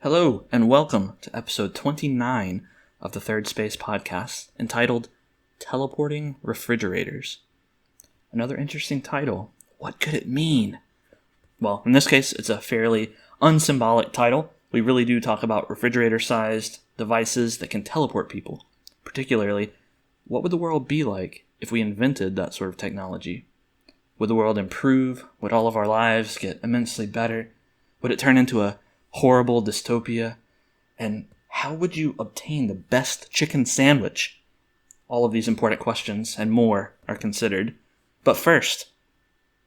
Hello, and welcome to episode 29 of the Third Space podcast, entitled Teleporting Refrigerators. Another interesting title. What could it mean? Well, in this case, it's a fairly unsymbolic title. We really do talk about refrigerator-sized devices that can teleport people. Particularly, what would the world be like if we invented that sort of technology? Would the world improve? Would all of our lives get immensely better? Would it turn into a horrible dystopia? And how would you obtain the best chicken sandwich? All of these important questions and more are considered. But first,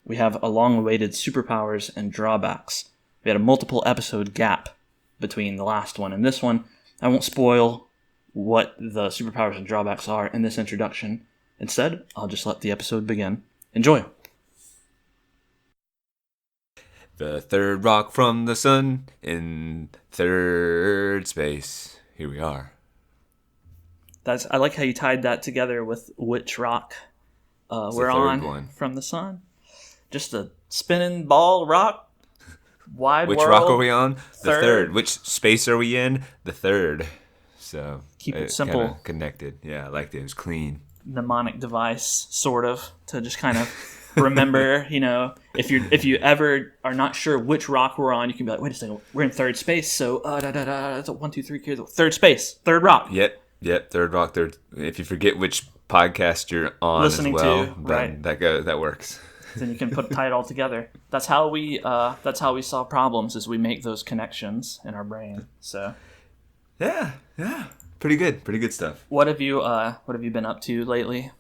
we have a long-awaited Superpowers and Drawbacks. We had a multiple episode gap between the last one and this one. I won't spoil what the Superpowers and Drawbacks are in this introduction. Instead, I'll just let the episode begin. Enjoy! The third rock from the sun in third space. Here we are. I like how you tied that together with which rock we're on from the sun. Just a spinning ball rock. Wide Which world. rock are we on? The third. Which space are we in? The third. So keep it simple. Connected. Yeah, I liked it. It was clean. Mnemonic device, sort of, to just kind of remember, if you ever are not sure which rock we're on, you can be like, wait a second, we're in third space, so it's a 1, 2, 3, third space, third rock. Yep, third rock, third. If you forget which podcast you're on listening as well, to, then right. that works. Then you can tie it all together. That's how we solve problems, is we make those connections in our brain. So yeah. Pretty good stuff. What have you been up to lately?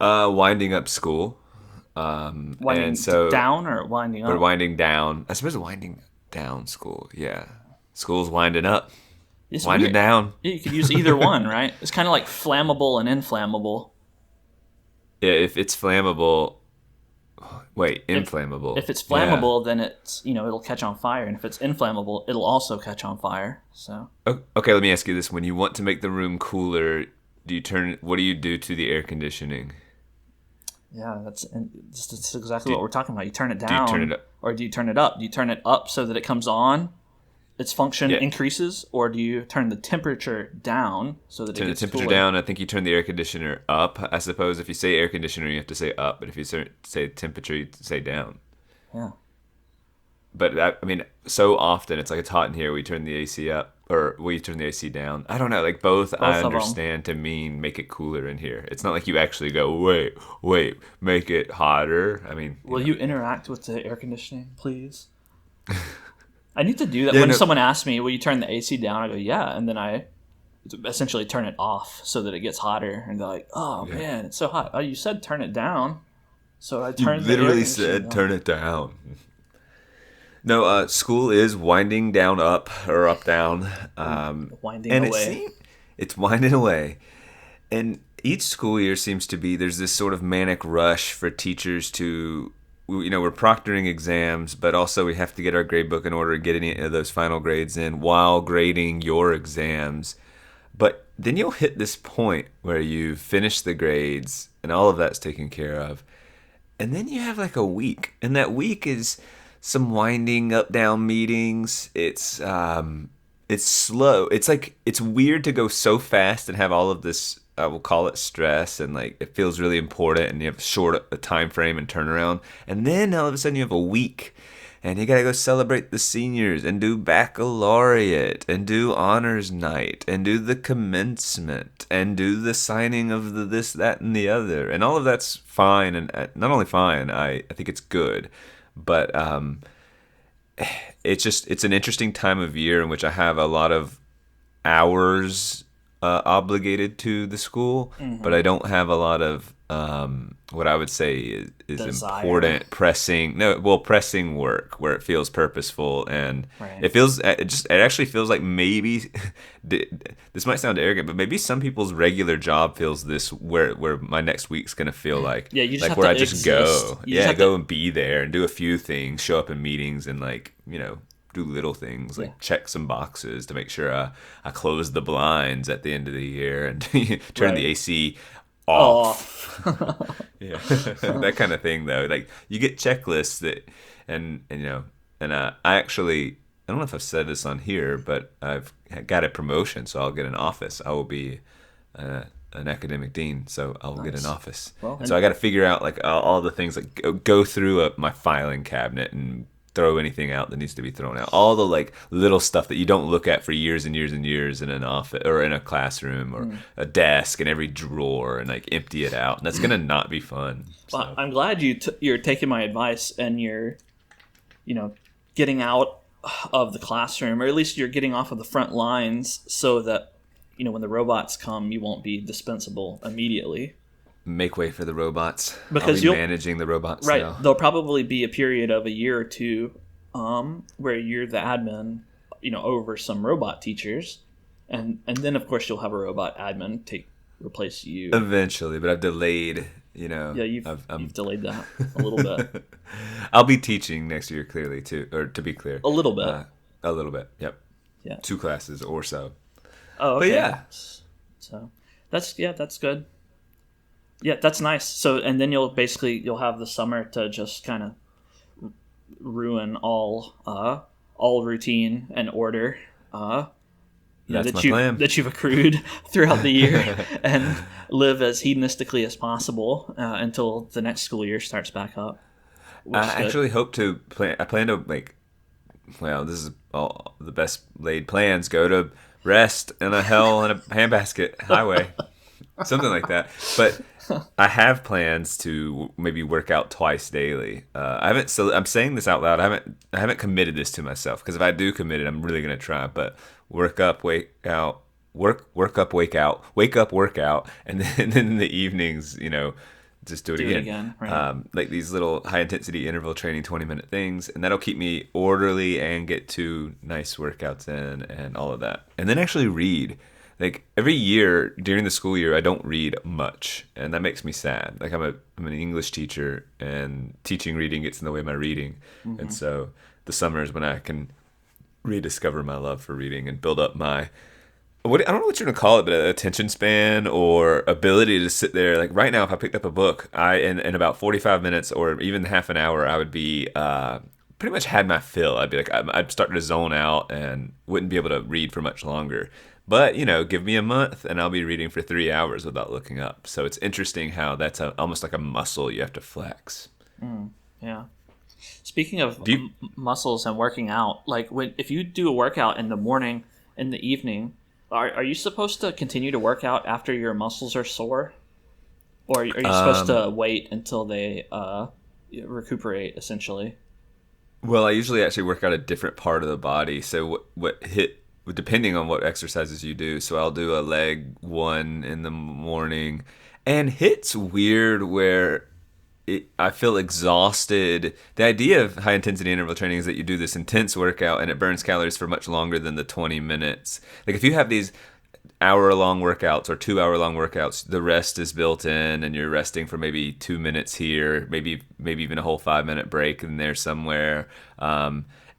Winding up school. Winding down or winding up? We're winding down. I suppose winding down school. Yeah, school's winding up. It's winding weird. Down. Yeah, you could use either one, right? It's kind of like flammable and inflammable. Yeah, if it's flammable. Wait, inflammable. If it's flammable, then it's it'll catch on fire, and if it's inflammable, it'll also catch on fire. So okay, let me ask you this: when you want to make the room cooler, what do you do to the air conditioning? Yeah, that's exactly what we're talking about. You turn it down, do you turn it up? Or do you turn it up? Do you turn it up so that it comes on, its function increases, or do you turn the temperature down so that it gets the temperature cooler? down? I think you turn the air conditioner up. I suppose if you say air conditioner, you have to say up, but if you say temperature, you say down. Yeah. But I mean, so often it's like it's hot in here. We turn the AC up, or we turn the AC down. I don't know. Like both I understand to mean make it cooler in here. It's not like you actually go wait, make it hotter. I mean, will you interact with the air conditioning, please? I need to do that when someone asks me, "Will you turn the AC down?" I go, "Yeah," and then I essentially turn it off so that it gets hotter. And they're like, "Oh man, it's so hot." Oh, you said turn it down, so I turned. Literally said turn it down. No, school is winding down up or up down. Winding away. It's winding away. And each school year seems to be, there's this sort of manic rush for teachers to, we're proctoring exams, but also we have to get our grade book in order to get any of those final grades in while grading your exams. But then you'll hit this point where you finish the grades and all of that's taken care of. And then you have like a week. And that week is some winding up down meetings. It's slow. It's like it's weird to go so fast and have all of this we'll call it stress, and like it feels really important, and you have a time frame and turnaround, and then all of a sudden you have a week and you gotta go celebrate the seniors and do baccalaureate and do honors night and do the commencement and do the signing of the this, that, and the other, and all of that's fine, and not only fine, I think it's good. But it's an interesting time of year in which I have a lot of hours obligated to the school, but I don't have a lot of what I would say is important, pressing work where it feels purposeful, and it actually feels like maybe this might sound arrogant, but maybe some people's regular job feels this where my next week's gonna feel like you just like have where to I just exist. go and be there and do a few things, show up in meetings, and do little things like check some boxes to make sure I close the blinds at the end of the year and turn the AC off. Yeah, that kind of thing though. Like you get checklists that, and I actually I don't know if I've said this on here, but I've got a promotion, so I'll get an office. I will be an academic dean, so I'll get an office. Well, so I got to figure out like all the things, like go through my filing cabinet and throw anything out that needs to be thrown out. All the like little stuff that you don't look at for years and years and years in an office or in a classroom or a desk, and every drawer, and like empty it out. And that's gonna not be fun. So. Well, I'm glad you're taking my advice and you're, getting out of the classroom, or at least you're getting off of the front lines, so that when the robots come, you won't be dispensable immediately. Make way for the robots. Because I'll be managing the robots. Right. Now. There'll probably be a period of a year or two where you're the admin, over some robot teachers. And then, of course, you'll have a robot admin replace you. Eventually, but I've delayed, Yeah, you've delayed that a little bit. I'll be teaching next year, clearly, too. Or to be clear. A little bit. A little bit, yep. Yeah. 2 classes or so. Oh, okay. But yeah. So that's good. Yeah, that's nice. So, and then you'll have the summer to just kind of ruin all routine and order That's my plan. that you've accrued throughout the year, and live as hedonistically as possible until the next school year starts back up. I actually hope to plan. I plan to this is all the best laid plans. Go to rest in a hell in a handbasket highway. Something like that. But I have plans to maybe work out twice daily. I'm saying this out loud. I haven't committed this to myself, because if I do commit it, I'm really gonna try. But work up, wake out, work up, wake out, wake up, work out, and then in the evenings, just do it again. Right. Like these little high intensity interval training 20-minute things, and that'll keep me orderly and get 2 nice workouts in and all of that. And then actually read. Like every year during the school year, I don't read much, and that makes me sad. Like I'm an English teacher, and teaching reading gets in the way of my reading. Mm-hmm. And so the summer is when I can rediscover my love for reading and build up my, I don't know what you're gonna call it, but attention span or ability to sit there. Like right now, if I picked up a book, in about 45 minutes or even half an hour, I would be pretty much had my fill. I'd be like, I'd start to zone out and wouldn't be able to read for much longer. But, give me a month and I'll be reading for 3 hours without looking up. So it's interesting how that's almost like a muscle you have to flex. Yeah. Speaking of muscles and working out, like if you do a workout in the morning, in the evening, are you supposed to continue to work out after your muscles are sore? Or are you supposed to wait until they recuperate, essentially? Well, I usually actually work out a different part of the body. So depending on what exercises you do. So I'll do a leg one in the morning, and HIIT's weird where I feel exhausted. The idea of high intensity interval training is that you do this intense workout and it burns calories for much longer than the 20 minutes. Like if you have these hour-long workouts or 2-hour-long workouts, the rest is built in, and you're resting for maybe 2 minutes here, maybe even a whole 5-minute break in there somewhere.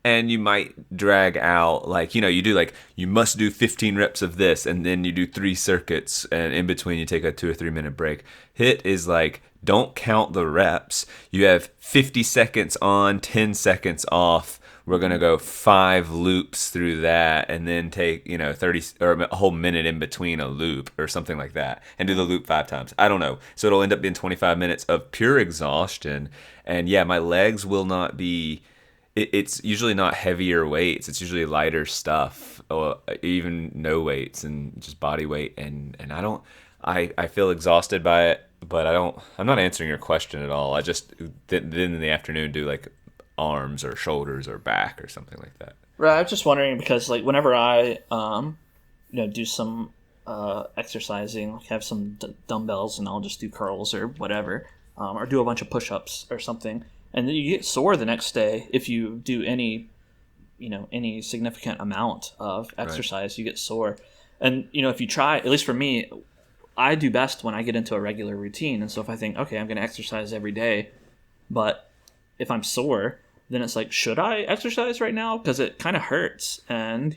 And you might drag out, like, you do like, you must do 15 reps of this, and then you do 3 circuits, and in between you take a 2 or 3 minute break. HIIT is like, don't count the reps. You have 50 seconds on, 10 seconds off. We're going to go 5 loops through that, and then take, 30 or a whole minute in between a loop or something like that, and do the loop 5 times. I don't know. So it'll end up being 25 minutes of pure exhaustion. And yeah, my legs will not be, it's usually not heavier weights. It's usually lighter stuff, or even no weights and just body weight. And I feel exhausted by it, but I'm not answering your question at all. I just then in the afternoon do like arms or shoulders or back or something like that. Right. I'm just wondering because like whenever I do some exercising, like have some dumbbells, and I'll just do curls or whatever, or do a bunch of push-ups or something, and then you get sore the next day if you do any significant amount of exercise. Right. You get sore, and if you try, at least for me, I do best when I get into a regular routine. And so if I think, okay, I'm going to exercise every day, but if I'm sore, then it's like, should I exercise right now? Because it kind of hurts. And,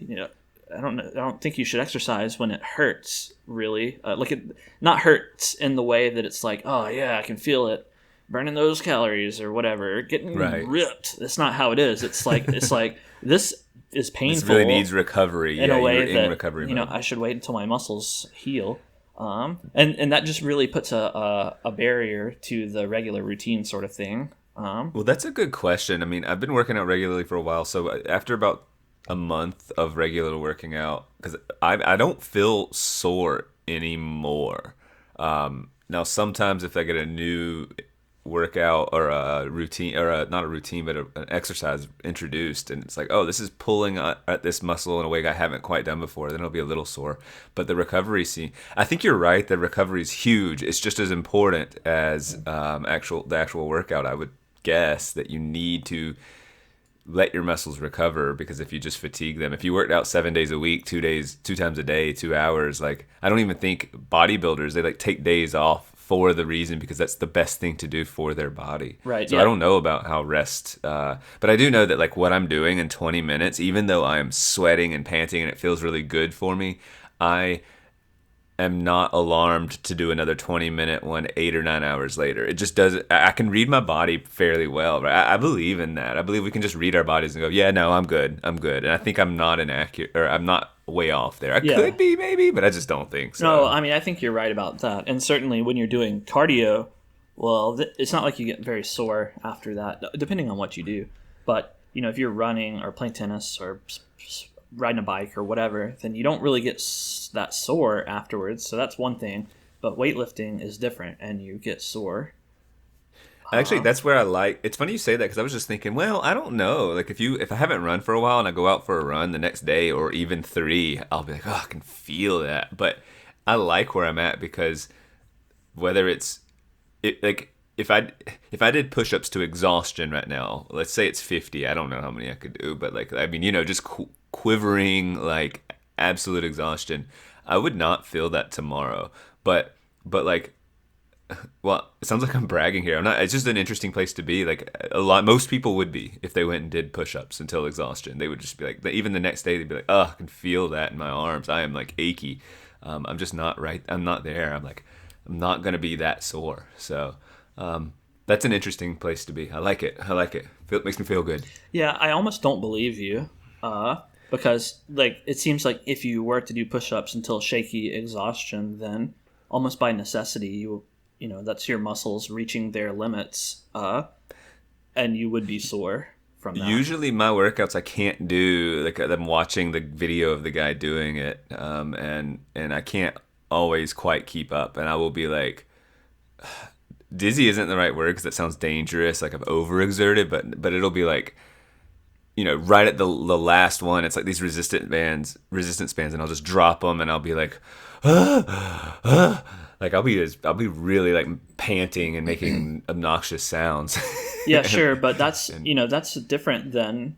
I don't think you should exercise when it hurts, really. Not hurts in the way that it's like, oh, yeah, I can feel it burning those calories or whatever, getting ripped. That's not how it is. It's like this is painful. This really needs recovery. In a way you're that in recovery mode. I should wait until my muscles heal. And that just really puts a barrier to the regular routine sort of thing. Well, that's a good question. I mean, I've been working out regularly for a while, so after about a month of regular working out, because I don't feel sore anymore. Now, sometimes if I get a new workout or a routine, or not a routine, but an exercise introduced, and it's like, oh, this is pulling at this muscle in a way I haven't quite done before, then it'll be a little sore. But the recovery scene, I think you're right, the recovery is huge. It's just as important as the actual workout. I would guess that you need to let your muscles recover, because if you just fatigue them, if you worked out 7 days a week, 2 times a day, 2 hours, like, I don't even think bodybuilders, they like take days off for the reason because that's the best thing to do for their body. Right. So yeah. I don't know about how rest, but I do know that like what I'm doing in 20 minutes, even though I'm sweating and panting and it feels really good for me, I am not alarmed to do another 20-minute one 8 or 9 hours later. It just doesn't. I can read my body fairly well, right? I believe in that. I believe we can just read our bodies and go, yeah, no, I'm good. And I think I'm not inaccurate, or I'm not way off there. I could be maybe, but I just don't think so. No, I mean, I think you're right about that. And certainly when you're doing cardio, well, it's not like you get very sore after that, depending on what you do. But, if you're running or playing tennis or riding a bike or whatever, then you don't really get that sore afterwards. So that's one thing. But weightlifting is different, and you get sore. Actually, that's where I like. It's funny you say that, because I was just thinking, well, I don't know. Like if I haven't run for a while and I go out for a run the next day or even 3, I'll be like, oh, I can feel that. But I like where I'm at, because whether like if I did push-ups to exhaustion right now, let's say it's 50. I don't know how many I could do, but like, I mean, just quivering, like absolute exhaustion, I would not feel that tomorrow. But like, well, it sounds like I'm bragging here. I'm not. It's just an interesting place to be. Like most people would be if they went and did push-ups until exhaustion. They would just be like, even the next day, they'd be like, oh, I can feel that in my arms. I am like achy. I'm just not right. I'm not there. I'm not gonna be that sore. So that's an interesting place to be. I like it. It makes me feel good. Yeah, I almost don't believe you, because like it seems like if you were to do push-ups until shaky exhaustion, then almost by necessity that's your muscles reaching their limits, and you would be sore from that. Usually my workouts I can't do, like I'm watching the video of the guy doing it, and I can't always quite keep up, and I will be like, dizzy isn't the right word because it sounds dangerous, like I've overexerted, but it'll be like, right at the last one, it's like these resistance bands, and I'll just drop them, and I'll be like, like I'll be really like panting and making obnoxious sounds. Yeah, sure, but that's that's different than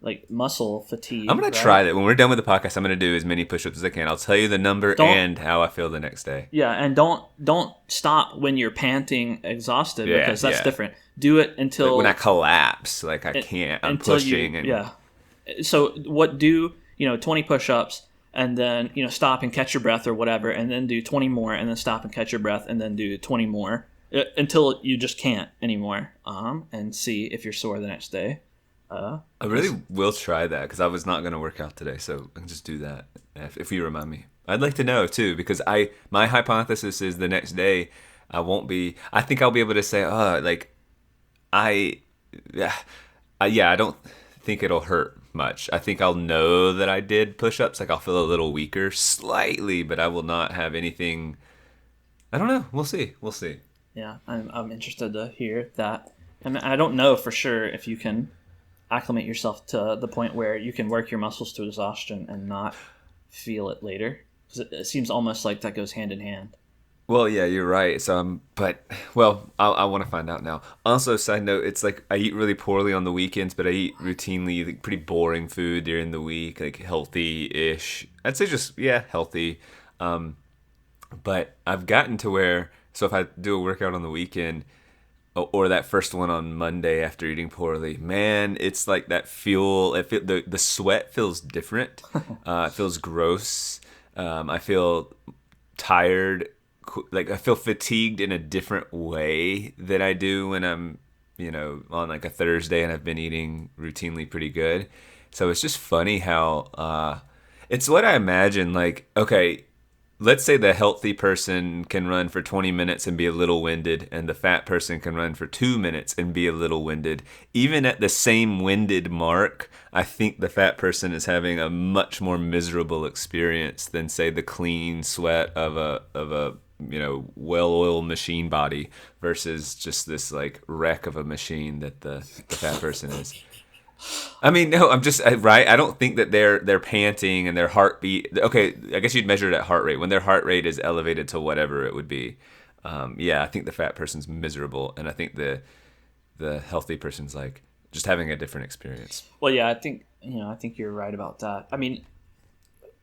like muscle fatigue. I'm gonna try that when we're done with the podcast. I'm gonna do as many push-ups as I can. I'll tell you the number and how I feel the next day. Yeah, and don't stop when you're panting, exhausted, because that's different. Do it until like when I collapse, like I can't. I'm pushing. So 20 push-ups, and then stop and catch your breath or whatever, and then do 20 more, and then stop and catch your breath, and then do 20 more until you just can't anymore. And see if you're sore the next day. I really will try that, because I was not going to work out today, so I can just do that if you remind me. I'd like to know too, because my hypothesis is the next day I won't be. I think I'll be able to say, I don't think it'll hurt much. I think I'll know that I did push-ups. Like I'll feel a little weaker slightly, but I will not have anything. I don't know. We'll see. Yeah, I'm interested to hear that. I mean, I don't know for sure if you can acclimate yourself to the point where you can work your muscles to exhaustion and not feel it later, because it seems almost like that goes hand in hand. Well, yeah, you're right. So, I want to find out now. Also, side note, it's like I eat really poorly on the weekends, but I eat routinely like pretty boring food during the week, like healthy-ish. I'd say just healthy. But I've gotten to where, so if I do a workout on the weekend, or that first one on Monday after eating poorly, man, it's like that fuel. The sweat feels different. It feels gross. I feel tired. Like I feel fatigued in a different way than I do when I'm, on like a Thursday and I've been eating routinely pretty good. So it's just funny how it's what I imagine. Like, okay, let's say the healthy person can run for 20 minutes and be a little winded, and the fat person can run for 2 minutes and be a little winded. Even at the same winded mark, I think the fat person is having a much more miserable experience than, say, the clean sweat of a well-oiled machine body versus just this like wreck of a machine that the fat person is. I mean, no, right. I don't think that they're panting and their heartbeat. Okay, I guess you'd measure it at heart rate. When their heart rate is elevated to whatever it would be, I think the fat person's miserable, and I think the healthy person's like just having a different experience. Well, yeah, I think you're right about that. I mean,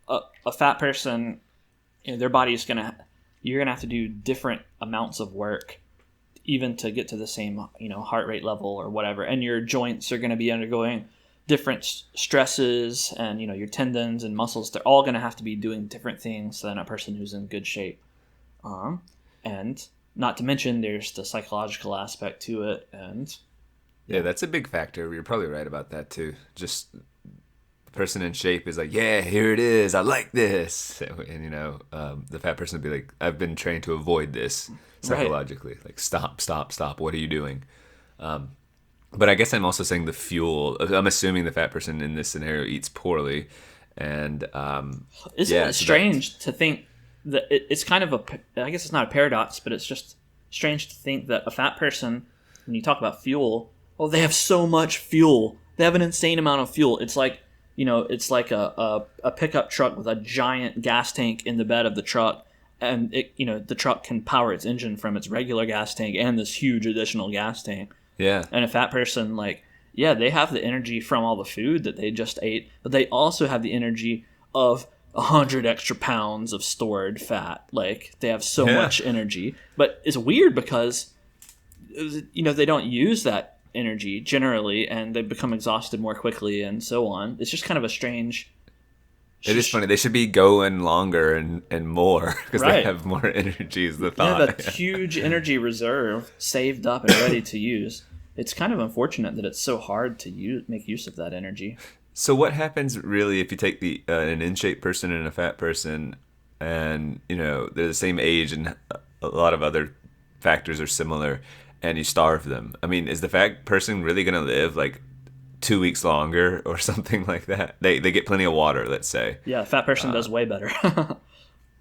a fat person, their body's you're gonna have to do different amounts of work even to get to the same, heart rate level or whatever. And your joints are going to be undergoing different stresses, and, your tendons and muscles, they're all going to have to be doing different things than a person who's in good shape. And not to mention there's the psychological aspect to it. And yeah, that's a big factor. You're probably right about that too. Just the person in shape is like, yeah, here it is. I like this. And, the fat person would be like, I've been trained to avoid this. Psychologically, right. Like stop, what are you doing? But I guess I'm also saying the fuel. I'm assuming the fat person in this scenario eats poorly, and isn't it strange to think that it's kind of I guess it's not a paradox, but it's just strange to think that a fat person, when you talk about fuel, they have so much fuel, they have an insane amount of fuel. It's like it's like a pickup truck with a giant gas tank in the bed of the truck. And the truck can power its engine from its regular gas tank and this huge additional gas tank. Yeah. And a fat person, they have the energy from all the food that they just ate, but they also have the energy of 100 extra pounds of stored fat. Like, they have so much energy. But it's weird because, they don't use that energy generally, and they become exhausted more quickly and so on. It's just kind of a strange... It is funny. They should be going longer and more because they have more energy is the thought. They have a huge energy reserve saved up and ready to use. It's kind of unfortunate that it's so hard to make use of that energy. So what happens really if you take an in-shape person and a fat person and, they're the same age and a lot of other factors are similar and you starve them? I mean, is the fat person really going to live 2 weeks longer or something like that? They get plenty of water, let's say. Yeah, a fat person does way better.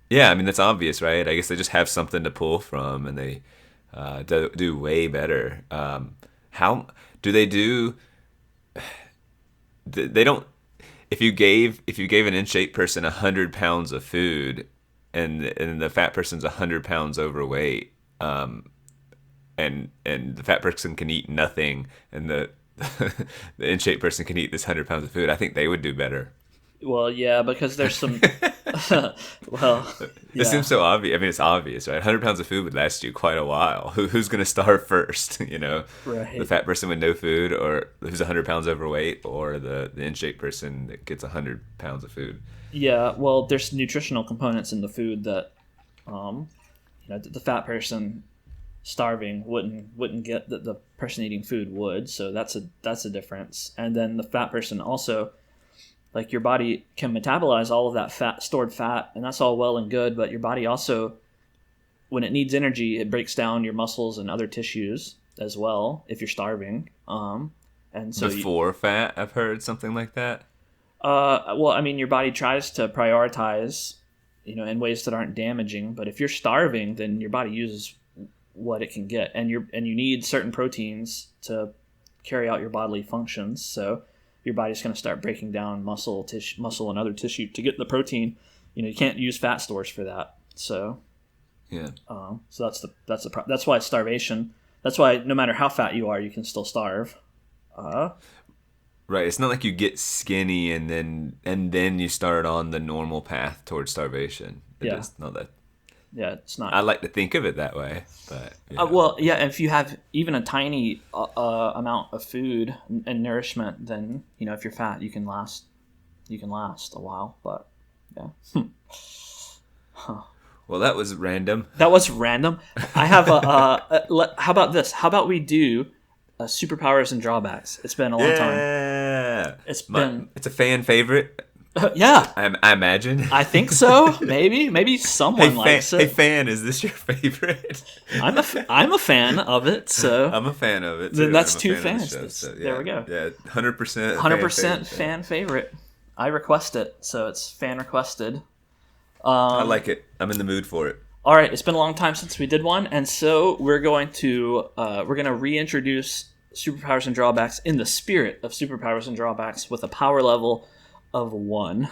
Yeah, I mean, that's obvious, right? I guess they just have something to pull from, and they do way better. How do they do? They don't. If you gave an in-shape person 100 pounds of food, and the fat person's 100 pounds overweight, and the fat person can eat nothing, and the in-shape person can eat this 100 pounds of food, I think they would do better. Well, yeah, because there's some... It seems so obvious. I mean, it's obvious, right? 100 pounds of food would last you quite a while. Who's going to starve first, Right. The fat person with no food, or who's 100 pounds overweight, or the in-shape person that gets 100 pounds of food. Yeah, well, there's nutritional components in the food that, the fat person... starving wouldn't get that the person eating food would, so that's a difference. And then the fat person also, your body can metabolize all of that stored fat, and that's all well and good, but your body also, when it needs energy, it breaks down your muscles and other tissues as well if you're starving. And so before fat, I've heard something like that. Well, I mean, your body tries to prioritize, in ways that aren't damaging, but if you're starving, then your body uses what it can get, and you need certain proteins to carry out your bodily functions. So your body's going to start breaking down muscle and other tissue to get the protein. You can't use fat stores for that. So yeah. So that's why starvation. That's why no matter how fat you are, you can still starve. Right. It's not like you get skinny and then you start on the normal path towards starvation. It's not that. Yeah, it's not. I like to think of it that way, but well, yeah. If you have even a tiny amount of food and nourishment, then if you're fat, you can last a while. But yeah. Well, that was random. I have how about this? How about we do superpowers and drawbacks? It's been a long time. It's been... It's a fan favorite. Yeah. I imagine. I think so. Maybe someone likes it. Hey, fan, is this your favorite? I'm a fan of it, so... I'm a fan of it, too. Then that's I'm a two fan of the fans. show, so, There we go. Yeah, 100%. 100% fan favorite. I request it, so it's fan requested. I like it. I'm in the mood for it. All right, it's been a long time since we did one, and so we're going to reintroduce Superpowers and Drawbacks in the spirit of Superpowers and Drawbacks with a power level of 1.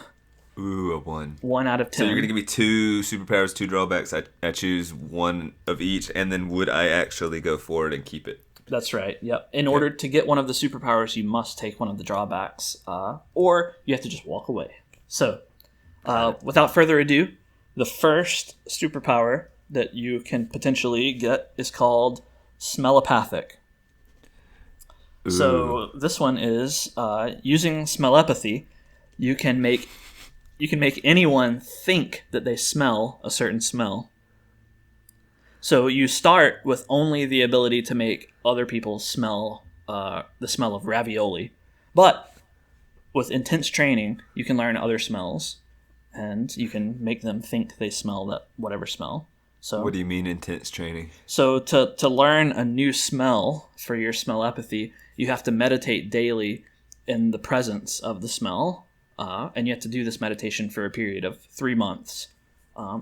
Ooh, a 1. 1 out of 10. So you're going to give me 2 superpowers, 2 drawbacks. I choose 1 of each, and then would I actually go for it and keep it? That's right, yep. In order to get one of the superpowers, you must take one of the drawbacks, or you have to just walk away. So, without further ado, the first superpower that you can potentially get is called Smellopathic. Ooh. So this one is using smellopathy. You can make anyone think that they smell a certain smell. So you start with only the ability to make other people smell the smell of ravioli, but with intense training, you can learn other smells, and you can make them think they smell that whatever smell. So what do you mean intense training? So to learn a new smell for your smellopathy, you have to meditate daily in the presence of the smell, and you have to do this meditation for a period of 3 months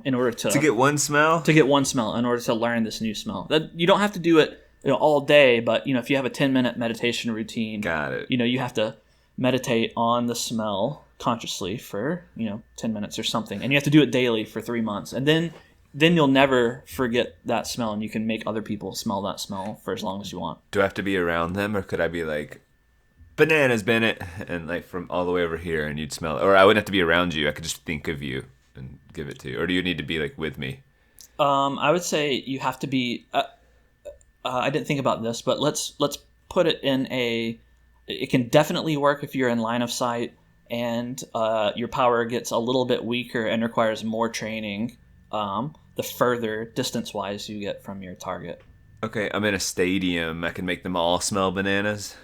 in order to get one smell. To get one smell, in order to learn this new smell. That you don't have to do it all day, but if you have a 10-minute meditation routine, got it. You have to meditate on the smell consciously for 10 minutes or something, and you have to do it daily for 3 months, and then you'll never forget that smell, and you can make other people smell that smell for as long as you want. Do I have to be around them, or could I be like, bananas, Bennett, and like from all the way over here, and you'd smell it? Or I wouldn't have to be around you. I could just think of you and give it to you. Or do you need to be like with me? I would say you have to be. I didn't think about this, but let's put it in a. It can definitely work if you're in line of sight, and your power gets a little bit weaker and requires more training. The further distance-wise you get from your target. Okay, I'm in a stadium. I can make them all smell bananas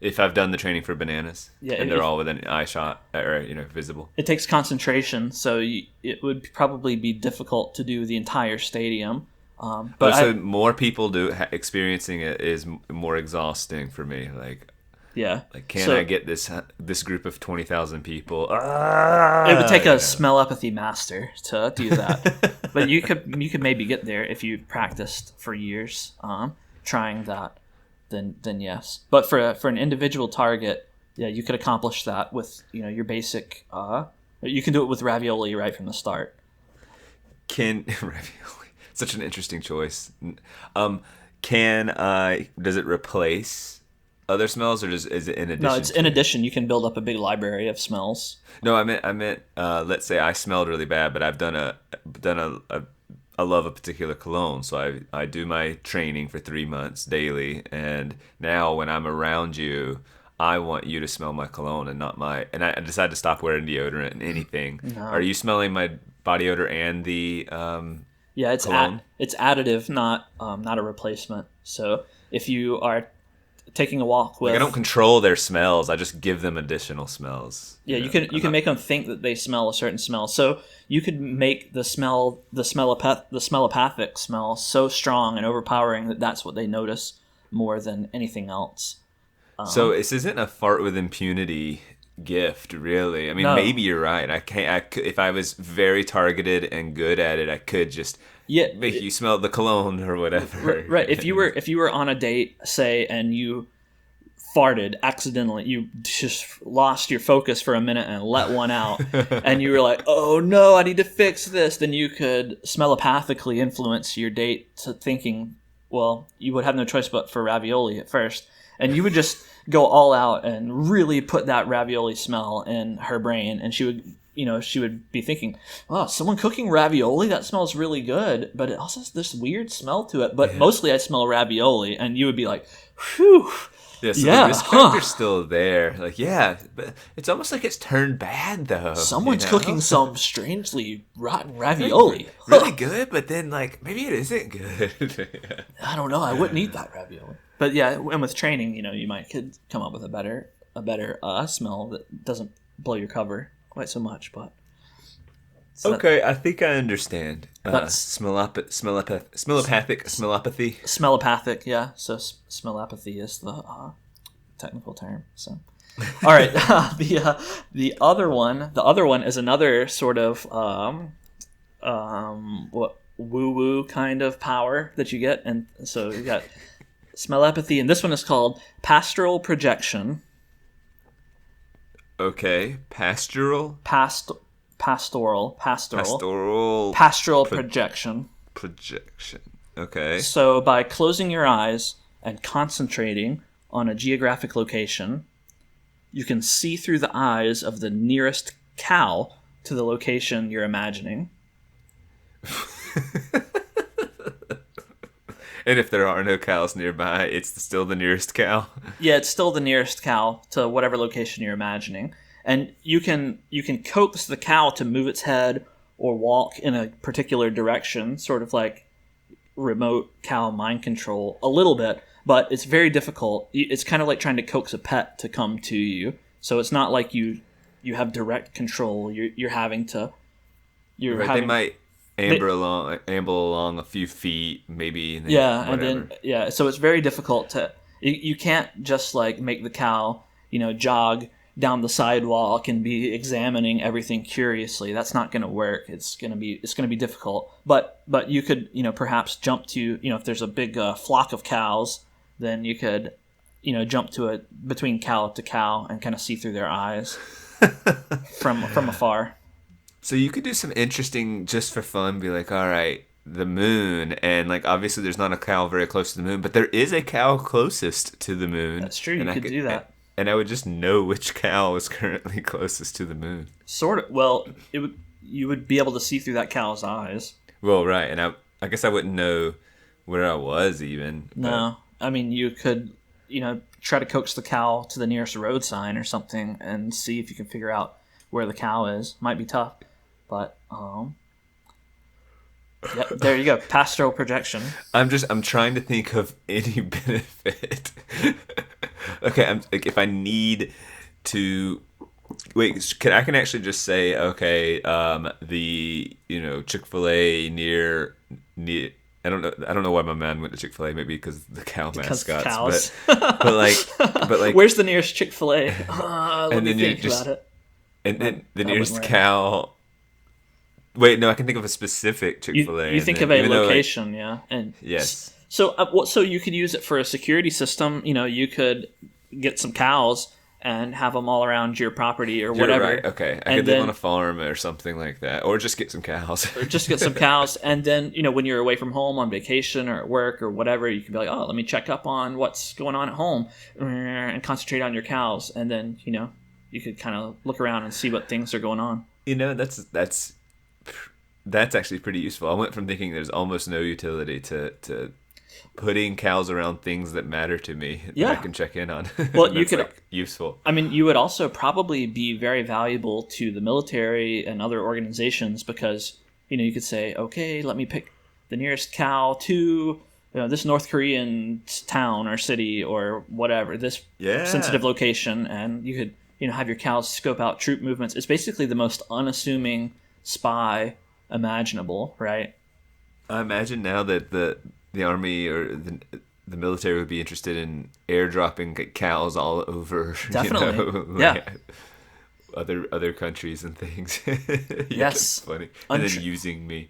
if I've done the training for bananas, and they're all within eye shot or visible. It takes concentration, so it would probably be difficult to do the entire stadium. So more people experiencing it is more exhausting for me. Can I get this group of 20,000 people? It would take a smellopathy master to do that, but you could maybe get there if you practiced for years trying that. Then yes, but for an individual target, you could accomplish that with your basic. You can do it with ravioli right from the start. Ravioli? Such an interesting choice. Does it replace other smells, or is it in addition? No, it's in addition. You can build up a big library of smells. No, I meant. Let's say I smelled really bad, but I've I love a particular cologne, so I do my training for 3 months daily, and now when I'm around you, I want you to smell my cologne and not my. And I decide to stop wearing deodorant and anything. No. Are you smelling my body odor and the it's cologne? It's additive, not a replacement. So if you are taking a walk with, I don't control their smells. I just give them additional smells. Yeah, you can make them think that they smell a certain smell. So you could make the smellopathic smell so strong and overpowering that that's what they notice more than anything else. So this isn't a fart with impunity gift, really. I mean, no. Maybe you're right. If I was very targeted and good at it, I could just make you smell the cologne or whatever. Right. If you were on a date, say, and you farted accidentally, you just lost your focus for a minute and let one out, and you were like, "Oh no, I need to fix this." Then you could smellopathically influence your date to thinking, well, you would have no choice but for ravioli at first, and you would just go all out and really put that ravioli smell in her brain, and she would be thinking, "Oh, someone cooking ravioli? That smells really good, but it also has this weird smell to it. But mostly I smell ravioli," and you would be like, "Whew." Yeah, so the risk factor's still there. But it's almost like it's turned bad, though. Someone's cooking some strangely rotten ravioli. Really good, but then, maybe it isn't good. I don't know. I wouldn't eat that ravioli. But yeah, and with training, you could come up with a better a better smell that doesn't blow your cover quite so much. But okay, I think I understand. That's Smellopathic, smellopathic, yeah. So smellopathy is the technical term. So, all right, the other one is another sort of what woo-woo kind of power that you get, and so you got smellopathy, and this one is called pastoral projection. Okay, pastoral projection. Projection. Okay. So by closing your eyes and concentrating on a geographic location, you can see through the eyes of the nearest cow to the location you're imagining. And if there are no cows nearby, it's still the nearest cow? Yeah, it's still the nearest cow to whatever location you're imagining. And you can coax the cow to move its head or walk in a particular direction, sort of like remote cow mind control a little bit, but it's very difficult. It's kind of like trying to coax a pet to come to you. So it's not like you have direct control. You're having to... They might amble along a few feet, maybe. So it's very difficult to... You can't just like make the cow, jog down the sidewalk and be examining everything curiously. That's not going to work. It's going to be difficult. But you could, perhaps jump to, if there's a big flock of cows, then you could, jump to it between cow to cow and kind of see through their eyes from afar. So you could do some interesting, just for fun, be like, all right, the moon, and like obviously there's not a cow very close to the moon, but there is a cow closest to the moon. That's true. You could do that. And I would just know which cow is currently closest to the moon. Sort of. Well, you would be able to see through that cow's eyes. Well, right, and I guess I wouldn't know where I was even. No, I mean you could, try to coax the cow to the nearest road sign or something and see if you can figure out where the cow is. Might be tough, but yeah, there you go. Pastoral projection. I'm trying to think of any benefit. Okay, if I need to wait, I can actually just say, okay, the Chick-fil-A near I don't know why my man went to Chick-fil-A, maybe because the cow mascots, cows. but like where's the nearest Chick-fil-A? Let me think about it. And then the nearest cow. Wait, no, I can think of a specific Chick-fil-A. You think of a location, yeah, and yes. So, so you could use it for a security system. You could get some cows and have them all around your property or whatever. Right. Okay, I could live on a farm or something like that, or just get some cows. And then when you're away from home on vacation or at work or whatever, you can be like, oh, let me check up on what's going on at home and concentrate on your cows, and then you could kind of look around and see what things are going on. That's actually pretty useful. I went from thinking there's almost no utility to putting cows around things that matter to me that I can check in on. Well, you could useful. I mean, you would also probably be very valuable to the military and other organizations because you could say, okay, let me pick the nearest cow to this North Korean town or city or whatever, this sensitive location, and you could have your cows scope out troop movements. It's basically the most unassuming spy imaginable, right? I imagine now that the army or the military would be interested in airdropping cows all over. Definitely, other countries and things. Yes, funny. And then using me,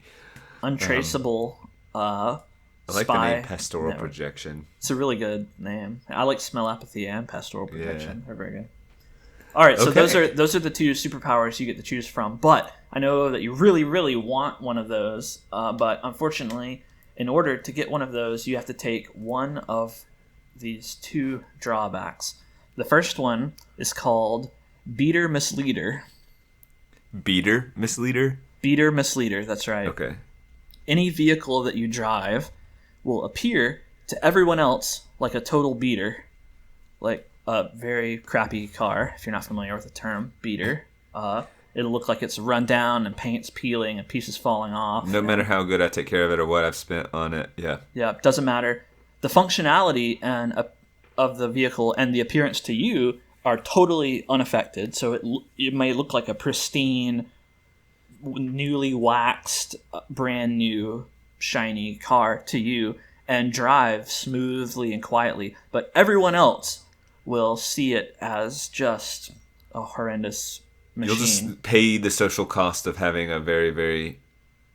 untraceable. I like the name pastoral network. Projection. It's a really good name. I like smellopathy and pastoral projection. They're very good. All right, so those are the two superpowers you get to choose from. But I know that you really, really want one of those. But unfortunately, in order to get one of those, you have to take one of these two drawbacks. The first one is called Beater Misleader. Beater Misleader? Beater Misleader, that's right. Okay. Any vehicle that you drive will appear to everyone else like a total beater. Like a very crappy car, if you're not familiar with the term beater. It'll look like it's run down and paint's peeling and pieces falling off. No matter how good I take care of it or what I've spent on it, yeah. Yeah, doesn't matter. The functionality of the vehicle and the appearance to you are totally unaffected. So it may look like a pristine, newly waxed, brand new, shiny car to you and drive smoothly and quietly. But everyone else will see it as just a horrendous machine. You'll just pay the social cost of having a very, very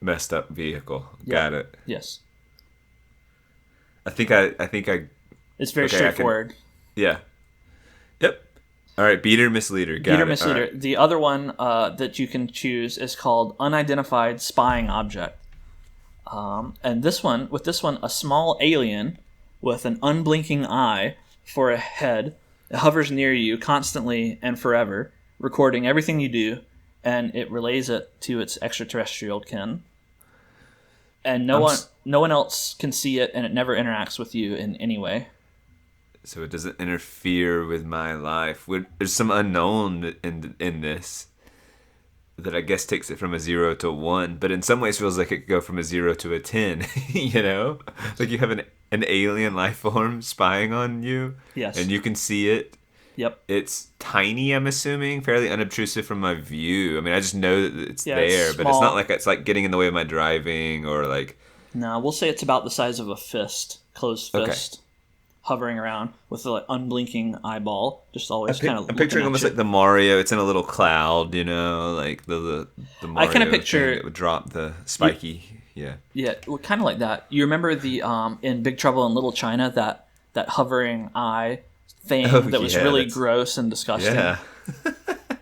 messed up vehicle. Got it. Yes. I think I. It's very straightforward. Yeah. Yep. All right. Beater, misleader. Got Beater, it. misleader. Right. The other one that you can choose is called unidentified spying object. And this one, a small alien with an unblinking eye for a head, it hovers near you constantly and forever, recording everything you do, and it relays it to its extraterrestrial kin. And no one else can see it, and it never interacts with you in any way. So it doesn't interfere with my life. There's some unknown in this that I guess takes it from a 0 to 1, but in some ways feels like it could go from a 0 to a 10. You know, like you have an alien life form spying on you. Yes. And you can see it. Yep. It's tiny, I'm assuming, fairly unobtrusive from my view. I mean, I just know that it's there, it's but it's not like it's like getting in the way of my driving or like. No, we'll say it's about the size of a fist, closed fist, hovering around with an unblinking eyeball, just always kind of. I'm picturing almost like the Mario. It's in a little cloud, you know, like the Mario. I kind of picture it would drop the spiky. Yeah. Yeah, well, kind of like that. You remember the in Big Trouble in Little China that hovering eye thing that was really gross and disgusting. Yeah.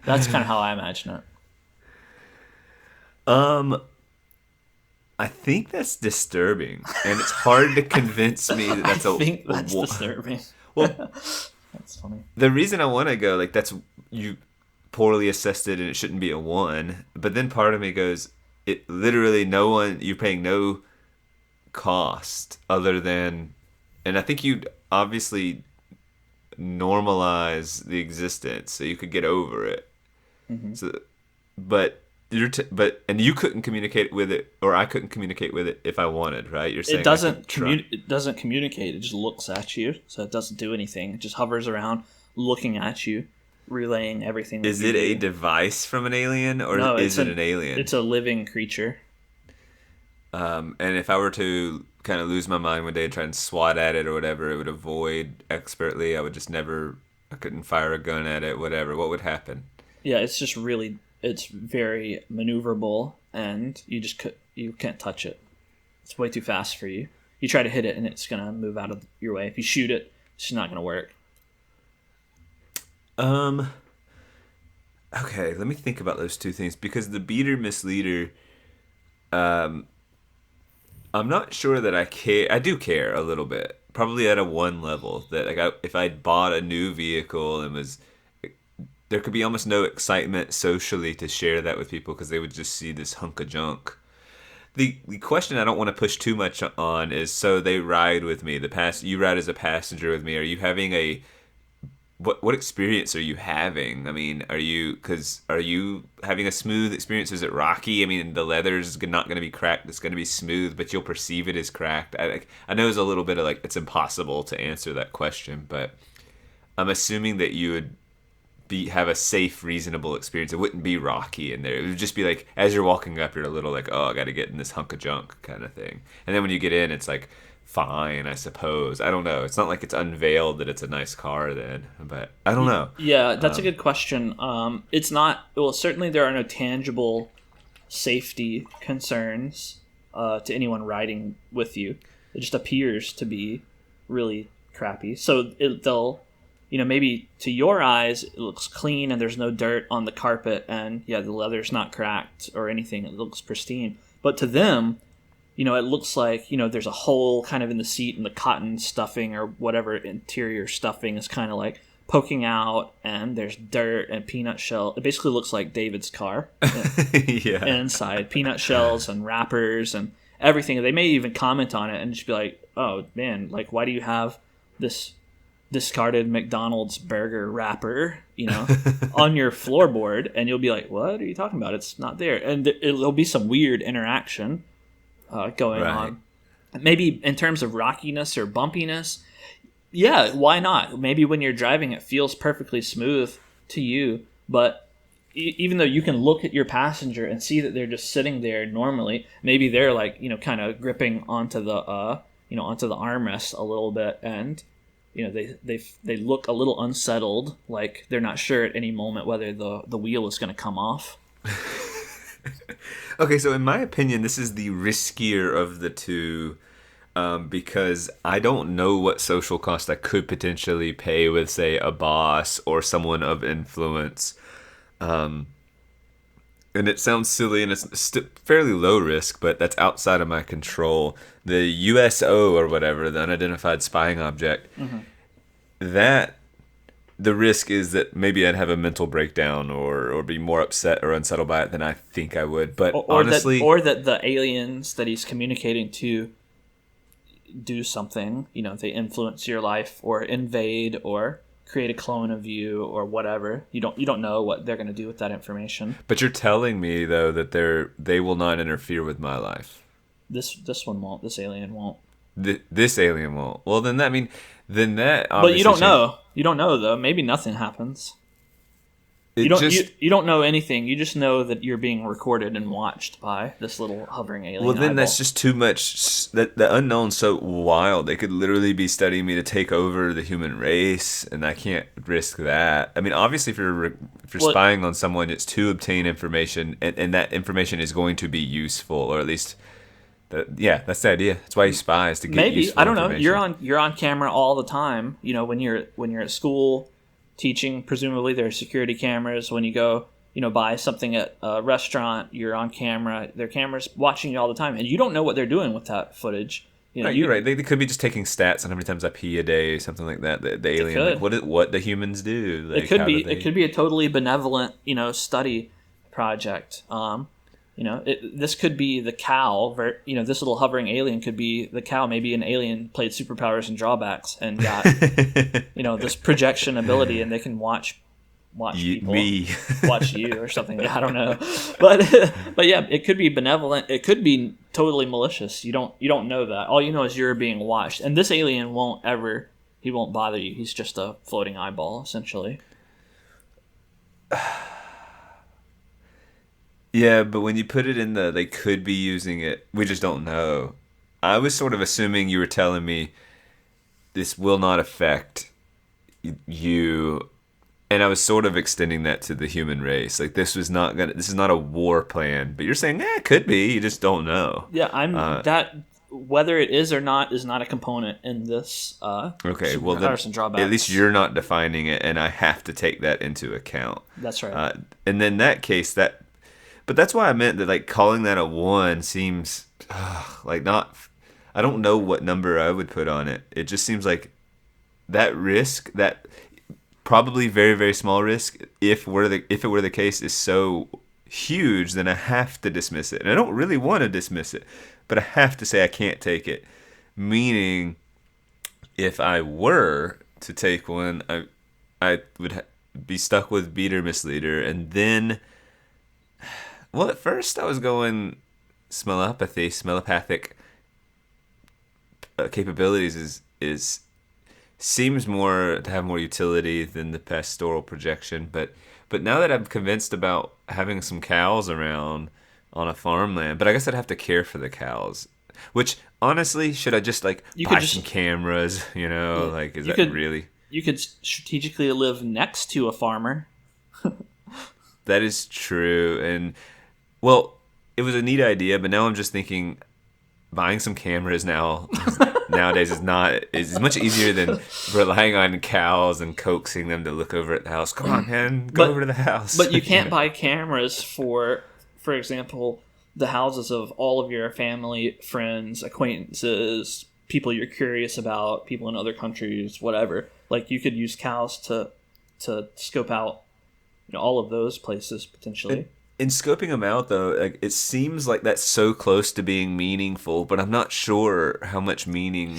That's kind of how I imagine it. I think that's disturbing, and it's hard to convince me that that's that's disturbing. Well, that's funny. The reason I want to go like that's you poorly assessed it, and it shouldn't be a 1. But then part of me goes, it literally you're paying no cost other than, and I think you'd obviously normalize the existence so you could get over it. Mm-hmm. So, but you couldn't communicate with it, or I couldn't communicate with it if I wanted, right? You're saying it doesn't communicate. It just looks at you, so it doesn't do anything. It just hovers around, looking at you, relaying everything. Is it a device from an alien, or is it an alien? It's a living creature. And if I were to kind of lose my mind one day and try and swat at it or whatever, it would avoid expertly. I would just never. I couldn't fire a gun at it. Whatever. What would happen? Yeah, it's just really. It's very maneuverable, and you can't touch it. It's way too fast for you. You try to hit it, and it's gonna move out of your way. If you shoot it, it's just not gonna work. Okay, let me think about those two things, because the beater misleader, I'm not sure that I care. I do care a little bit, probably at a 1 level. That like if I bought a new vehicle and there could be almost no excitement socially to share that with people because they would just see this hunk of junk. The question I don't want to push too much on is, so they ride with me. You ride as a passenger with me. Are you having what experience are you having? I mean, are you having a smooth experience? Is it rocky? I mean, the leather's not going to be cracked. It's going to be smooth, but you'll perceive it as cracked. I know there's a little bit of like, it's impossible to answer that question, but I'm assuming that you would have a safe, reasonable experience. It wouldn't be rocky in there. It would just be like, as you're walking up, you're a little like, oh, I got to get in this hunk of junk kind of thing. And then when you get in, it's like, fine, I suppose. I don't know. It's not like it's unveiled that it's a nice car then, but I don't know. Yeah, that's a good question. It's not, well, certainly there are no tangible safety concerns to anyone riding with you. It just appears to be really crappy. So they'll, maybe to your eyes, it looks clean and there's no dirt on the carpet, and the leather's not cracked or anything. It looks pristine. But to them, it looks like, there's a hole kind of in the seat, and the cotton stuffing or whatever interior stuffing is kind of like poking out, and there's dirt and peanut shell. It basically looks like David's car. Yeah. Inside, peanut shells and wrappers and everything. They may even comment on it and just be like, oh, man, like, why do you have this discarded McDonald's burger wrapper, on your floorboard? And you'll be like, what are you talking about? It's not there. And there'll be some weird interaction going on. Maybe in terms of rockiness or bumpiness, Yeah, why not? Maybe when you're driving, it feels perfectly smooth to you, but even though you can look at your passenger and see that they're just sitting there normally, maybe they're like, kind of gripping onto the onto the armrest a little bit, and they look a little unsettled, like they're not sure at any moment whether the wheel is going to come off. Okay, so in my opinion, this is the riskier of the two, because I don't know what social cost I could potentially pay with, say, a boss or someone of influence. And it sounds silly, and it's fairly low risk, but that's outside of my control. The USO or whatever, the unidentified spying object, that the risk is that maybe I'd have a mental breakdown or be more upset or unsettled by it than I think I would. But honestly, that the aliens that he's communicating to do something. They influence your life or invade or create a clone of you or whatever. You don't know what they're going to do with that information. But you're telling me though that they will not interfere with my life. This one won't. This alien won't. This alien won't. Well, then that obviously. But you don't know. You don't know though. Maybe nothing happens. You don't know anything. You just know that you're being recorded and watched by this little hovering alien. Well, then eyeball. that's just too much. The unknown's so wild. They could literally be studying me to take over the human race, and I can't risk that. I mean, obviously, if you're spying on someone, it's to obtain information, and that information is going to be useful, or at least, that's the idea. That's why you spy, is to get useful I don't know. information. You're on camera all the time. When you're at school teaching, presumably there are security cameras. When you go, buy something at a restaurant, you're on camera. There are cameras watching you all the time, and you don't know what they're doing with that footage. You're right. They could be just taking stats on how many times I pee a day, something like that. The alien, like what the humans do. Like, it could be a totally benevolent, study project. This could be the cow. This little hovering alien could be the cow. Maybe an alien played Superpowers and Drawbacks and got, this projection ability, and they can watch people, watch you or something. I don't know, but yeah, it could be benevolent. It could be totally malicious. You don't know that. All you know is you're being watched, and this alien won't bother you. He's just a floating eyeball, essentially. Yeah, but when you put it in they could be using it, we just don't know. I was sort of assuming you were telling me this will not affect you, and I was sort of extending that to the human race. Like this is not a war plan, but you're saying, it could be, you just don't know. Yeah, that whether it is or not is not a component in this. Okay, well then, at least you're not defining it, and I have to take that into account. That's right. And then that case, but that's why I meant that, like, calling that a 1 seems like not. I don't know what number I would put on it. It just seems like that risk, that probably very, very small risk, if it were the case, is so huge, then I have to dismiss it. And I don't really want to dismiss it, but I have to say I can't take it. Meaning, if I were to take one, I would be stuck with beater misleader, and then. Well, at first I was going smellopathic capabilities seems more to have more utility than the pastoral projection, but now that I'm convinced about having some cows around on a farmland, but I guess I'd have to care for the cows. Which honestly, should I just buy some cameras? Is that really? You could strategically live next to a farmer. That is true, and well, it was a neat idea, but now I'm just thinking buying some cameras nowadays is much easier than relying on cows and coaxing them to look over at the house. Come on, man, go over to the house. But you can't buy cameras for example, the houses of all of your family, friends, acquaintances, people you're curious about, people in other countries, whatever. Like you could use cows to scope out all of those places potentially. In scoping them out, though, it seems like that's so close to being meaningful, but I'm not sure how much meaning.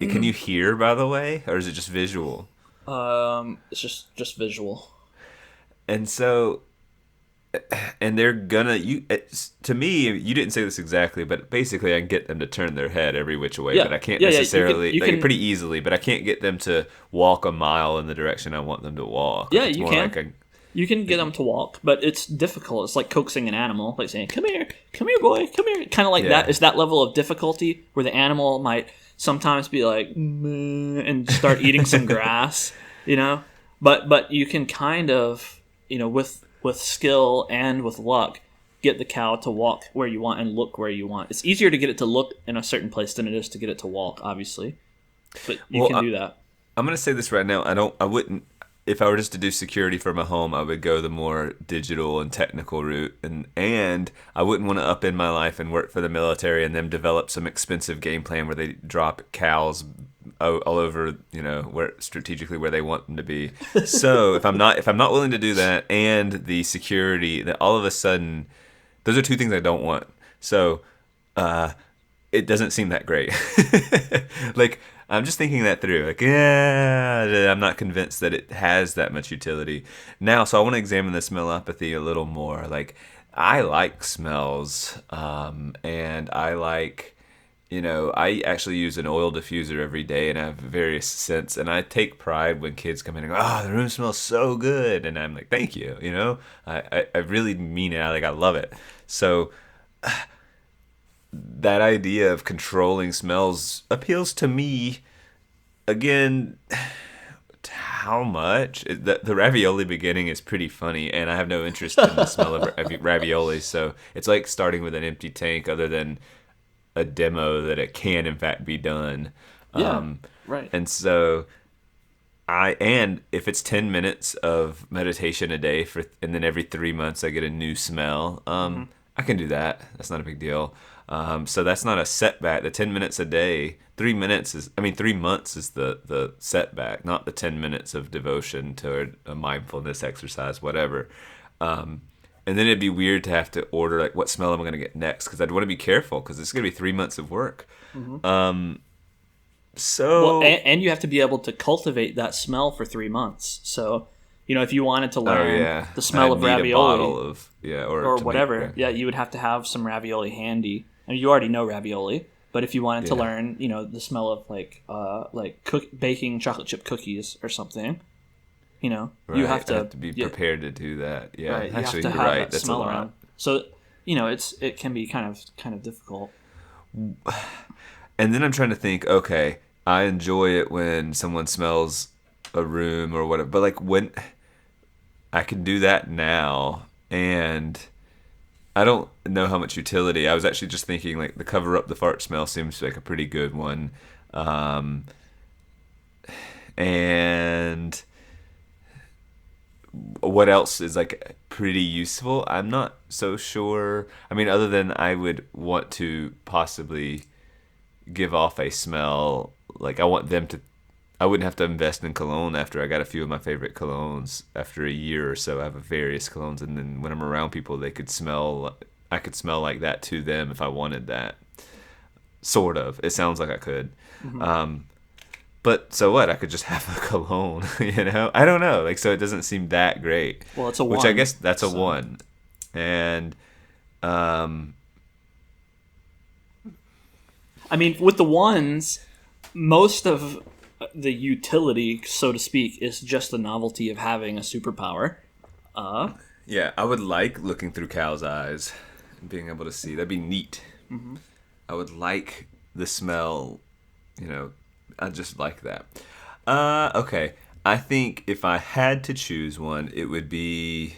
Can you hear, by the way, or is it just visual? It's just visual. And so, and they're gonna to me, you didn't say this exactly, but basically I can get them to turn their head every which way, Yeah. but I can't Yeah, necessarily you can pretty easily, but I can't get them to walk a mile in the direction I want them to walk. Yeah, It's you more can. like a You can get them to walk, but it's difficult. It's like coaxing an animal, like saying, come here, boy, come here." Kind of like Yeah. that. It's that level of difficulty where the animal might sometimes be like, "Meh," and start eating some grass, you know. But you can kind of, with skill and with luck, get the cow to walk where you want and look where you want. It's easier to get it to look in a certain place than it is to get it to walk, obviously. But you can do that. I'm gonna say this right now. I wouldn't. If I were just to do security for my home, I would go the more digital and technical route, and I wouldn't want to up in my life and work for the military and then develop some expensive game plan where they drop cows all over, where strategically where they want them to be. So if I'm not willing to do that, and the security, that all of a sudden, those are two things I don't want. So it doesn't seem that great. Like, I'm just thinking that through. Like, yeah, I'm not convinced that it has that much utility. Now, so I want to examine the smellopathy a little more. Like, I like smells, and I like, I actually use an oil diffuser every day, and I have various scents, and I take pride when kids come in and go, the room smells so good, and I'm like, thank you, I really mean it. I love it. So that idea of controlling smells appeals to me. Again, how much? The ravioli beginning is pretty funny, and I have no interest in the smell of ravioli, so it's like starting with an empty tank, other than a demo that it can in fact be done. Yeah, right. And so and if it's 10 minutes of meditation a day and then every 3 months I get a new smell, I can do that. That's not a big deal. So that's not a setback. The 10 minutes a day, 3 months is the setback, not the 10 minutes of devotion toward a mindfulness exercise, whatever. And then it'd be weird to have to order, like, what smell am I going to get next? Because I'd want to be careful, because it's going to be 3 months of work. So, and you have to be able to cultivate that smell for 3 months. So, if you wanted to learn the smell of ravioli, a bottle of, or whatever, you would have to have some ravioli handy. I mean, you already know ravioli, but if you wanted to learn, the smell of baking chocolate chip cookies or something, you have to be prepared to do that. Yeah, right. Actually, you have to you're have right. That smell around. So, it can be kind of difficult. And then I'm trying to think, okay, I enjoy it when someone smells a room or whatever, but like when I can do that now, and I don't know how much utility. I was actually just thinking, like, the cover up the fart smell seems like a pretty good one. And what else is like pretty useful? I'm not so sure. I mean, other than I would want to possibly give off a smell, like I wouldn't have to invest in cologne after I got a few of my favorite colognes. After a year or so, I have various colognes, and then when I'm around people, I could smell like that to them if I wanted that. Sort of. It sounds like I could. But so what? I could just have a cologne, I don't know. Like, so it doesn't seem that great. Well, it's a 1. Which I guess that's a 1. And I mean, with the 1s, most of the utility, so to speak, is just the novelty of having a superpower. Yeah, I would like looking through cows' eyes and being able to see. That'd be neat. I would like the smell, I just like that. Okay, I think if I had to choose one, it would be...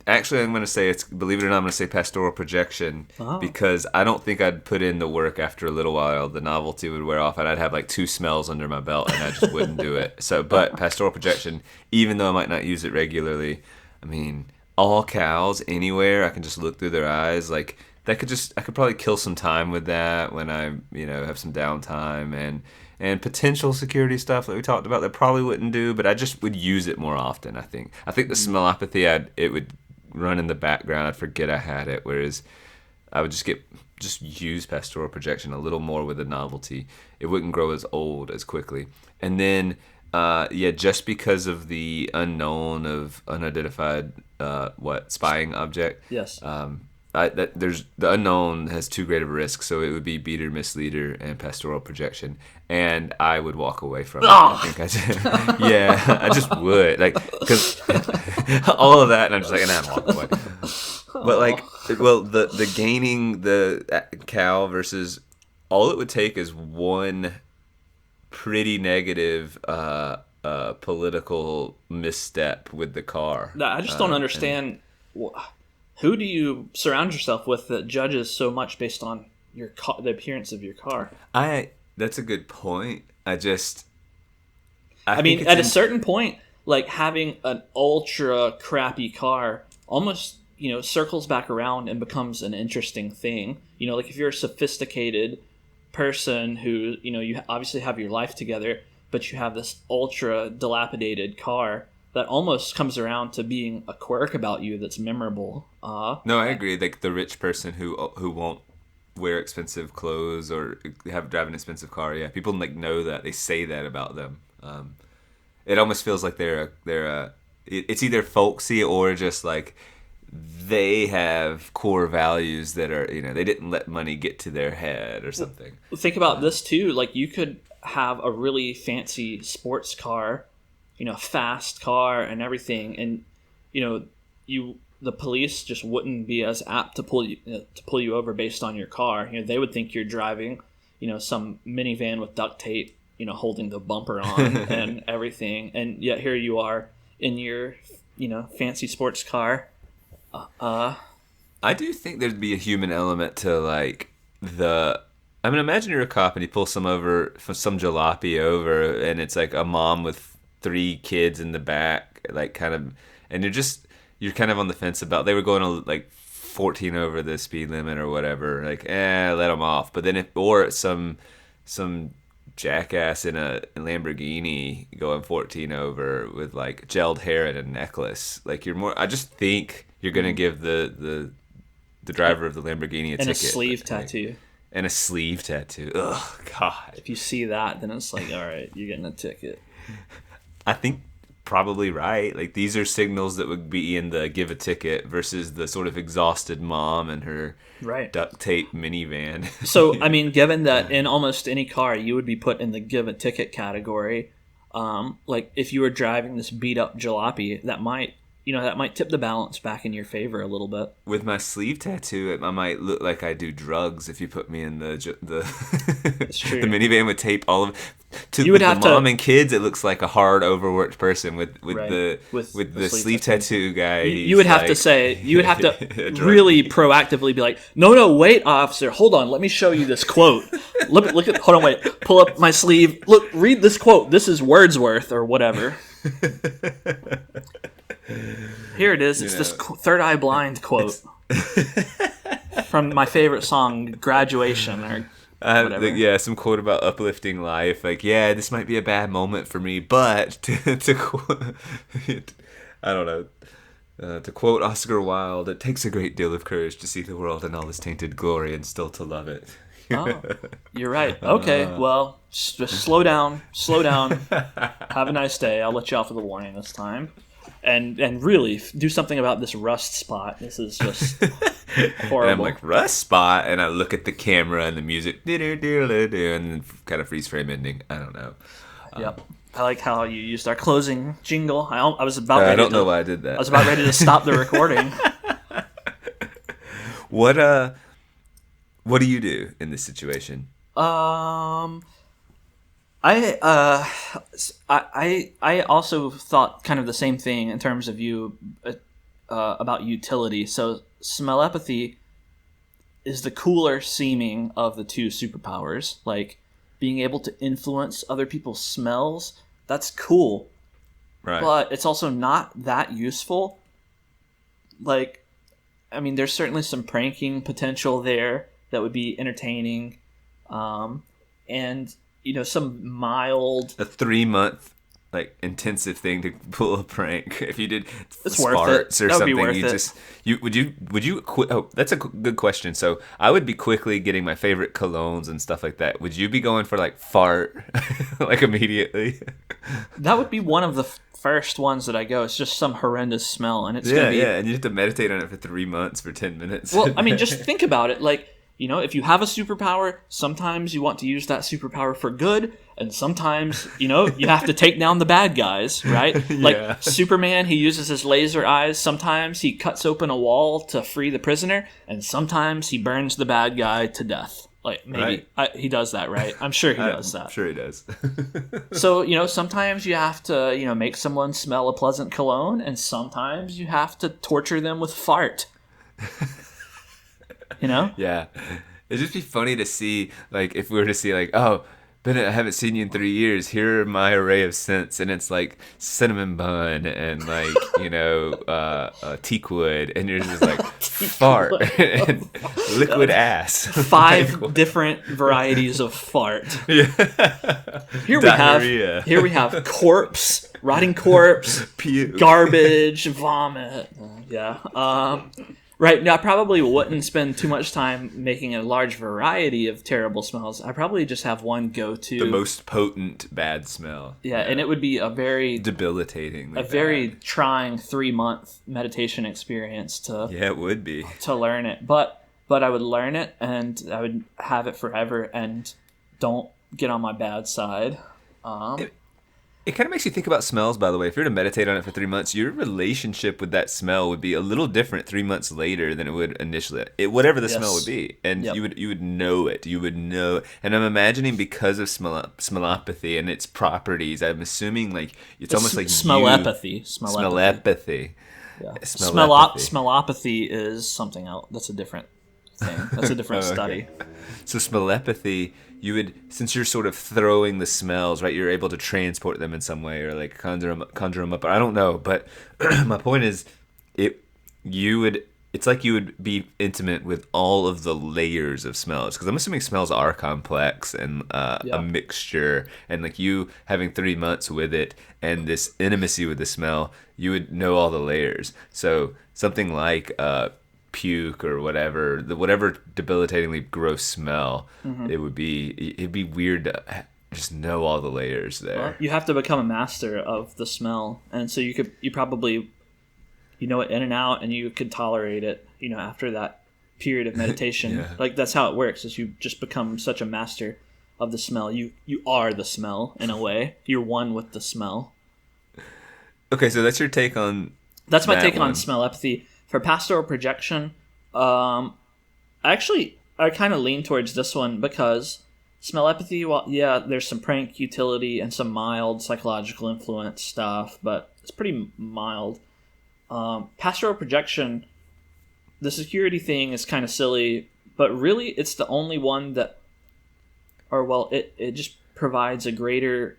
Actually, I'm going to say believe it or not, I'm going to say pastoral projection, because I don't think I'd put in the work after a little while. The novelty would wear off, and I'd have like 2 smells under my belt, and I just wouldn't do it. So, but pastoral projection, even though I might not use it regularly, I mean, all cows anywhere, I can just look through their eyes. Like, I could probably kill some time with that when I, have some downtime, and potential security stuff that we talked about that probably wouldn't do, but I just would use it more often, I think. I think the smellopathy, it would run in the background. I'd forget I had it, whereas I would just use pastoral projection a little more with the novelty. It wouldn't grow as old as quickly. And then Yeah, just because of the unknown of unidentified spying object. Yes. There's the unknown has too great of a risk, so it would be beater, misleader, and pastoral projection, and I would walk away from it. Yeah, I just would, like, because all of that, and I'm just like, nah, I'm walking away. But like, well, the gaining the cow versus all it would take is one pretty negative political misstep with the car. I just don't understand. Who do you surround yourself with that judges so much based on your the appearance of your car? That's a good point. I mean, at a certain point, like having an ultra crappy car almost, circles back around and becomes an interesting thing. Like if you're a sophisticated person who, you obviously have your life together, but you have this ultra dilapidated car that almost comes around to being a quirk about you that's memorable. No, I agree. Like the rich person who won't wear expensive clothes or drive an expensive car. Yeah, people like know that, they say that about them. It almost feels like it's either folksy or just like they have core values that are, they didn't let money get to their head or something. Think about this too. Like you could have a really fancy sports car, fast car and everything, and the police just wouldn't be as apt to pull you over based on your car. They would think you're driving, some minivan with duct tape, holding the bumper on and everything, and yet here you are in your, fancy sports car. I do think there'd be a human element to like imagine you're a cop and you pull some jalopy over, and it's like a mom with 3 kids in the back, like kind of, and you're kind of on the fence about, they were going like 14 over the speed limit or whatever, like let them off. But then or some jackass in a Lamborghini going 14 over with like gelled hair and a necklace, like I just think you're gonna give the driver of the Lamborghini a ticket. And a sleeve tattoo. Oh God! If you see that, then it's like, all right, you're getting a ticket. I think probably right. Like these are signals that would be in the give a ticket versus the sort of exhausted mom and her duct tape minivan. So I mean, given that in almost any car you would be put in the give a ticket category, like if you were driving this beat up jalopy, that might tip the balance back in your favor a little bit. With my sleeve tattoo, I might look like I do drugs if you put me in the That's true. the minivan with tape all of. With the mom and kids, it looks like a hard, overworked person. With the sleeve tattoo guy, you would have to really proactively be like, no, wait, officer, hold on, let me show you this quote. Hold on, wait, pull up my sleeve. Look, read this quote. This is Wordsworth or whatever. Here it is. It's this Third Eye Blind quote from my favorite song, Graduation, or whatever. Some quote about uplifting life. Like, this might be a bad moment for me, but to quote, I don't know. To quote Oscar Wilde, it takes a great deal of courage to see the world in all its tainted glory and still to love it. Oh, you're right. Okay, well, just slow down. Have a nice day. I'll let you off with a warning this time. And really, do something about this rust spot. This is just horrible. And I'm like, rust spot? And I look at the camera and the music, and then kind of freeze frame ending. I don't know. Yep. I like how you used our closing jingle. I was about ready I don't know why I did that. I was about ready to stop the recording. What do you do in this situation? I also thought kind of the same thing in terms of about utility. So Smellopathy is the cooler seeming of the two superpowers. Like being able to influence other people's smells, that's cool. Right. But it's also not that useful. Like, I mean, there's certainly some pranking potential there that would be entertaining. And some mild... A 3-month like intensive thing to pull a prank. If you did It's worth farts it. or That would be something, worth you it. just would you quit? Oh, that's a good question. So I would be quickly getting my favorite colognes and stuff like that. Would you be going for like fart like immediately? That would be one of the first ones that I go. It's just some horrendous smell, and it's Yeah, gonna be. yeah, and you have to meditate on it for 3 months for 10 minutes. Well, I mean, just think about it. Like, you know, if you have a superpower, sometimes you want to use that superpower for good, and sometimes, you know, you have to take down the bad guys, right? Like Yeah. Superman, he uses his laser eyes. Sometimes he cuts open a wall to free the prisoner, and sometimes he burns the bad guy to death. Like, maybe he does that, right? I'm sure he does that. I'm sure he does. So, you know, sometimes you have to, you know, make someone smell a pleasant cologne, and sometimes you have to torture them with fart. You know? Yeah. It'd just be funny to see, like, if we were to see, like, oh, Bennett, I haven't seen you in 3 years. Here are my array of scents. And it's like cinnamon bun and, like, you know, teakwood. And you're just like, fart and liquid ass. 5 different varieties of fart. Yeah. Here Diarrhea. we have corpse, rotting corpse, Puke. garbage, vomit. Yeah. Right. Now, I probably wouldn't spend too much time making a large variety of terrible smells. I probably just have one go-to. The most potent bad smell. Yeah, and it would be a very Debilitatingly very bad. trying 3-month meditation experience to Yeah, it would be. learn it. But I would learn it, and I would have it forever, and don't get on my bad side. It kind of makes you think about smells, by the way. If you were to meditate on it for 3 months, your relationship with that smell would be a little different 3 months later than it would initially. Whatever the smell would be, and Yep. you would know it. You would know. And I'm imagining because of smellopathy and its properties, I'm assuming like it's almost like Smellopathy. Smellopathy. Yeah. Smellopathy. Smellopathy is something else. That's a different thing. That's a different study. So smellopathy, you would, since you're sort of throwing the smells, right? You're able to transport them in some way, or like conjure them up. I don't know, but my point is, it's like you would be intimate with all of the layers of smells, because I'm assuming smells are complex and a mixture, and like you having 3 months with it and this intimacy with the smell, you would know all the layers. So something like puke or whatever debilitatingly gross smell, it'd be weird to just know all the layers there. Well, you have to become a master of the smell, and so you probably know it in and out, and you could tolerate it, you know, after that period of meditation. Yeah. Like that's how it works, is you just become such a master of the smell. You are the smell in a way. You're one with the smell. Okay, so that's your take on That's my that take one. on smellopathy. For pastoral projection, I kind of lean towards this one, because smellopathy, well, yeah, there's some prank utility and some mild psychological influence stuff, but it's pretty mild. Pastoral projection, the security thing is kind of silly, but really it's the only one that, it just provides a greater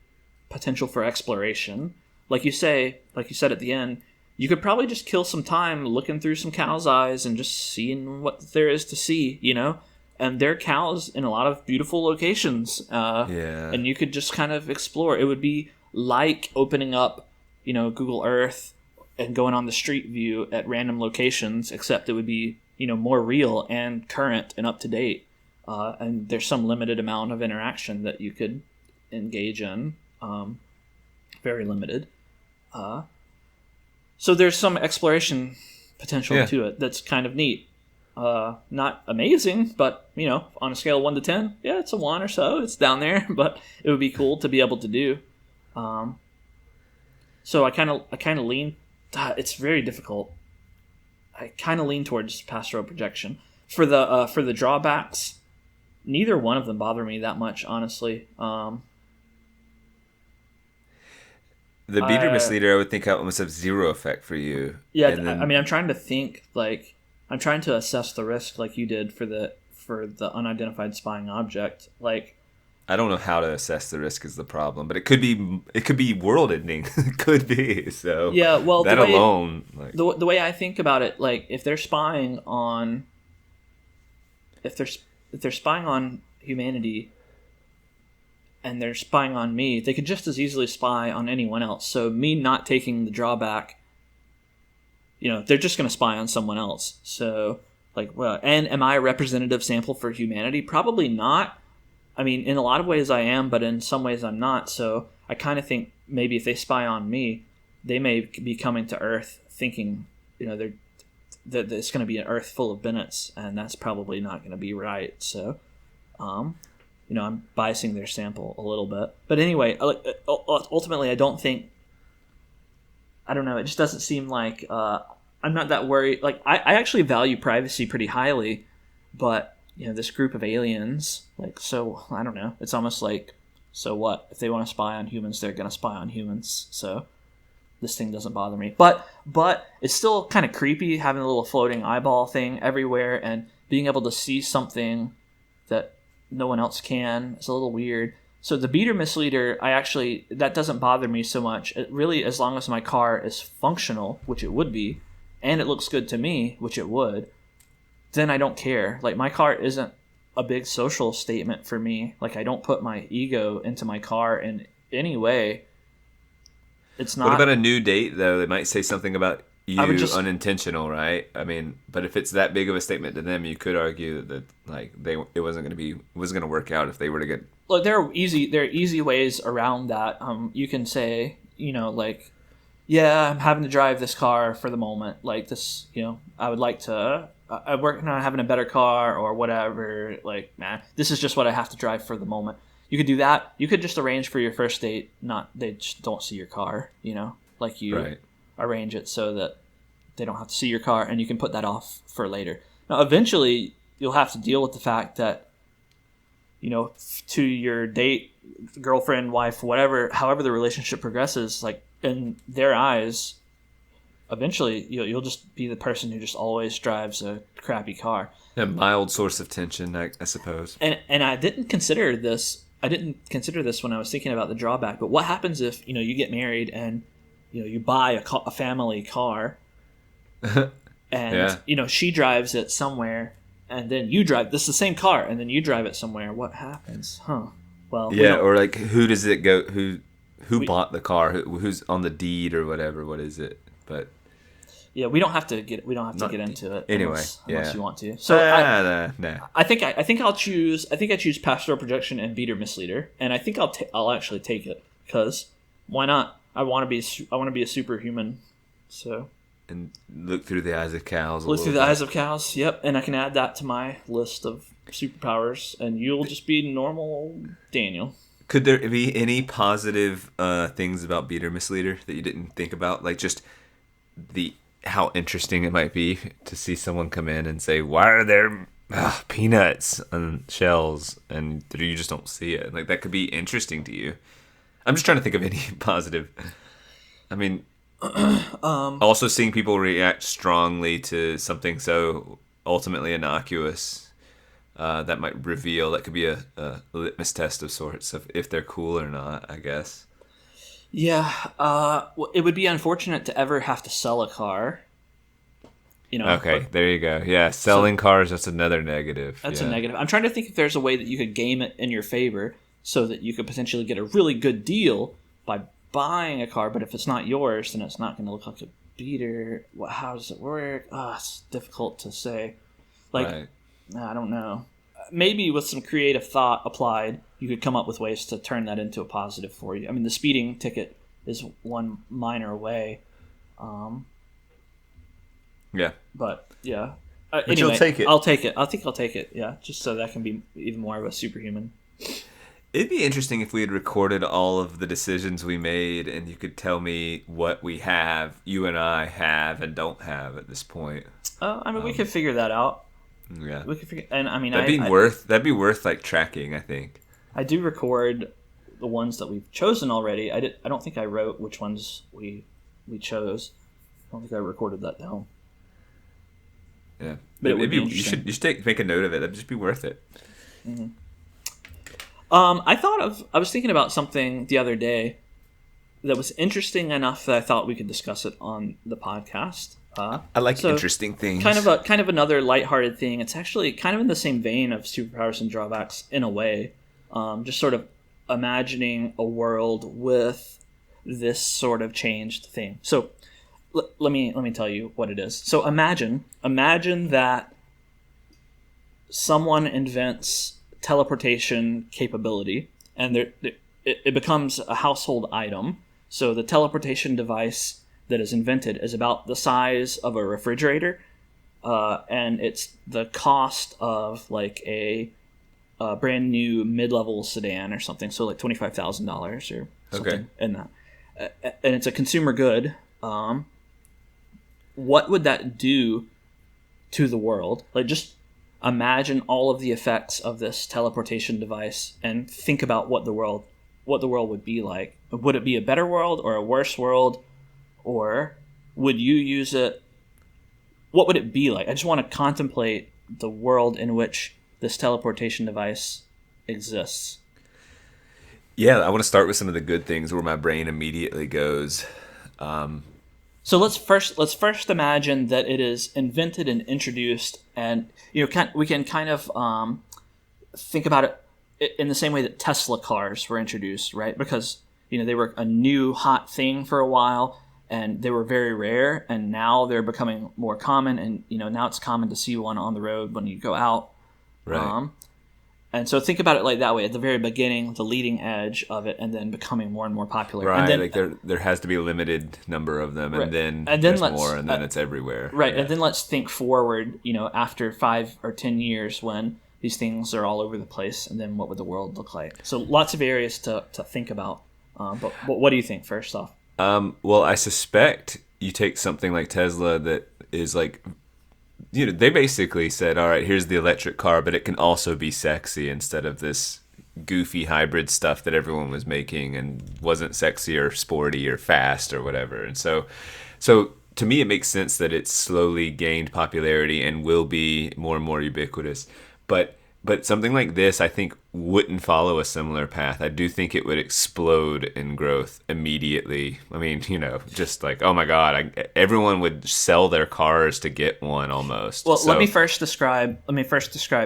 potential for exploration. Like you said at the end, you could probably just kill some time looking through some cows' eyes and just seeing what there is to see, you know? And there are cows in a lot of beautiful locations. And you could just kind of explore. It would be like opening up, you know, Google Earth and going on the street view at random locations, except it would be, you know, more real and current and up to date. And there's some limited amount of interaction that you could engage in. Very limited. So there's some exploration potential to it that's kind of neat. Not amazing, but, you know, on a scale of 1 to 10, yeah, it's a 1 or so. It's down there, but it would be cool to be able to do. So I kind of lean. It's very difficult. I kind of lean towards pastoral projection. For the drawbacks, neither one of them bother me that much, honestly. The beater misleader, I would think, almost have zero effect for you. Yeah, And then, I mean, I'm trying to think, like, I'm trying to assess the risk, like you did for the unidentified spying object. Like, I don't know how to assess the risk is the problem, but it could be world ending. It could be. So yeah, well, that alone, like, the way I think about it, like, if they're spying on humanity, and they're spying on me, they could just as easily spy on anyone else. So me not taking the drawback, they're just going to spy on someone else. So, and am I a representative sample for humanity? Probably not. I mean, in a lot of ways I am, but in some ways I'm not. So I kind of think maybe if they spy on me, they may be coming to Earth thinking, that it's going to be an Earth full of Bennetts, and that's probably not going to be right. So, I'm biasing their sample a little bit. But anyway, ultimately, I don't know. It just doesn't seem like I'm not that worried. Like, I actually value privacy pretty highly, but this group of aliens, so I don't know. It's almost like, so what? If they want to spy on humans, they're going to spy on humans. So this thing doesn't bother me. But it's still kind of creepy having a little floating eyeball thing everywhere and being able to see something that no one else can. It's a little weird. So the beater misleader, that doesn't bother me so much. It really, as long as my car is functional, which it would be, and it looks good to me, which it would, then I don't care. Like, my car isn't a big social statement for me. Like, I don't put my ego into my car in any way. It's not. What about a new date, though? They might say something about you unintentional, right? I mean, but if it's that big of a statement to them, you could argue that it wasn't going to work out if they were to get. Look, there are easy ways around that. You can say, yeah, I'm having to drive this car for the moment. Like this, I would like to. I'm working on having a better car or whatever. Like, this is just what I have to drive for the moment. You could do that. You could just arrange for your first date. They just don't see your car. Like you. Right. Arrange it so that they don't have to see your car, and you can put that off for later. Now, eventually, you'll have to deal with the fact that, to your date, girlfriend, wife, whatever, however the relationship progresses, like in their eyes, eventually you'll just be the person who just always drives a crappy car. A mild source of tension, I suppose. And I didn't consider this. I didn't consider this when I was thinking about the drawback. But what happens if you get married and you buy a family car, and she drives it somewhere, and then you drive. This is the same car, and then you drive it somewhere. What happens? Well, or like, who does it go? Who bought the car? Who's on the deed or whatever? What is it? But yeah, we don't have to get into it anyway. Unless you want to. So I think I'll choose pastoral projection and beater misleader, and I think I'll actually take it, because why not? I want to be a superhuman, so. And look through the eyes of cows. Eyes of cows. Yep, and I can add that to my list of superpowers, and you'll just be normal Daniel. Could there be any positive things about beater misleader that you didn't think about, like just how interesting it might be to see someone come in and say, "Why are there peanuts on shells?" and you just don't see it. Like, that could be interesting to you. I'm just trying to think of any positive. I mean, also seeing people react strongly to something so ultimately innocuous, that might reveal, that could be a litmus test of sorts of if they're cool or not, I guess. Yeah, it would be unfortunate to ever have to sell a car. Okay, there you go. Yeah, selling cars, that's another negative. That's a negative. I'm trying to think if there's a way that you could game it in your favor, so that you could potentially get a really good deal by buying a car, but if it's not yours, then it's not going to look like a beater. How does it work? It's difficult to say. Right. I don't know. Maybe with some creative thought applied, you could come up with ways to turn that into a positive for you. I mean, the speeding ticket is one minor way. Yeah. But, yeah. But anyway, you'll take it. I'll take it. I think I'll take it, yeah, just so that can be even more of a superhuman. It'd be interesting if we had recorded all of the decisions we made, and you could tell me what you and I have and don't have at this point. We could figure that out. Yeah, we could figure. And I mean, that'd be worth like tracking, I think. I do record the ones that we've chosen already. I don't think I wrote which ones we chose. I don't think I recorded that down. Yeah, but you should make a note of it. That'd just be worth it. Mm-hmm. I was thinking about something the other day that was interesting enough that I thought we could discuss it on the podcast. I like interesting things. Kind of another lighthearted thing. It's actually kind of in the same vein of Superpowers and Drawbacks in a way. Just sort of imagining a world with this sort of changed thing. So let me tell you what it is. So imagine that someone invents teleportation capability, and it becomes a household item. So the teleportation device that is invented is about the size of a refrigerator, and it's the cost of like a brand new mid-level sedan or something. So like $25,000 or something in that, and it's a consumer good. What would that do to the world? Like, just imagine all of the effects of this teleportation device and think about what the world would be like. Would it be a better world or a worse world? Or would you use it? What would it be like? I just want to contemplate the world in which this teleportation device exists. Yeah, I want to start with some of the good things where my brain immediately goes. So let's first imagine that it is invented and introduced, and we can kind of think about it in the same way that Tesla cars were introduced, right? Because they were a new hot thing for a while, and they were very rare, and now they're becoming more common, and now it's common to see one on the road when you go out. Right. And so think about it like that way, at the very beginning, the leading edge of it, and then becoming more and more popular. Right, and then, like there has to be a limited number of them, right. and then there's more, and then it's everywhere. Right, yeah. And then let's think forward, after 5 or 10 years when these things are all over the place, and then what would the world look like? So lots of areas to think about. But what do you think, first off? Well, I suspect you take something like Tesla that is like... they basically said, all right, here's the electric car, but it can also be sexy instead of this goofy hybrid stuff that everyone was making and wasn't sexy or sporty or fast or whatever. And so to me, it makes sense that it's slowly gained popularity and will be more and more ubiquitous. But something like this, I think, wouldn't follow a similar path. I do think it would explode in growth immediately. I mean, just like, oh my God, everyone would sell their cars to get one almost. Well, let me first describe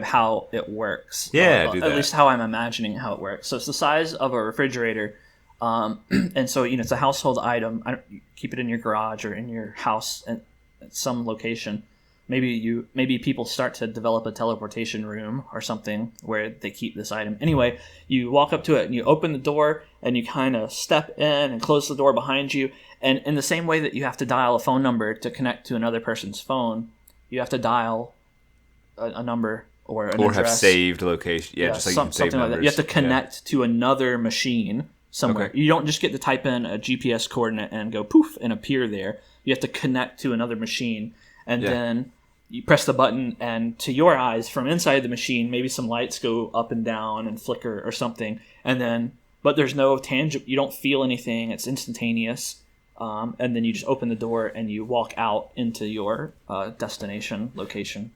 how it works. Yeah, do that. At least how I'm imagining how it works. So it's the size of a refrigerator, and so it's a household item. Keep it in your garage or in your house at some location. Maybe people start to develop a teleportation room or something where they keep this item. Anyway, you walk up to it and you open the door and you kind of step in and close the door behind you. And in the same way that you have to dial a phone number to connect to another person's phone, you have to dial a number or an address. Or have saved location. Yeah, just like you can save something numbers. Like that. You have to connect to another machine somewhere. Okay. You don't just get to type in a GPS coordinate and go poof and appear there. You have to connect to another machine, and then you press the button, and to your eyes from inside the machine, maybe some lights go up and down and flicker or something, but there's no tangible. You don't feel anything. It's instantaneous, and then you just open the door and you walk out into your destination location.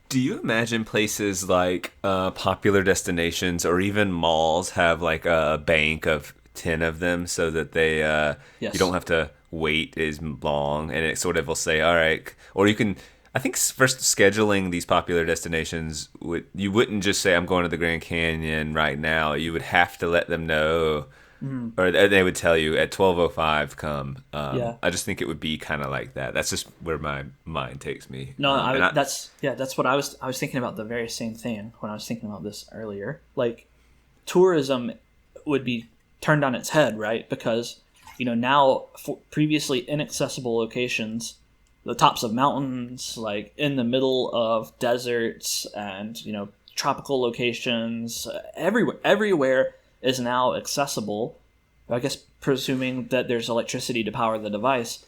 Do you imagine places like popular destinations or even malls have like a bank of 10 of them so that they Yes. you don't have to wait as long, and it sort of will say, all right, or you can... I think first scheduling these popular destinations, you wouldn't just say, I'm going to the Grand Canyon right now. You would have to let them know, or they would tell you at 12:05 come. I just think it would be kind of like that. That's just where my mind takes me. No, that's what I was thinking about, the very same thing when I was thinking about this earlier. Like, tourism would be turned on its head, right? Because now for previously inaccessible locations, the tops of mountains, like in the middle of deserts and tropical locations, everywhere is now accessible. I guess presuming that there's electricity to power the device,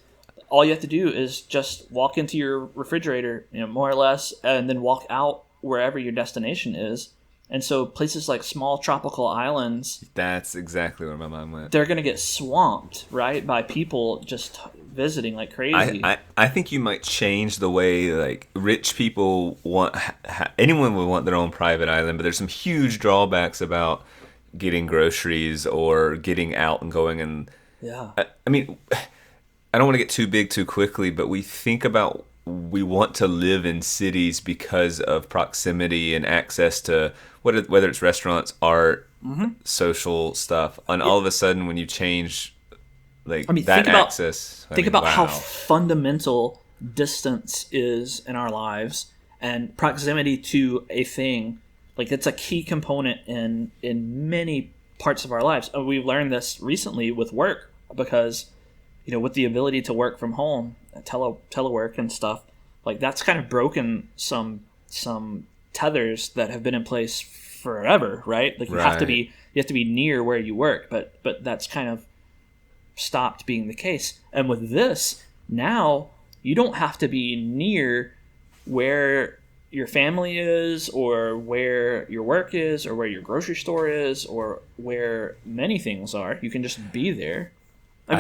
all you have to do is just walk into your refrigerator, more or less, and then walk out wherever your destination is. And so places like small tropical islands, that's exactly where my mind went. They're going to get swamped, right, by people just visiting like crazy. I think you might change the way, like, rich people want... anyone would want their own private island, but there's some huge drawbacks about getting groceries or getting out and going. And yeah. I mean, I don't want to get too big too quickly, but we think about... we want to live in cities because of proximity and access to whether it's restaurants, art, social stuff, and all of a sudden when you change that access, think about how fundamental distance is in our lives, and proximity to a thing. Like, it's a key component in many parts of our lives. And we've learned this recently with work, because, with the ability to work from home, telework and stuff, like, that's kind of broken some tethers that have been in place forever, right? Like, you have to be near where you work, but that's kind of stopped being the case. And with this, now you don't have to be near where your family is, or where your work is, or where your grocery store is, or where many things are. You can just be there.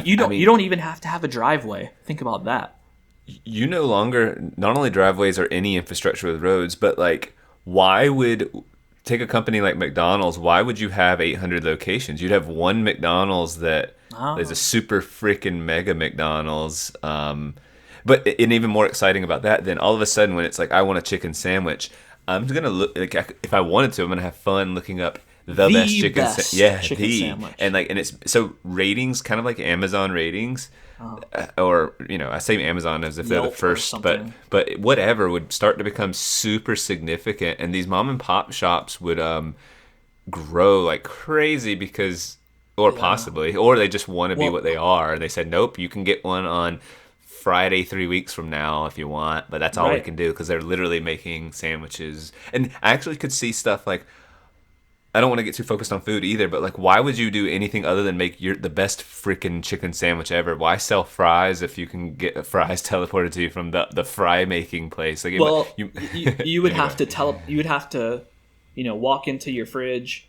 You don't even have to have a driveway. Think about that. You no longer, not only driveways or any infrastructure with roads, but like, why would take a company like McDonald's? Why would you have 800 locations? You'd have one McDonald's that is a super freaking mega McDonald's. But and even more exciting about that, then all of a sudden when it's like, I want a chicken sandwich, I'm gonna look, like, if I wanted to, I'm gonna have fun looking up the best chicken sandwich. And it's so ratings, kind of like Amazon ratings, or I say Amazon as if they're the first, but whatever would start to become super significant, and these mom and pop shops would grow like crazy because, or possibly, or they just want to be what they are, and they said, nope, you can get one on Friday 3 weeks from now if you want, but that's all we can do, because they're literally making sandwiches. And I actually could see stuff like, I don't want to get too focused on food either, but like, why would you do anything other than make the best freaking chicken sandwich ever? Why sell fries if you can get fries teleported to you from the fry making place? Like, you would have to walk into your fridge.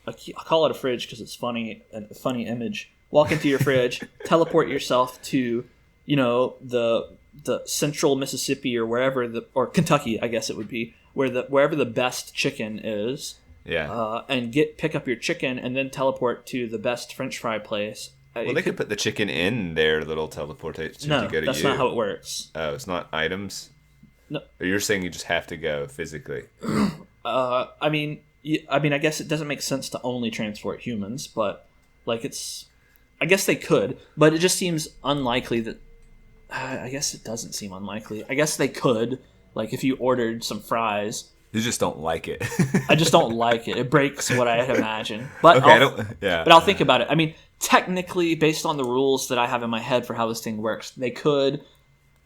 I call it a fridge because it's a funny image. Walk into your fridge, teleport yourself to the central Mississippi or wherever or Kentucky, I guess it would be, wherever the best chicken is. Yeah. And pick up your chicken and then teleport to the best French fry place. Well, they could put the chicken in their little teleportation to go to you. No, that's not how it works. Oh, it's not items? No. Or you're saying you just have to go physically? I guess it doesn't make sense to only transport humans, but I guess they could, but it just seems unlikely that. I guess it doesn't seem unlikely. I guess they could, like, if you ordered some fries. You just don't like it. I just don't like it. It breaks what I had imagined. But But I'll think about it. I mean, technically, based on the rules that I have in my head for how this thing works, they could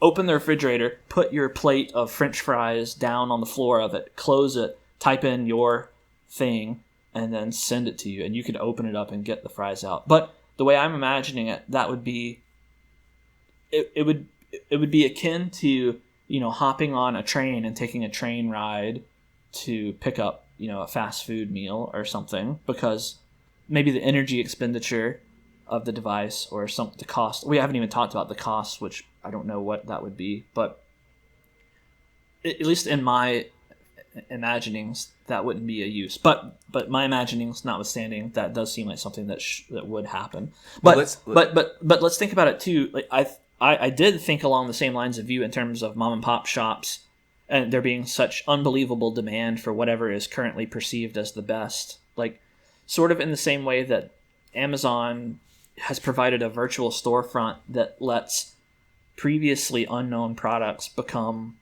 open the refrigerator, put your plate of French fries down on the floor of it, close it, type in your thing, and then send it to you, and you could open it up and get the fries out. But the way I'm imagining it, that would be. It would be akin to hopping on a train and taking a train ride to pick up a fast food meal or something, because maybe the energy expenditure of the device or the cost, we haven't even talked about the cost, which I don't know what that would be, but at least in my imaginings that wouldn't be a use, but my imaginings notwithstanding, that does seem like something that would happen. But let's think about it too. Like I did think along the same lines of you in terms of mom and pop shops and there being such unbelievable demand for whatever is currently perceived as the best. Like, sort of in the same way that Amazon has provided a virtual storefront that lets previously unknown products become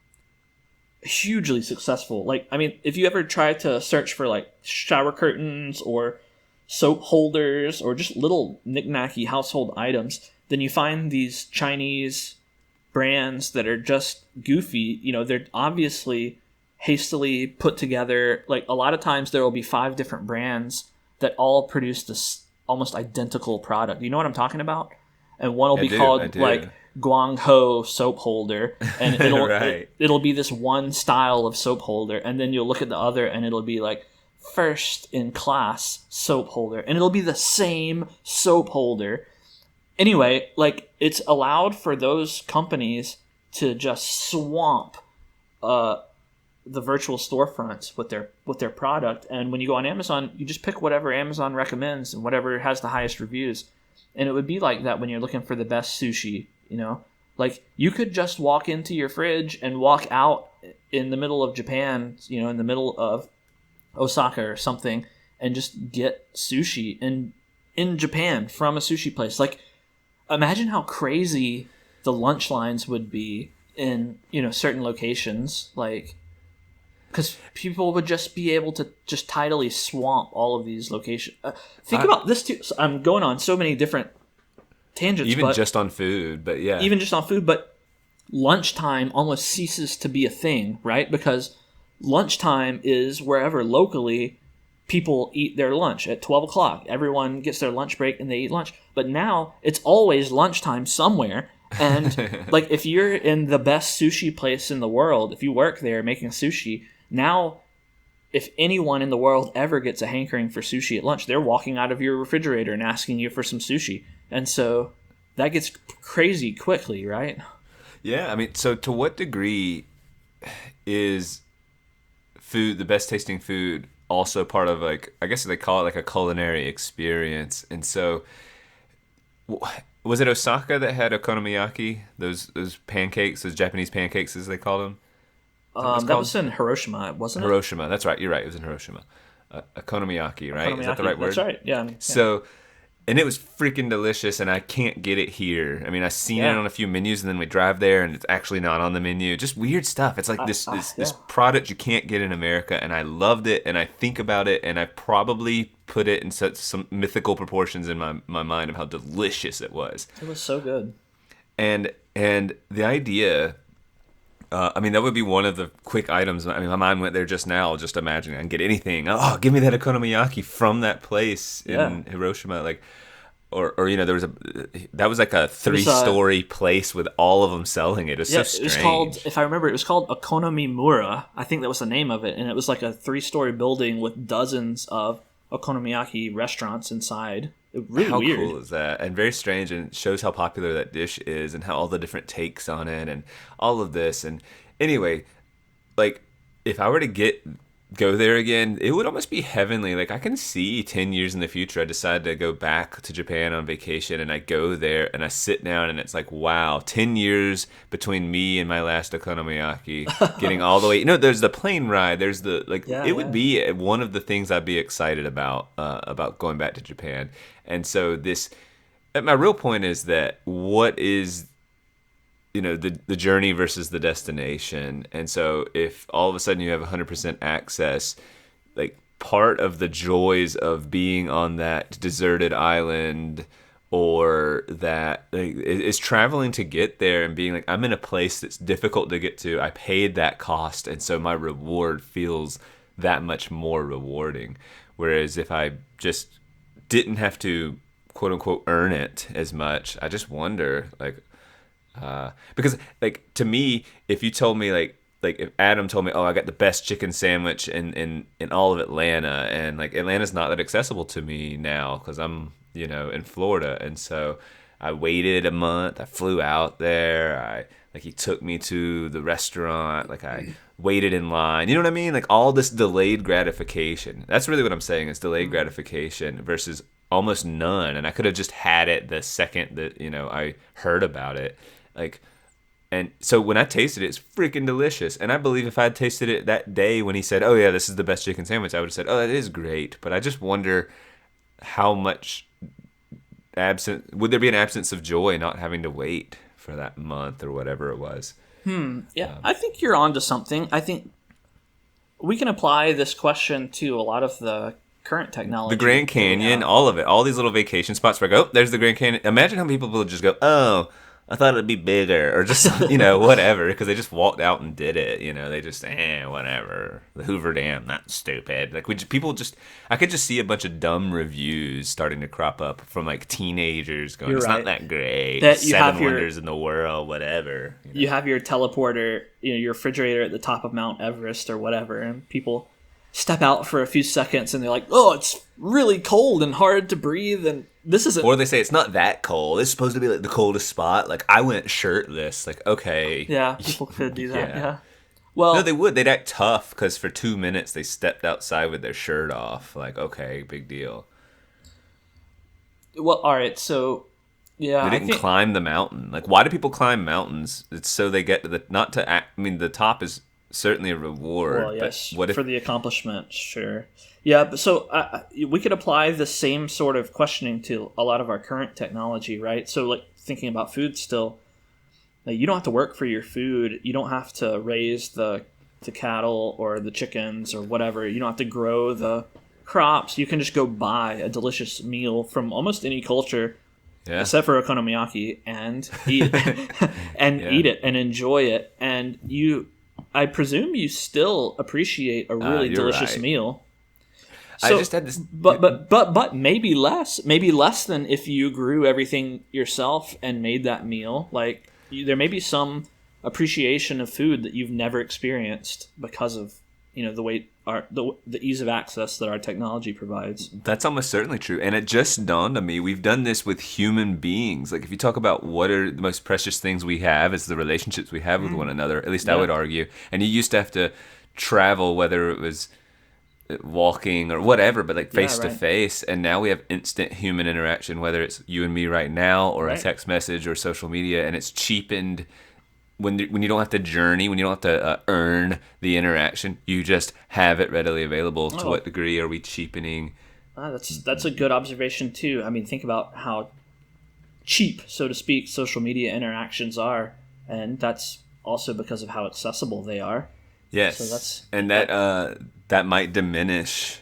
hugely successful. Like, I mean, if you ever try to search for like shower curtains or soap holders or just little knick-knacky household items, then you find these Chinese brands that are just goofy. They're obviously hastily put together. Like, a lot of times there will be 5 different brands that all produce this almost identical product. You know what I'm talking about? And one will be called like Guang Ho soap holder, and it'll be this one style of soap holder, and then you'll look at the other and it'll be like first in class soap holder, and it'll be the same soap holder. Anyway, like, it's allowed for those companies to just swamp the virtual storefronts with their product. And when you go on Amazon, you just pick whatever Amazon recommends and whatever has the highest reviews. And it would be like that when you're looking for the best sushi, Like, you could just walk into your fridge and walk out in the middle of Japan, in the middle of Osaka or something and just get sushi in Japan from a sushi place. Like, imagine how crazy the lunch lines would be in, certain locations. Like, because people would just be able to just tidally swamp all of these locations. Think about this too. So I'm going on so many different tangents. Even just on food, but yeah. Even just on food, but lunchtime almost ceases to be a thing, right? Because lunchtime is wherever locally people eat their lunch at 12 o'clock. Everyone gets their lunch break and they eat lunch. But now it's always lunchtime somewhere. And like, if you're in the best sushi place in the world, if you work there making sushi, now if anyone in the world ever gets a hankering for sushi at lunch, they're walking out of your refrigerator and asking you for some sushi. And so that gets crazy quickly, right? Yeah, I mean, so to what degree is food, the best tasting food, also part of, like, I guess they call it like a culinary experience? And so, was it Osaka that had okonomiyaki? Those pancakes, those Japanese pancakes, as they call them? That was in Hiroshima, wasn't it? Hiroshima, that's right. You're right. It was in Hiroshima. Okonomiyaki, right? Is that the right word? That's right. Yeah. So, and it was freaking delicious, and I can't get it here. I mean, I've seen it on a few menus, and then we drive there, and it's actually not on the menu. Just weird stuff. It's like this product you can't get in America, and I loved it, and I think about it, and I probably put it in such some mythical proportions in my mind of how delicious it was. It was so good. And the idea, I mean, that would be one of the quick items. I mean, my mind went there just now, just imagining I can get anything. Oh, give me that okonomiyaki from that place in Hiroshima. Like, or there was that was like a 3-story place with all of them selling it. It was so strange. It was called, if I remember, it was called Okonomimura. I think that was the name of it. And it was like a 3-story building with dozens of okonomiyaki restaurants inside. Really how weird. Cool is that? And very strange, and it shows how popular that dish is and how all the different takes on it and all of this. And anyway, like, if I were to go there again, it would almost be heavenly. Like, I can see 10 years in the future I decide to go back to Japan on vacation, and I go there and I sit down and it's like, wow, 10 years between me and my last okonomiyaki, getting all the way, there's the plane ride, there's the, like, it would be one of the things I'd be excited about going back to Japan. And so my real point is that what is, the journey versus the destination. And so if all of a sudden you have 100% access, like, part of the joys of being on that deserted island or that, like, is traveling to get there and being like, I'm in a place that's difficult to get to. I paid that cost. And so my reward feels that much more rewarding. Whereas if I just didn't have to, quote unquote, earn it as much, I just wonder, like, because, like, to me, if you told me, like if Adam told me, oh, I got the best chicken sandwich in all of Atlanta, and, like, Atlanta's not that accessible to me now because I'm, in Florida, and so I waited a month, I flew out there, he took me to the restaurant, like, I waited in line, you know what I mean? Like, all this delayed gratification. That's really what I'm saying, is delayed gratification versus almost none. And I could have just had it the second that, I heard about it. Like, and so when I tasted it, it's freaking delicious. And I believe if I had tasted it that day when he said, oh yeah, this is the best chicken sandwich, I would have said, oh, that is great. But I just wonder how much would there be an absence of joy not having to wait for that month or whatever it was? Yeah, I think you're onto something. I think we can apply this question to a lot of the current technology. The Grand Canyon, all of it, all these little vacation spots where I go, oh, there's the Grand Canyon. Imagine how people will just go, oh, I thought it'd be bigger, or just, whatever, because they just walked out and did it. They just, whatever. The Hoover Dam, that's stupid. Like, I could just see a bunch of dumb reviews starting to crop up from, like, teenagers going, it's not that great. That you 7 wonders in the world, whatever. You have your teleporter, your refrigerator at the top of Mount Everest or whatever, and people step out for a few seconds and they're like, oh, it's really cold and hard to breathe, and this isn't. Or they say it's not that cold. It's supposed to be, like, the coldest spot. Like, I went shirtless. Like, okay. Yeah, people could do that. Yeah. Well, no, they would. They'd act tough because for 2 minutes they stepped outside with their shirt off. Like, okay, big deal. Well, all right. So, yeah, they didn't climb the mountain. Like, why do people climb mountains? It's so they get to the top is certainly a reward. Well, yes, but what if for the accomplishment, sure. Yeah, but so we could apply the same sort of questioning to a lot of our current technology, right? So, like, thinking about food still, like, you don't have to work for your food. You don't have to raise the cattle or the chickens or whatever. You don't have to grow the crops. You can just go buy a delicious meal from almost any culture, except for okonomiyaki, and eat eat it and enjoy it. And I presume you still appreciate a really delicious meal. So, I just had this, but maybe less than if you grew everything yourself and made that meal. Like, there may be some appreciation of food that you've never experienced because of the way the ease of access that our technology provides. That's almost certainly true. And it just dawned on me, we've done this with human beings. Like, if you talk about what are the most precious things we have, it's the relationships we have with one another. At least I would argue. And you used to have to travel, whether it was walking or whatever, but like face to face. And now we have instant human interaction, whether it's you and me right now or a text message or social media. And it's cheapened when you don't have to journey, when you don't have to earn the interaction, you just have it readily available. To what degree are we cheapening? That's a good observation too. I mean, think about how cheap, so to speak, social media interactions are, and that's also because of how accessible they are. Yes, so that might diminish.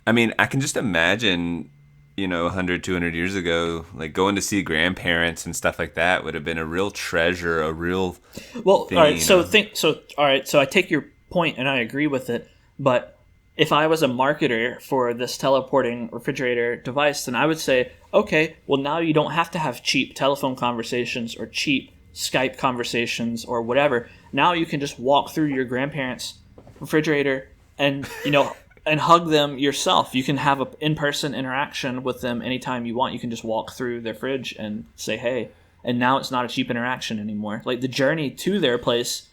I mean, I can just imagine, 100, 200 years ago, like going to see grandparents and stuff like that would have been a real treasure, a real thing. All right. So I take your point and I agree with it. But if I was a marketer for this teleporting refrigerator device, then I would say, okay, well, now you don't have to have cheap telephone conversations or cheap Skype conversations or whatever. Now you can just walk through your grandparents' refrigerator and, and hug them yourself. You can have an in-person interaction with them anytime you want. You can just walk through their fridge and say, hey. And now it's not a cheap interaction anymore. Like, the journey to their place,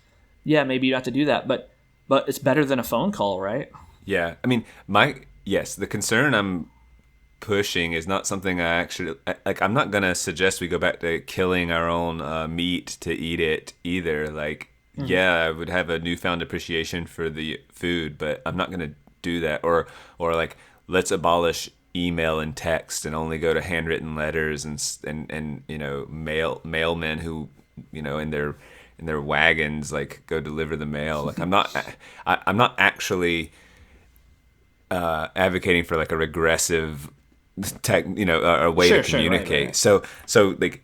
maybe you have to do that, but it's better than a phone call, right? Yeah. I mean, the concern I'm pushing is not something I actually... Like, I'm not going to suggest we go back to killing our own meat to eat it either. Like, I would have a newfound appreciation for the food, but I'm not going to do that, or like, let's abolish email and text and only go to handwritten letters and mailmen who in their wagons like go deliver the mail. Like, I'm not actually advocating for like a regressive a way to communicate. Right. So like,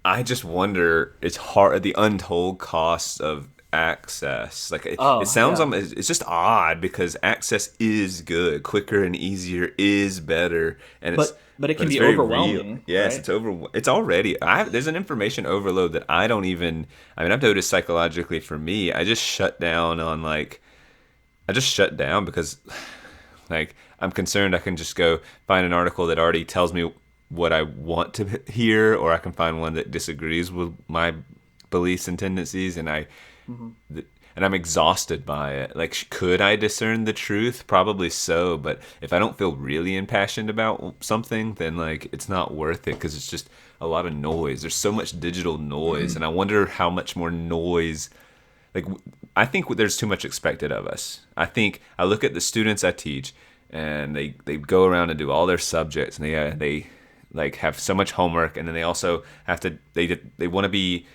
I just wonder, it's hard, the untold costs of access. Like, it sounds it's just odd, because access is good, quicker and easier is better, and but it can be overwhelming. Real. Yes, right? It's already there's an information overload that I don't even. I mean, I've noticed psychologically for me, I just shut down because like, I'm concerned I can just go find an article that already tells me what I want to hear, or I can find one that disagrees with my beliefs and tendencies, and I'm exhausted by it. Like, could I discern the truth? Probably so, but if I don't feel really impassioned about something, then like, it's not worth it, because it's just a lot of noise. There's so much digital noise, and I wonder how much more noise. Like, I think there's too much expected of us. I look at the students I teach, and they go around and do all their subjects, and they like have so much homework, and then they also have to they want to be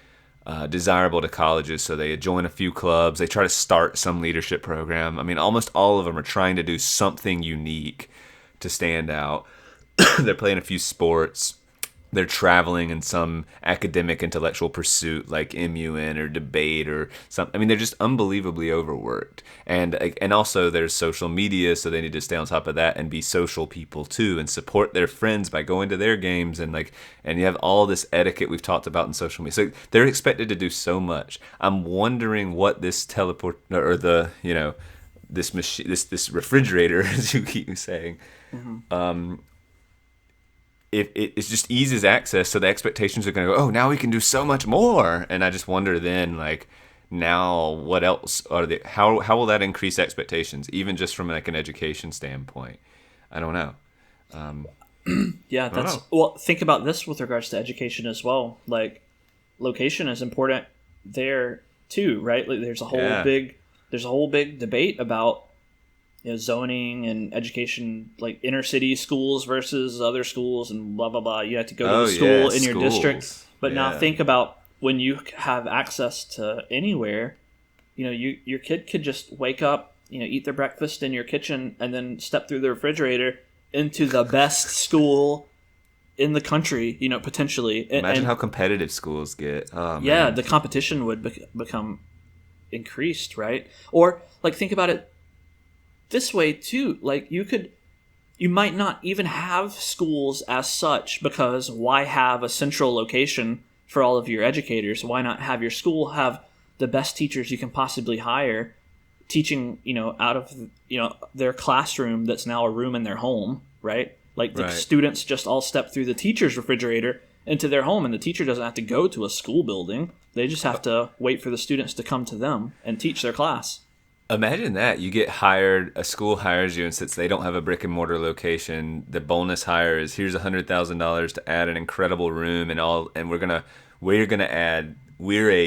desirable to colleges, so they join a few clubs. They try to start some leadership program. I mean, almost all of them are trying to do something unique to stand out. They're playing a few sports. They're traveling in some academic intellectual pursuit like MUN or debate or something. I mean, they're just unbelievably overworked. And also there's social media, so they need to stay on top of that and be social people too, and support their friends by going to their games, and you have all this etiquette we've talked about in social media. So they're expected to do so much. I'm wondering what this this machine, this refrigerator, as you keep saying, it just eases access, so the expectations are going to go, oh, now we can do so much more. And I just wonder then, like, now what else are they? How will that increase expectations, even just from like an education standpoint? I don't know. Well, think about this with regards to education as well. Like, location is important there too, right? Like, there's a whole big there's a whole big debate about zoning and education, like inner city schools versus other schools and blah, blah, blah. You have to go to the school in your district. But now think about when you have access to anywhere, your kid could just wake up, eat their breakfast in your kitchen and then step through the refrigerator into the best school in the country, potentially. Imagine how competitive schools get. Oh, yeah, man. the competition would become increased, right? Or like think about it this way too. Like you might not even have schools as such, because why have a central location for all of your educators? Why not have your school have the best teachers you can possibly hire teaching, out of, their classroom that's now a room in their home, right? Like the students just all step through the teacher's refrigerator into their home, and the teacher doesn't have to go to a school building. They just have to wait for the students to come to them and teach their class. Imagine that. You get hired, a school hires you, and since they don't have a brick and mortar location, the bonus hire is here's $100,000 to add an incredible room and we're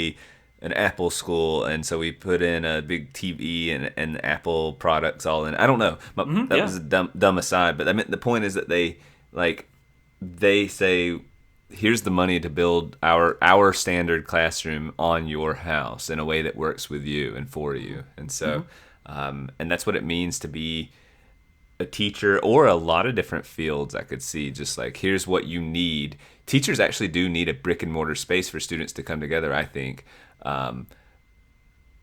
an Apple school, and so we put in a big TV and Apple products all in. I don't know. That was a dumb aside, but I mean the point is that they say, here's the money to build our standard classroom on your house in a way that works with you and for you. And so and that's what it means to be a teacher, or a lot of different fields I could see. Just like, here's what you need. Teachers actually do need a brick and mortar space for students to come together, I think.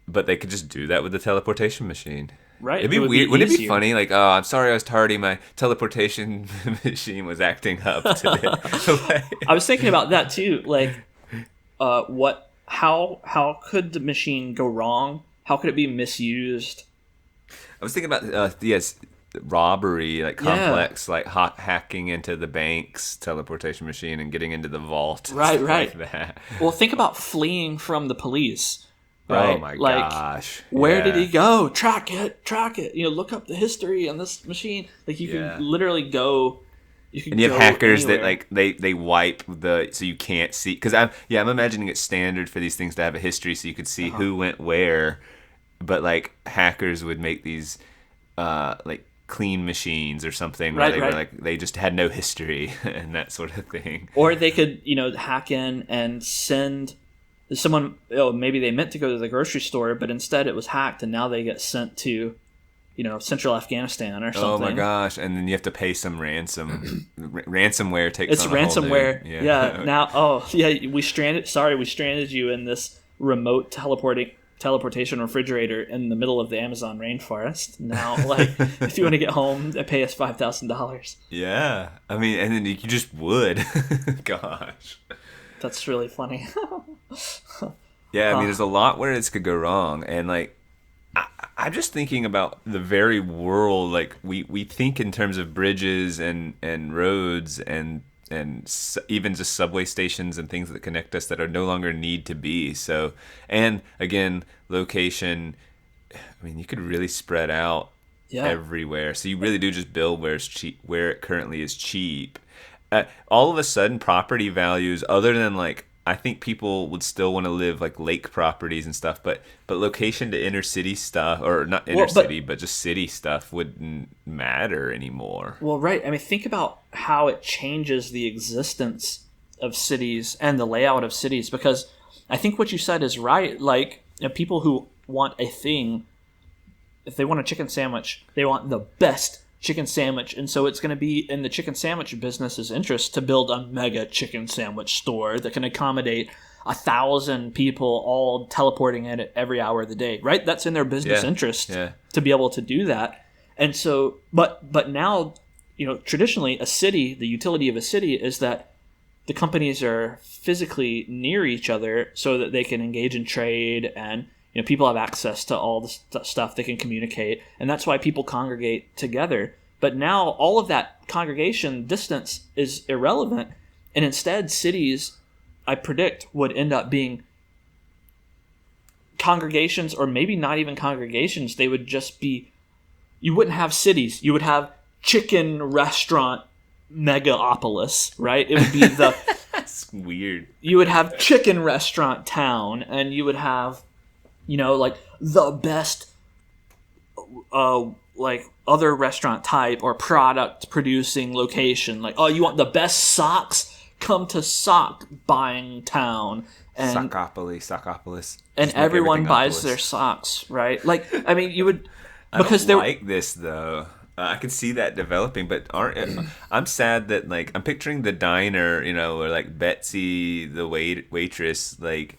But they could just do that with the teleportation machine. Right. It'd be weird. Wouldn't it be funny? Like, oh, I'm sorry I was tardy. My teleportation machine was acting up today. I was thinking about that too. Like, how could the machine go wrong? How could it be misused? I was thinking about, robbery, like complex, like hacking into the bank's teleportation machine and getting into the vault. Right. Like that. Well, think about fleeing from the police. Right? Oh my gosh! Where did he go? Track it. Look up the history on this machine. Like you can literally go. And you have hackers anywhere. That they wipe so you can't see. Because I'm imagining it's standard for these things to have a history so you could see who went where. But like hackers would make these clean machines or something where were like they just had no history and that sort of thing. Or they could hack in and send someone, maybe they meant to go to the grocery store, but instead it was hacked, and now they get sent to, central Afghanistan or something. Oh my gosh! And then you have to pay some ransom. Ransomware takes. It's on ransomware. A whole new, Now, we stranded you in this remote teleportation refrigerator in the middle of the Amazon rainforest. Now, if you want to get home, they pay us $5,000. Yeah, I mean, and then you just would. Gosh. That's really funny. Yeah, I mean, there's a lot where this could go wrong, and I'm just thinking about the very world. Like we think in terms of bridges and roads and even just subway stations and things that connect us that are no longer need to be. So, and again, location. I mean, you could really spread out everywhere. So you really do just build where it's cheap, where it currently is cheap. All of a sudden, property values, other than I think people would still want to live lake properties and stuff, but location to inner city stuff, or not inner city, but just city stuff wouldn't matter anymore. Well, right. I mean, think about how it changes the existence of cities and the layout of cities, because I think what you said is right. People who want a thing, if they want a chicken sandwich, they want the best chicken sandwich, and so it's going to be in the chicken sandwich business's interest to build a mega chicken sandwich store that can accommodate 1,000 people all teleporting at it every hour of the day, right? That's in their business interest to be able to do that. And so, but now, traditionally a city, the utility of a city is that the companies are physically near each other so that they can engage in trade, and people have access to all the stuff. They can communicate, and that's why people congregate together. But now all of that congregation distance is irrelevant, and instead cities, I predict, would end up being congregations, or maybe not even congregations. They would just be, you wouldn't have cities. You would have chicken restaurant megapolis, right? It would be That's weird. You would have chicken restaurant town, and you would have like the best like other restaurant type or product producing location. Like, oh, you want the best socks? Come to sock buying town. And Sockopolis. And everyone buys their socks, right? Like, I mean, you would... because I don't like this, though. I can see that developing, but I'm sad that, like, I'm picturing the diner, where, like, Betsy, the waitress, like,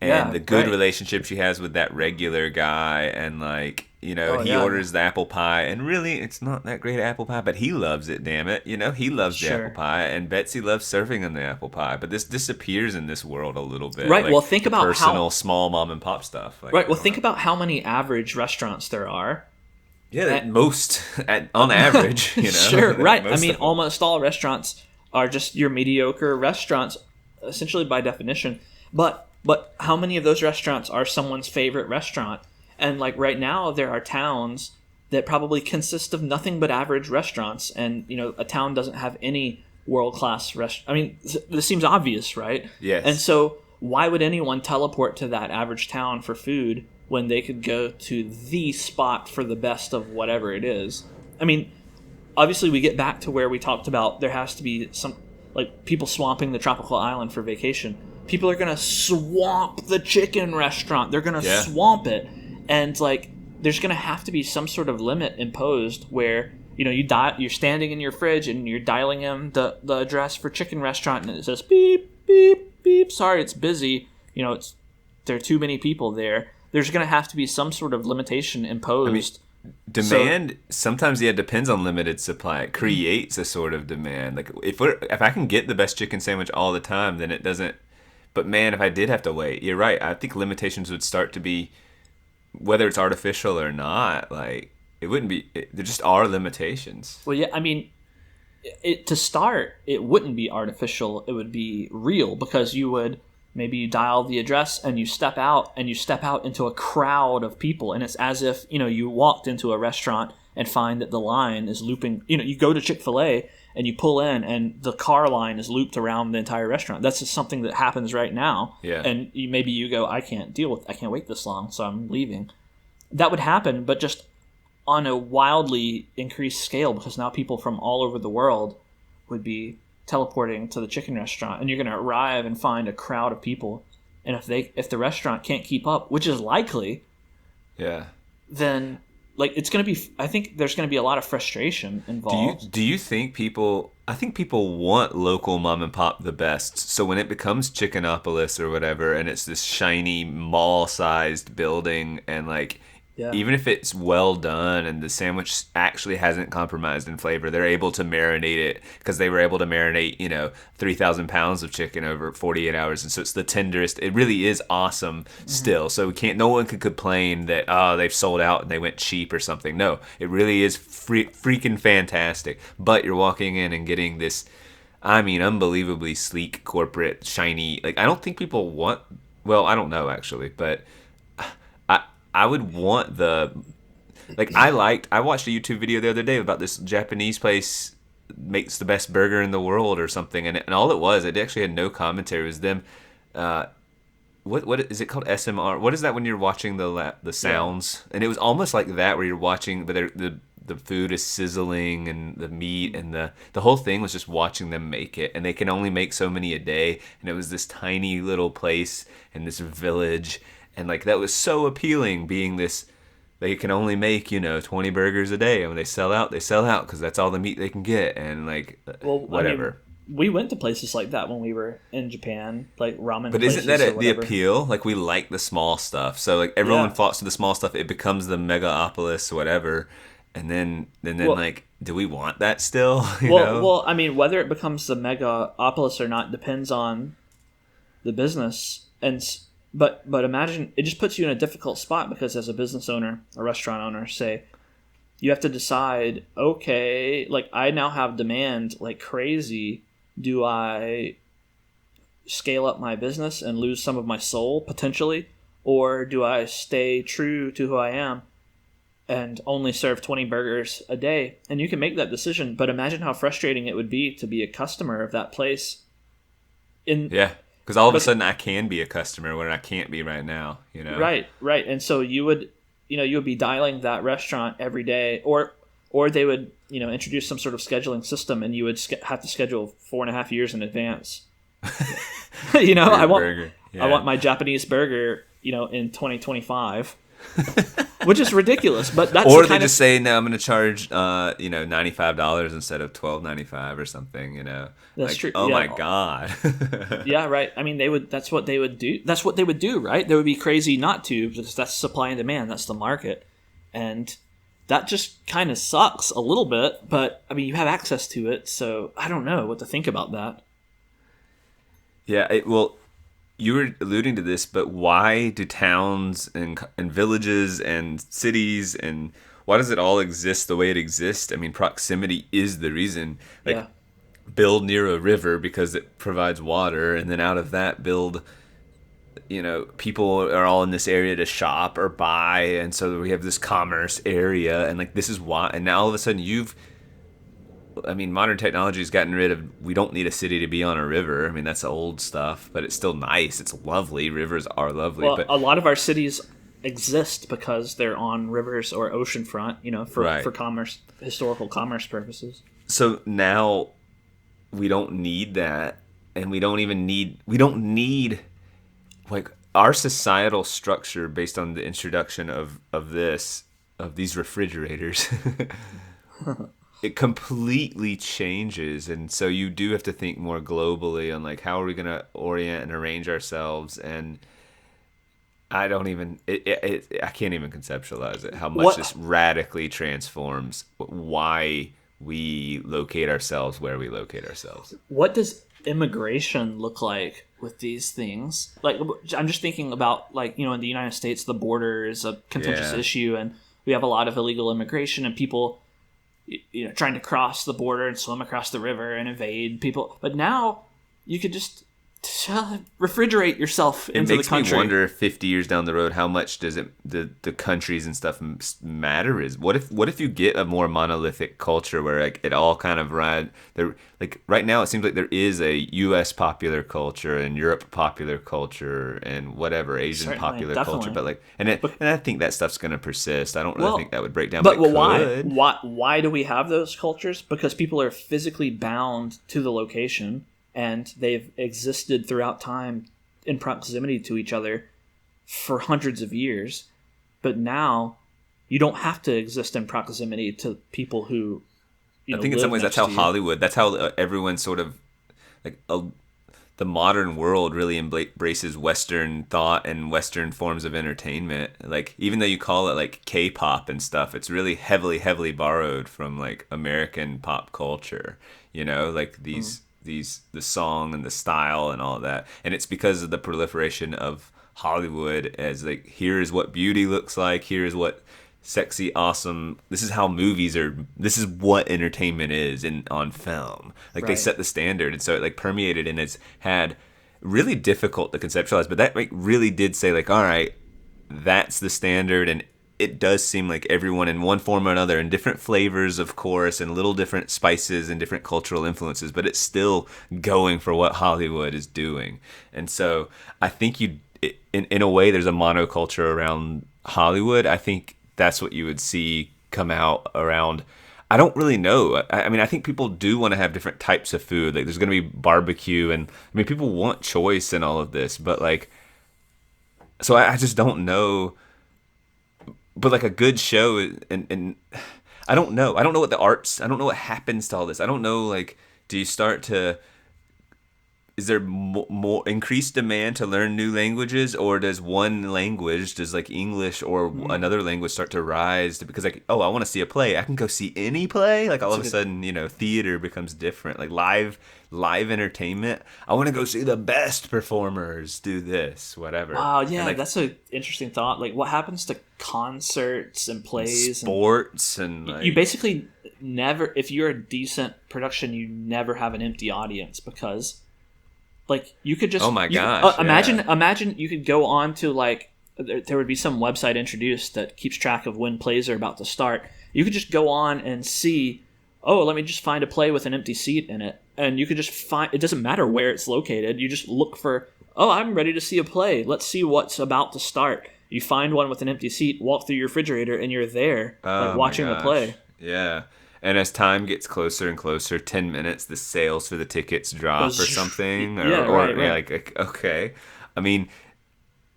and the good relationship she has with that regular guy, and, like, he orders the apple pie, and really, it's not that great apple pie, but he loves it, damn it. He loves the apple pie, and Betsy loves serving on the apple pie, but this disappears in this world a little bit. Right, like, well, think about personal, small mom-and-pop stuff. Like, right, well, think about how many average restaurants there are. Yeah, most on average, Sure, right. I mean, almost all restaurants are just your mediocre restaurants, essentially by definition. But how many of those restaurants are someone's favorite restaurant? And like right now, there are towns that probably consist of nothing but average restaurants, and a town doesn't have any world-class restaurant. I mean, this seems obvious, right? Yes. And so, why would anyone teleport to that average town for food when they could go to the spot for the best of whatever it is? I mean, obviously we get back to where we talked about there has to be some, like, people swamping the tropical island for vacation. People are going to swamp the chicken restaurant. They're going to swamp it. And, like, there's going to have to be some sort of limit imposed where, you're standing in your fridge and you're dialing in the address for chicken restaurant, and it says, beep, beep, beep, sorry, it's busy. There are too many people there. There's going to have to be some sort of limitation imposed. I mean, demand sometimes depends on limited supply. It creates a sort of demand. Like if I can get the best chicken sandwich all the time, then it doesn't. But man, if I did have to wait, you're right. I think limitations would start to be, whether it's artificial or not. Like it wouldn't be. There just are limitations. Well, yeah. I mean, to start, it wouldn't be artificial. It would be real, because maybe you dial the address and you step out into a crowd of people, and it's as if, you walked into a restaurant and find that the line is looping. You go to Chick-fil-A and you pull in and the car line is looped around the entire restaurant. That's just something that happens right now. Yeah. And maybe you go, I can't wait this long, so I'm leaving. That would happen, but just on a wildly increased scale, because now people from all over the world would be teleporting to the chicken restaurant, and you're going to arrive and find a crowd of people, and if the restaurant can't keep up, which is likely, then like it's going to be, I think there's going to be a lot of frustration involved. Do you think people? I think people want local mom and pop the best. So when it becomes Chickenopolis or whatever, and it's this shiny mall-sized building, and like. Yeah. Even if it's well done and the sandwich actually hasn't compromised in flavor, they're able to marinate it, because they were able to marinate, 3,000 pounds of chicken over 48 hours. And so it's the tenderest. It really is awesome still. So no one could complain that, they've sold out and they went cheap or something. No, it really is freaking fantastic. But you're walking in and getting this, unbelievably sleek, corporate, shiny, like, I don't think people want, well, I don't know actually, but I would want I watched a YouTube video the other day about this Japanese place makes the best burger in the world or something, and all it was, it actually had no commentary. It was them, what is it called, SMR? What is that when you're watching the sounds? Yeah. And it was almost like that, where you're watching, but the food is sizzling and the meat, and the whole thing was just watching them make it, and they can only make so many a day, and it was this tiny little place in this village. And, like, that was so appealing, being this, they can only make, 20 burgers a day. And when they sell out, because that's all the meat they can get. And, like, whatever. I mean, we went to places like that when we were in Japan, like ramen But places. Isn't that the appeal? Like, we like the small stuff. So, like, everyone flocks to the small stuff. It becomes the megaopolis, whatever. And then like, do we want that still? Well, I mean, whether it becomes the megaopolis or not depends on the business. But imagine, it just puts you in a difficult spot, because as a business owner, a restaurant owner, say, you have to decide, okay, like, I now have demand like crazy. Do I scale up my business and lose some of my soul potentially? Or do I stay true to who I am and only serve 20 burgers a day? And you can make that decision, but imagine how frustrating it would be to be a customer of that place. Because all of a sudden I can be a customer when I can't be right now, you know? Right. And so you would be dialing that restaurant every day, or they would, introduce some sort of scheduling system, and you would have to schedule 4.5 years in advance. I want my Japanese burger, in 2025. Which is ridiculous, but that's or they just say, no, I'm going to charge $95 instead of $12.95 or something. That's true. Oh my god. Yeah, right. I mean, that's what they would do. That's what they would do, right? They would be crazy not to, because that's supply and demand. That's the market, and that just kind of sucks a little bit. But I mean, you have access to it, so I don't know what to think about that. Yeah. You were alluding to this, but why do towns and villages and cities, and why does it all exist the way it exists? I mean, proximity is the reason. Build near a river because it provides water, and then out of that build, people are all in this area to shop or buy, and so we have this commerce area, and this is why. And now all of a sudden modern technology has gotten rid of, we don't need a city to be on a river. I mean, that's old stuff, but it's still nice. It's lovely. Rivers are lovely. Well, a lot of our cities exist because they're on rivers or oceanfront, for commerce, historical commerce purposes. So now we don't need that, and we don't need our societal structure based on the introduction of these refrigerators. It completely changes, and so you do have to think more globally on how are we going to orient and arrange ourselves. And I don't even I can't even conceptualize it, how much this radically transforms why we locate ourselves where we locate ourselves. What does immigration look like with these things? I'm just thinking about in the United States, the border is a contentious issue, and we have a lot of illegal immigration and people trying to cross the border and swim across the river and evade people. But now you could just refrigerate yourself into the country. It makes me wonder, 50 years down the road, how much does the countries and stuff matter? What if you get a more monolithic culture where it all kind of right now it seems like there is a U.S. popular culture and Europe popular culture and whatever Asian popular culture, but and I think that stuff's going to persist. I don't really think that would break down. But why do we have those cultures? Because people are physically bound to the location, and they've existed throughout time in proximity to each other for hundreds of years. But now you don't have to exist in proximity to people who, I think in some ways that's how Hollywood, that's how everyone sort of, the modern world really embraces Western thought and Western forms of entertainment. Even though you call it K-pop and stuff, it's really heavily, heavily borrowed from American pop culture, the song and the style and all of that. And it's because of the proliferation of Hollywood as here is what beauty looks like, here is what sexy, awesome, this is how movies are, this is what entertainment is on film. They set the standard, and so it permeated, and it's had really difficult to conceptualize, but that really did say all right, that's the standard. And it does seem like everyone in one form or another, in different flavors, of course, and little different spices and different cultural influences, but it's still going for what Hollywood is doing. And so I think in a way, there's a monoculture around Hollywood. I think that's what you would see come out around. I don't really know. I think people do want to have different types of food. There's going to be barbecue, and people want choice in all of this, but so I just don't know. But a good show, and I don't know what the arts, I don't know what happens to all this. I don't know, do you start to, is there more increased demand to learn new languages, or does one language, does English or another language start to rise because I want to see a play, I can go see any play, all of a sudden, theater becomes different, live entertainment, I want to go see the best performers do this, whatever. Wow, yeah, that's an interesting thought. What happens to concerts and plays, sports, and you basically never, if you're a decent production, you never have an empty audience, because you could just, imagine you could go on to there would be some website introduced that keeps track of when plays are about to start. You could just go on and see, let me just find a play with an empty seat in it, and you could just find, it doesn't matter where it's located, you just look for, oh, I'm ready to see a play, let's see what's about to start. You find one with an empty seat, walk through your refrigerator, and you're there, like watching the play. Yeah. And as time gets closer and closer, 10 minutes, the sales for the tickets drop or something. Right. Like, okay. I mean,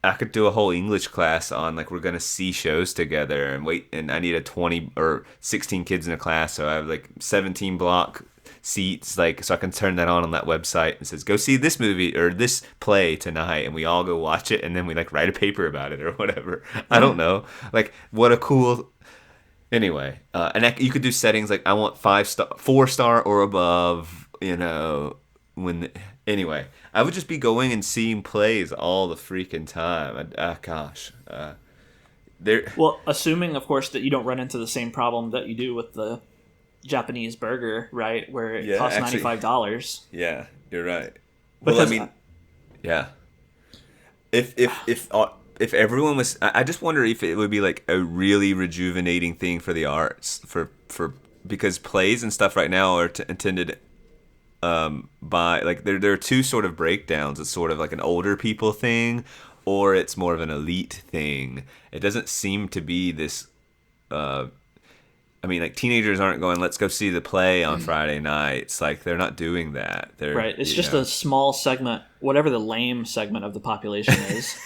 I could do a whole English class on, like, we're going to see shows together and wait, and I need a 20 or 16 kids in a class, so I have, like, 17 block seats, like, so I can turn that on that website and says, go see this movie or this play tonight, and we all go watch it, and then we, like, write a paper about it or whatever. I don't know. Like, what a cool... Anyway, and you could do settings like I want 4-star or above, you know, anyway, I would just be going and seeing plays all the freaking time. Well, assuming, of course, that you don't run into the same problem that you do with the Japanese burger, right, where it costs $95. Yeah, you're right. Well, I mean, yeah. If everyone was, I just wonder if it would be like a really rejuvenating thing for the arts, because plays and stuff right now are intended by, like, there are two sort of breakdowns. It's sort of like an older people thing, or it's more of an elite thing. It doesn't seem to be this. I mean, like, teenagers aren't going, let's go see the play on Friday nights. Like, they're not doing that. Right. It's just a small segment, whatever the lame segment of the population is.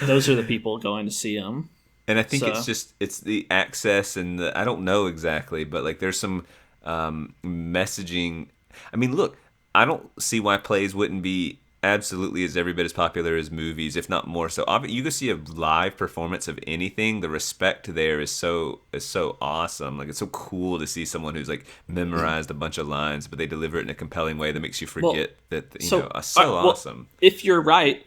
Those are the people going to see them. And I think it's the access and I don't know exactly, but, like, there's some messaging. I mean, look, I don't see why plays wouldn't be absolutely as every bit as popular as movies, if not more so. You go see a live performance of anything, the respect there is so awesome. Like, it's so cool to see someone who's, like, memorized a bunch of lines, but they deliver it in a compelling way that makes you forget awesome. If you're right,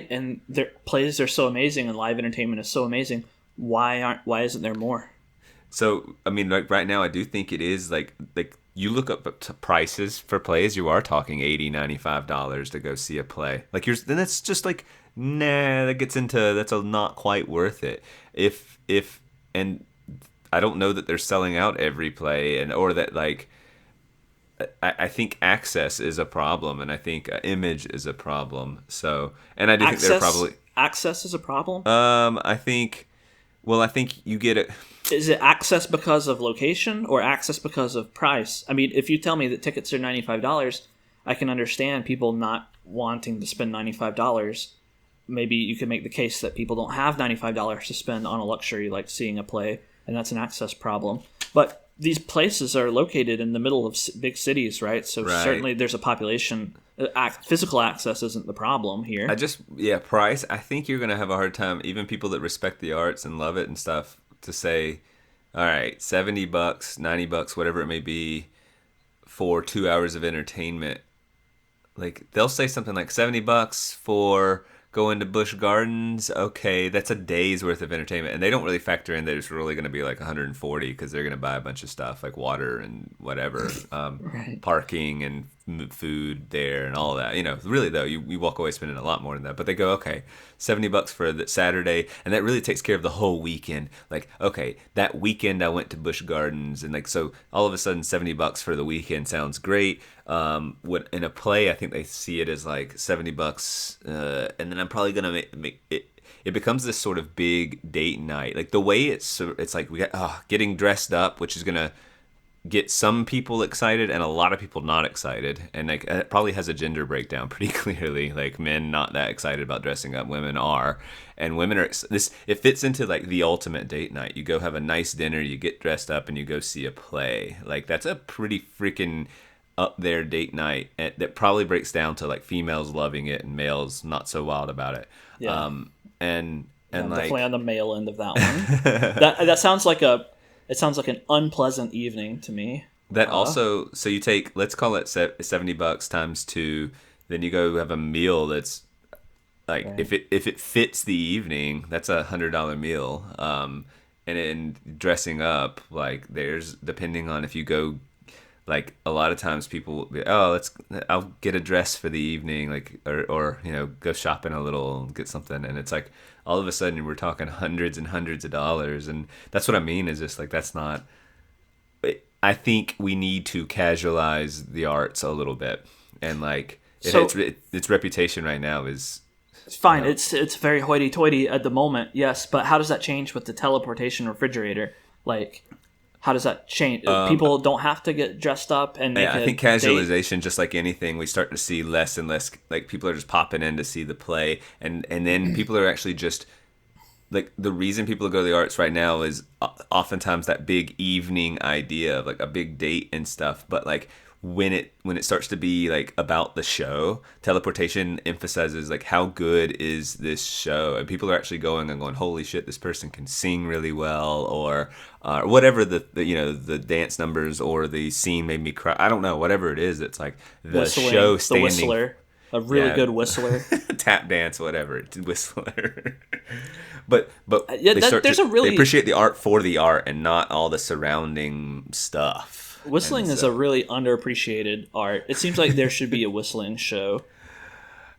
and their plays are so amazing and live entertainment is so amazing, why isn't there more? So, I mean, like, right now I do think it is like you look up prices for plays, you are talking $80, $95 to go see a play. Like, then that's just like, nah, that's not quite worth it. And I don't know that they're selling out every play, or that, like, I think access is a problem, and I think image is a problem. So, and I do think they're probably... Access is a problem? I think you get it... Is it access because of location or access because of price? I mean, if you tell me that tickets are $95, I can understand people not wanting to spend $95. Maybe you could make the case that people don't have $95 to spend on a luxury like seeing a play, and that's an access problem. But these places are located in the middle of big cities, right? So certainly there's a population. Physical access isn't the problem here. Price. I think you're going to have a hard time, even people that respect the arts and love it and stuff, to say, all right, $70, $90, whatever it may be, for 2 hours of entertainment. Like, they'll say something like $70 for going to Busch Gardens. Okay, that's a day's worth of entertainment, and they don't really factor in that it's really going to be like $140 because they're going to buy a bunch of stuff like water and whatever, parking and food there and all that. You know, really though, you walk away spending a lot more than that. But they go, okay, $70 for the Saturday, and that really takes care of the whole weekend. Like, okay, that weekend I went to Busch Gardens, and, like, so all of a sudden $70 for the weekend sounds great. What in a play, I think they see it as like $70, and then I'm probably gonna make it. It becomes this sort of big date night. Like, the way it's like we got getting dressed up, which is gonna get some people excited and a lot of people not excited, and, like, it probably has a gender breakdown pretty clearly. Like, men not that excited about dressing up, women are, and women are. It fits into, like, the ultimate date night. You go have a nice dinner, you get dressed up, and you go see a play. Like, that's a pretty freaking up there date night that probably breaks down to, like, females loving it and males not so wild about it. Yeah. And like, definitely on the male end of that one. that sounds like an unpleasant evening to me. That also, so you take, let's call it $70 times 2, then you go have a meal that's like, if it fits the evening, that's $100 meal. And in dressing up, like, there's, depending on if you go, like, a lot of times people will be, I'll get a dress for the evening, like, or you know, go shopping a little and get something, and it's like, all of a sudden we're talking hundreds and hundreds of dollars, and that's what I mean, is just like, that's not, I think we need to casualize the arts a little bit, and like its reputation right now is. It's fine. It's very hoity-toity at the moment, yes. But how does that change with the teleportation refrigerator? Like, how does that change? People don't have to get dressed up and make I think casualization, just like anything, we start to see less and less. Like, people are just popping in to see the play, and then people are actually just like, the reason people go to the arts right now is oftentimes that big evening idea of like a big date and stuff. But like, when it starts to be like about the show, teleportation emphasizes like, how good is this show, and people are actually going and going, holy shit, this person can sing really well, or whatever the dance numbers or the scene made me cry. I don't know, whatever it is. It's like the show standing. The whistler, a really good whistler, tap dance, whatever, whistler. But they appreciate the art for the art and not all the surrounding stuff. Whistling is a really underappreciated art. It seems like there should be a whistling show.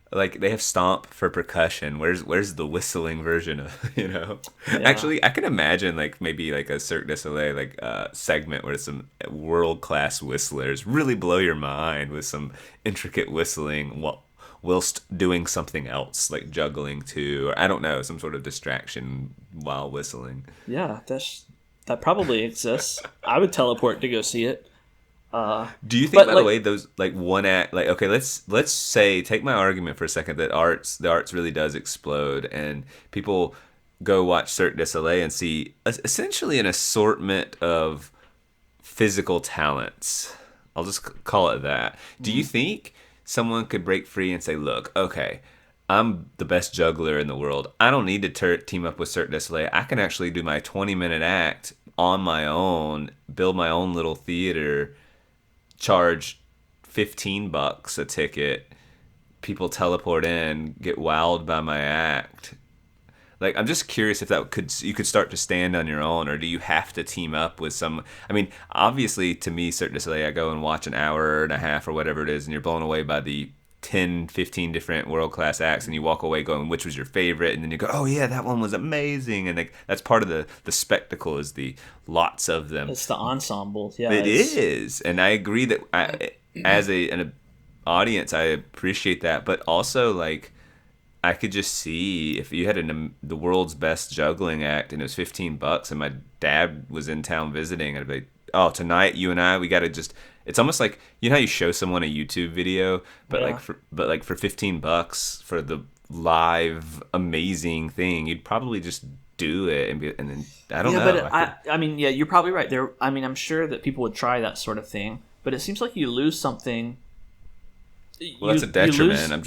Like, they have stomp for percussion. Where's the whistling version of, Yeah. Actually, I can imagine like maybe like a Cirque du Soleil like segment where some world-class whistlers really blow your mind with some intricate whistling whilst doing something else, like juggling too, or I don't know, some sort of distraction while whistling. Yeah, that probably exists. I would teleport to go see it. Do you think, by the way, those like one act, like, okay, let's say, take my argument for a second, that the arts really does explode, and people go watch Cirque du Soleil and see essentially an assortment of physical talents. I'll just call it that. Do you think someone could break free and say, look, okay, I'm the best juggler in the world. I don't need to team up with Cirque du Soleil. I can actually do my 20-minute act on my own, build my own little theater, charge $15 a ticket. People teleport in, get wowed by my act. Like, I'm just curious if you could start to stand on your own, or do you have to team up with some? I mean, obviously, to me, Cirque du Soleil, I go and watch an hour and a half or whatever it is, and you're blown away by the 10, 15 different world-class acts, and you walk away going, which was your favorite? And then you go, oh yeah, that one was amazing. And like, that's part of the spectacle, is the lots of them. It's the ensemble. Yeah, it is. And I agree that as an audience, I appreciate that. But also, like, I could just see if you had the world's best juggling act and it was $15 and my dad was in town visiting, I'd be like, oh, tonight you and I, we got to just, it's almost like, you know how you show someone a YouTube video, but for $15 for the live amazing thing, you'd probably just do it and then I don't know. But I mean, you're probably right. I'm sure that people would try that sort of thing, but it seems like you lose something. Well, that's a detriment.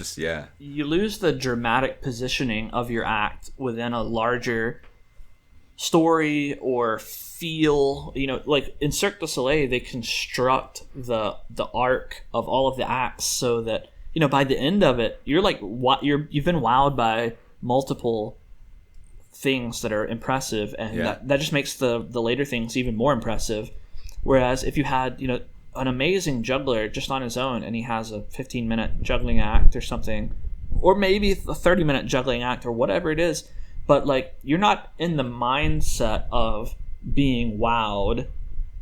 You lose the dramatic positioning of your act within a larger story or feel. Like in Cirque du Soleil, they construct the arc of all of the acts so that by the end of it, you're like you've been wowed by multiple things that are impressive, and that just makes the later things even more impressive. Whereas if you had an amazing juggler just on his own, and he has a 15-minute juggling act or something, or maybe a 30-minute juggling act or whatever it is, but like, you're not in the mindset of being wowed,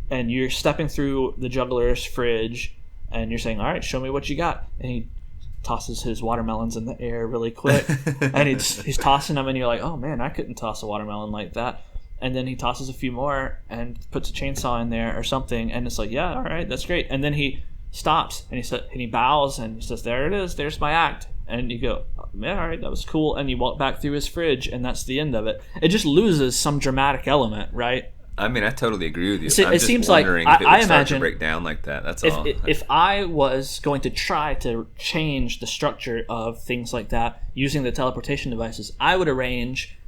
and you're stepping through the juggler's fridge and you're saying, all right, show me what you got, and he tosses his watermelons in the air really quick and he's tossing them, and you're like, oh man, I couldn't toss a watermelon like that. And then he tosses a few more and puts a chainsaw in there or something, and it's like, yeah, all right, that's great. And then he stops and he bows and he says, there it is, there's my act. And you go, yeah, all right, that was cool. And you walk back through his fridge, and that's the end of it. It just loses some dramatic element, right? I mean, I totally agree with you. It seems like if it would start to break down like that. That's all. If I was going to try to change the structure of things like that using the teleportation devices, I would arrange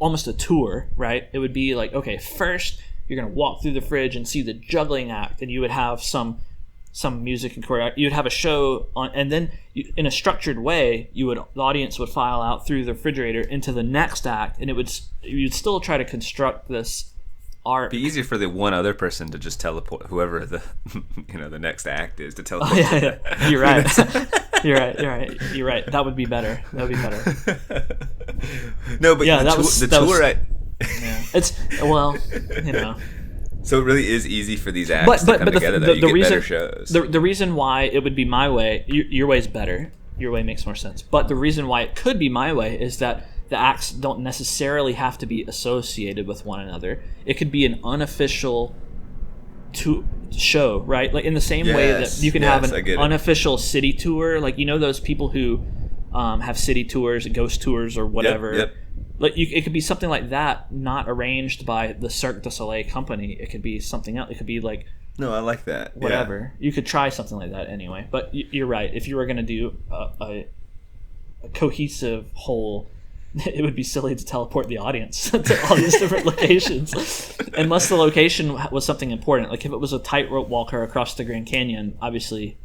almost a tour, right? It would be like, okay, first you're going to walk through the fridge and see the juggling act, and you would have some music and choreography. You'd have a show on, and then in a structured way, the audience would file out through the refrigerator into the next act, and you'd still try to construct this arc. It'd be easier for the one other person to just teleport, whoever the the next act is, to teleport. Oh, yeah. You're right. You're right. That would be better. No, but yeah, the tour. It's So it really is easy for these acts to come together. You get better shows. The reason why it would be my way, your way is better. Your way makes more sense. But the reason why it could be my way is that the acts don't necessarily have to be associated with one another. It could be an unofficial show, right? Like in the same way that you can have an unofficial city tour. Like, you know, those people who have city tours, ghost tours, or whatever. Yep. Like it could be something like that, not arranged by the Cirque du Soleil company. It could be something else. It could be like, no, I like that. Whatever. Yeah. You could try something like that anyway. But you're right. If you were going to do a cohesive whole, it would be silly to teleport the audience to all these different locations, unless the location was something important. Like if it was a tightrope walker across the Grand Canyon, obviously,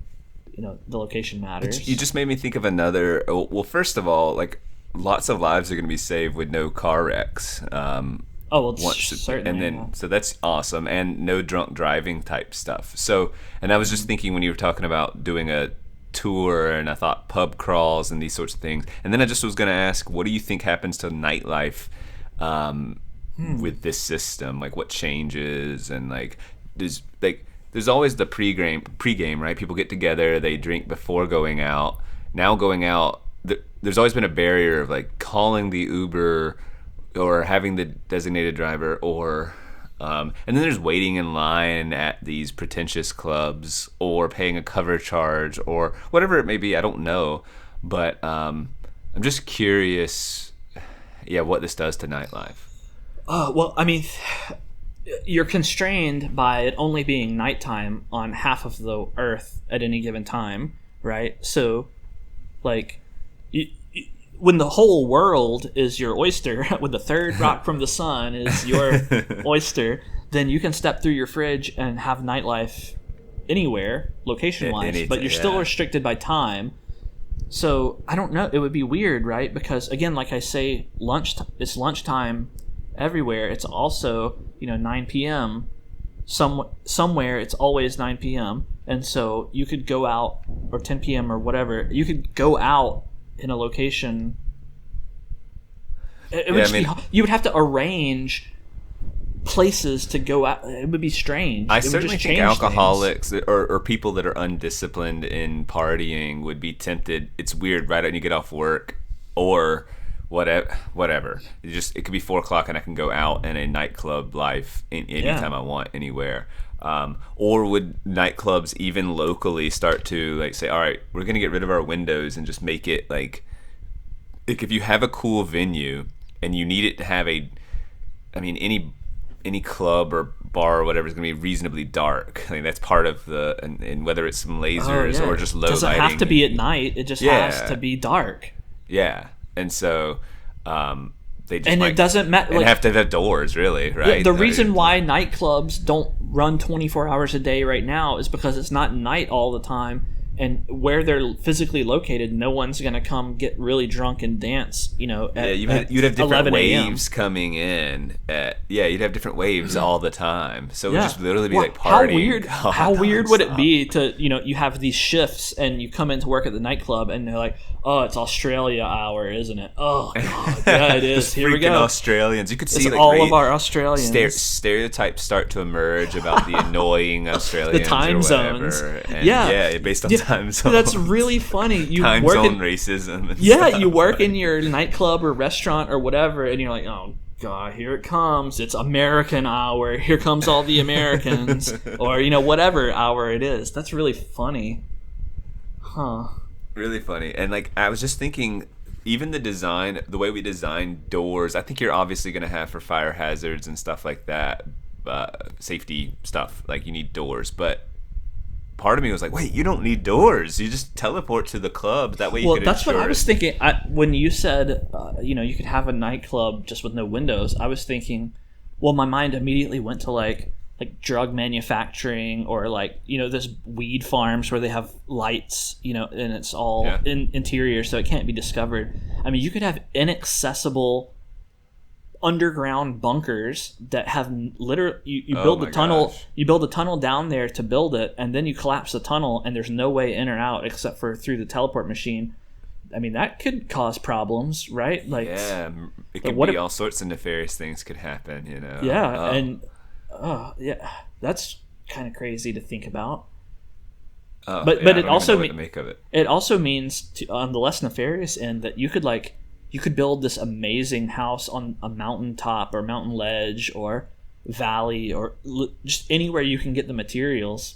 you know, the location matters. You just made me think of another. Well, first of all, like lots of lives are going to be saved with no car wrecks. Certainly. And then, so that's awesome. And no drunk driving type stuff. So, and I was just thinking when you were talking about doing a tour, and I thought pub crawls and these sorts of things. And then I just was going to ask, what do you think happens to nightlife with this system? Like what changes? And like, there's always the pregame, right? People get together, they drink before going out. Now going out, there's always been a barrier of like calling the Uber or having the designated driver, or and then there's waiting in line at these pretentious clubs, or paying a cover charge, or whatever it may be. I don't know, but I'm just curious, what this does to nightlife. Well, I mean, you're constrained by it only being nighttime on half of the Earth at any given time, right? So, like, when the whole world is your oyster, when the third rock from the sun is your oyster, then you can step through your fridge and have nightlife anywhere, location-wise, but you're still restricted by time. So, I don't know. It would be weird, right? Because, again, like I say, it's lunchtime everywhere. It's also, 9 p.m. Somewhere it's always 9 p.m. And so you could go out, or 10 p.m. or whatever, you could go out in a location. You would have to arrange places to go out. It would be strange. I certainly think alcoholics or people that are undisciplined in partying would be tempted. It's weird, right? When you get off work or whatever. It could be 4:00 and I can go out in a nightclub life anytime I want, anywhere. Or would nightclubs even locally start to like say, all right, we're gonna get rid of our windows and just make it like if you have a cool venue and you need it to have any club or bar or whatever is gonna be reasonably dark. I mean that's part of and whether it's some lasers or just low lighting. It doesn't have to be at night. It just has to be dark. Yeah, and so. It doesn't matter. And have to have doors, really, right? Yeah, the reason why nightclubs don't run 24 hours a day right now is because it's not night all the time, and where they're physically located, no one's going to come get really drunk and dance. You'd have different waves coming in. You'd have different waves all the time. So it would just literally be like partying. How weird would it be to you have these shifts and you come into work at the nightclub and they're like, oh, it's Australia hour, isn't it? Oh, God, yeah, it is. Here we go. Australians. You could see all of our Australians. Stereotypes start to emerge about the annoying Australians. The time zones. And based on time zones. That's really funny. Time zone racism. You work in your nightclub or restaurant or whatever, and you're like, oh, God, here it comes. It's American hour. Here comes all the Americans. Or, whatever hour it is. That's really funny. Huh. Really funny. And like I was just thinking, even the way we design doors, I think you're obviously going to have for fire hazards and stuff like that, safety stuff, like you need doors. But part of me was like, wait, you don't need doors. You just teleport to the club. That way you can that's what I was thinking. When you said, you could have a nightclub just with no windows, I was thinking, well, my mind immediately went to like drug manufacturing or there's weed farms where they have lights, and it's all in interior, so it can't be discovered. I mean, you could have inaccessible underground bunkers that have literally you build the tunnel. Gosh. You build a tunnel down there to build it, and then you collapse the tunnel, and there's no way in or out except for through the teleport machine. I mean, that could cause problems, right? It could be all sorts of nefarious things could happen, Yeah, and Oh, yeah, that's kind of crazy to think about. Oh, But yeah, I it don't even also know what to make of it. it also means on the less nefarious end that you could build this amazing house on a mountaintop or mountain ledge or valley or just anywhere you can get the materials,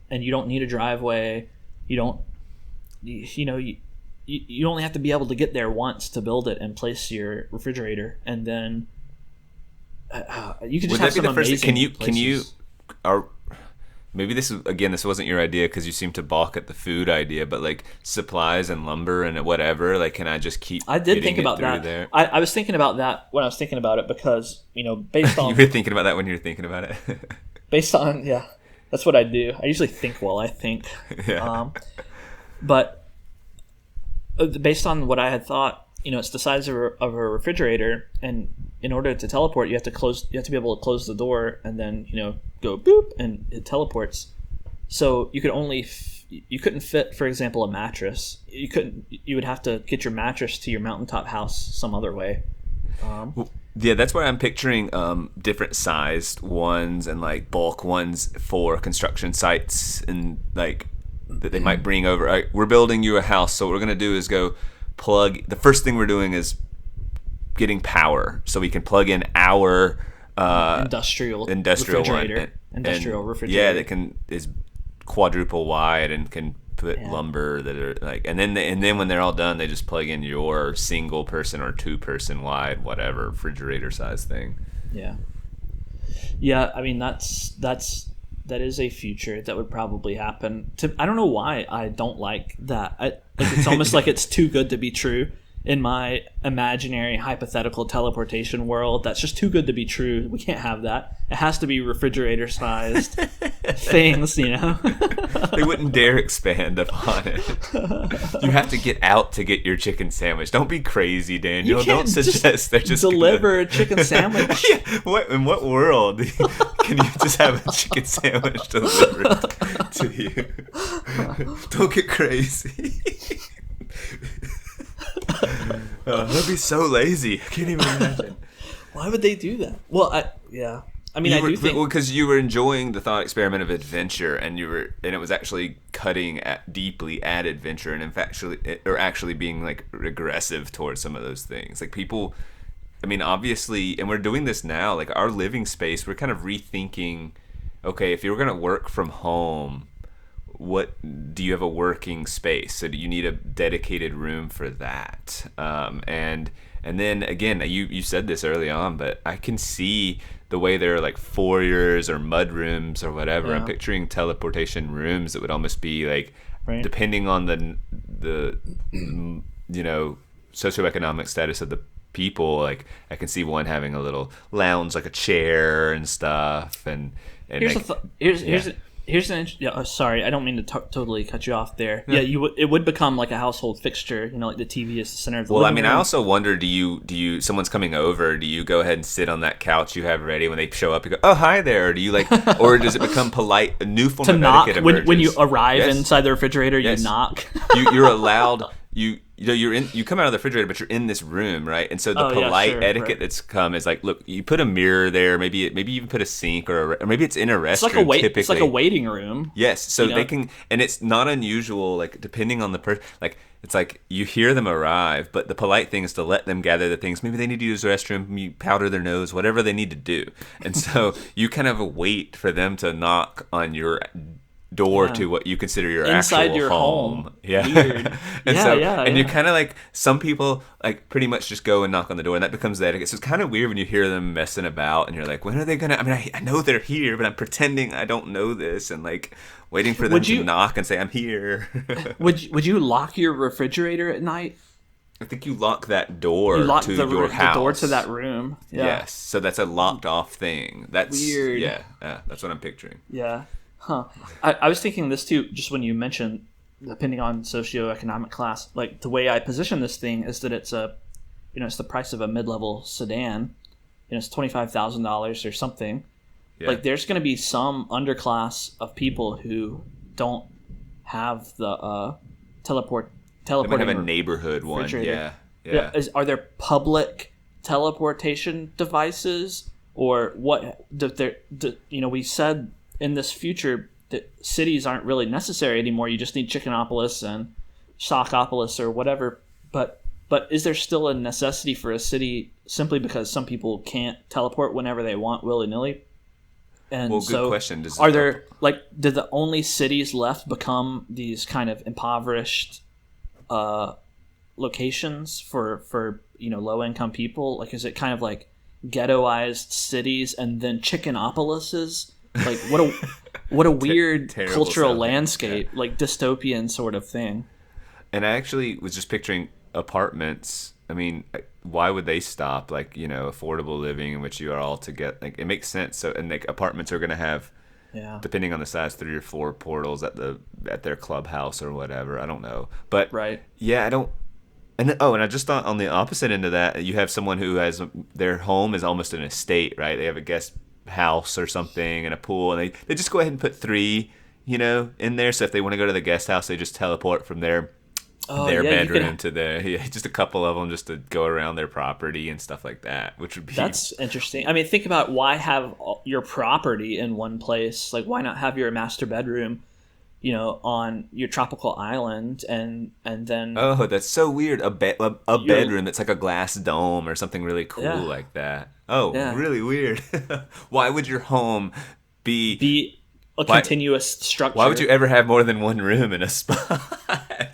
and you don't need a driveway. You don't you only have to be able to get there once to build it and place your refrigerator, and then you could just have some amazing places. Can you are maybe this wasn't your idea because you seem to balk at the food idea, but like supplies and lumber and whatever, like can I just keep I did think getting it about through that. there? I was thinking about that when I was thinking about it because, based on You were thinking about that when you were thinking about it. based on yeah, that's what I do. I usually think while I think. Yeah. But based on what I had thought, it's the size of a refrigerator, and in order to teleport, you have to be able to close the door and then go boop and it teleports. So you couldn't fit, for example, a mattress. You would have to get your mattress to your mountaintop house some other way. Yeah, that's where I'm picturing different sized ones and like bulk ones for construction sites, and like that they might bring over. Right, we're building you a house, so what we're gonna do is go plug. The first thing we're doing is getting power, so we can plug in our Industrial refrigerator. Refrigerator. Yeah, that is quadruple wide and can put lumber that are like, and then when they're all done, they just plug in your single person or 2-person wide whatever refrigerator size thing. Yeah. I mean that is a future that would probably happen. I don't know why I don't like that. It's almost like it's too good to be true in my imaginary hypothetical teleportation world. That's just too good to be true. We can't have that. It has to be refrigerator sized things, They wouldn't dare expand upon it. You have to get out to get your chicken sandwich. Don't be crazy, Daniel. Don't suggest they're just deliver a chicken sandwich. In what world can you just have a chicken sandwich delivered to you? Don't get crazy. That'd be so lazy. I can't even imagine. Why would they do that? Well, I do think because you were enjoying the thought experiment of adventure, and it was actually cutting deeply at adventure, and in fact, actually being like regressive towards some of those things. Like people, obviously, and we're doing this now. Like our living space, we're kind of rethinking. Okay, if you were gonna work from home, what do you have a working space? So do you need a dedicated room for that? And then again, you said this early on, but I can see the way there are like foyers or mud rooms or whatever. Yeah. I'm picturing teleportation rooms that would almost be like, right, depending on the socioeconomic status of the people. Like I can see one having a little lounge, like a chair and stuff. And here's an sorry, I don't mean to totally cut you off there. Yeah, it would become like a household fixture. Like the TV is the center of the living room. I also wonder, do you someone's coming over, do you go ahead and sit on that couch you have ready when they show up? You go, oh, hi there. Or do you or does it become polite, a new form to of knock etiquette when you arrive Yes. inside the refrigerator? Yes. You knock. You're allowed. You come out of the refrigerator, but you're in this room, right? And so the polite etiquette that's come is like, look, you put a mirror there, maybe you even put a sink or maybe it's in a restroom. It's like a waiting room. Yes, so they can, and it's not unusual. Like depending on the person, like it's like you hear them arrive, but the polite thing is to let them gather the things. Maybe they need to use the restroom, you powder their nose, whatever they need to do, and so you kind of wait for them to knock on your door to what you consider your inside actual your home. Yeah. Weird. And you're kind of like, some people like pretty much just go and knock on the door, and that becomes the etiquette. So it's kind of weird when you hear them messing about and you're like, when are they gonna, I know they're here, but I'm pretending I don't know this, and like waiting for them to knock and say I'm here. Would you lock your refrigerator at night? I think you lock that door your house. The door to that room. Yeah. Yes, so that's a locked off thing. That's weird. Yeah, that's what I'm picturing. Yeah. Huh. I was thinking this too, just when you mentioned depending on socioeconomic class. Like the way I position this thing is that it's it's the price of a mid-level sedan. It's $25,000 or something. Yeah. Like there's going to be some underclass of people who don't have the teleporting. They might have a neighborhood one. Yeah. Are there public teleportation devices or what we said in this future that cities aren't really necessary anymore. You just need Chickenopolis and Shockopolis or whatever. But is there still a necessity for a city simply because some people can't teleport whenever they want willy-nilly? And well, good question. Did the only cities left become these kind of impoverished locations for low-income people? Like, is it kind of like ghettoized cities and then Chickenopolises? Like, what a weird cultural landscape, like dystopian sort of thing. And I actually was just picturing apartments. I mean, why would they stop? Like, affordable living in which you are all together. Like, it makes sense. So, and like apartments are going to have, depending on the size, 3 or 4 portals at their clubhouse or whatever. I don't know, but right. Yeah, I don't. And I just thought on the opposite end of that, you have someone who has their home is almost an estate, right? They have a guest house or something and a pool, and they just go ahead and put 3, in there. So if they want to go to the guest house, they just teleport from their bedroom to just a couple of them just to go around their property and stuff like that, which would be... That's interesting. I mean, think about why have your property in one place? Like, why not have your master bedroom, on your tropical island and then... Oh, that's so weird. A bedroom that's like a glass dome or something really cool like that. Oh, really weird. Why would your home be a continuous structure? Why would you ever have more than one room in a spot?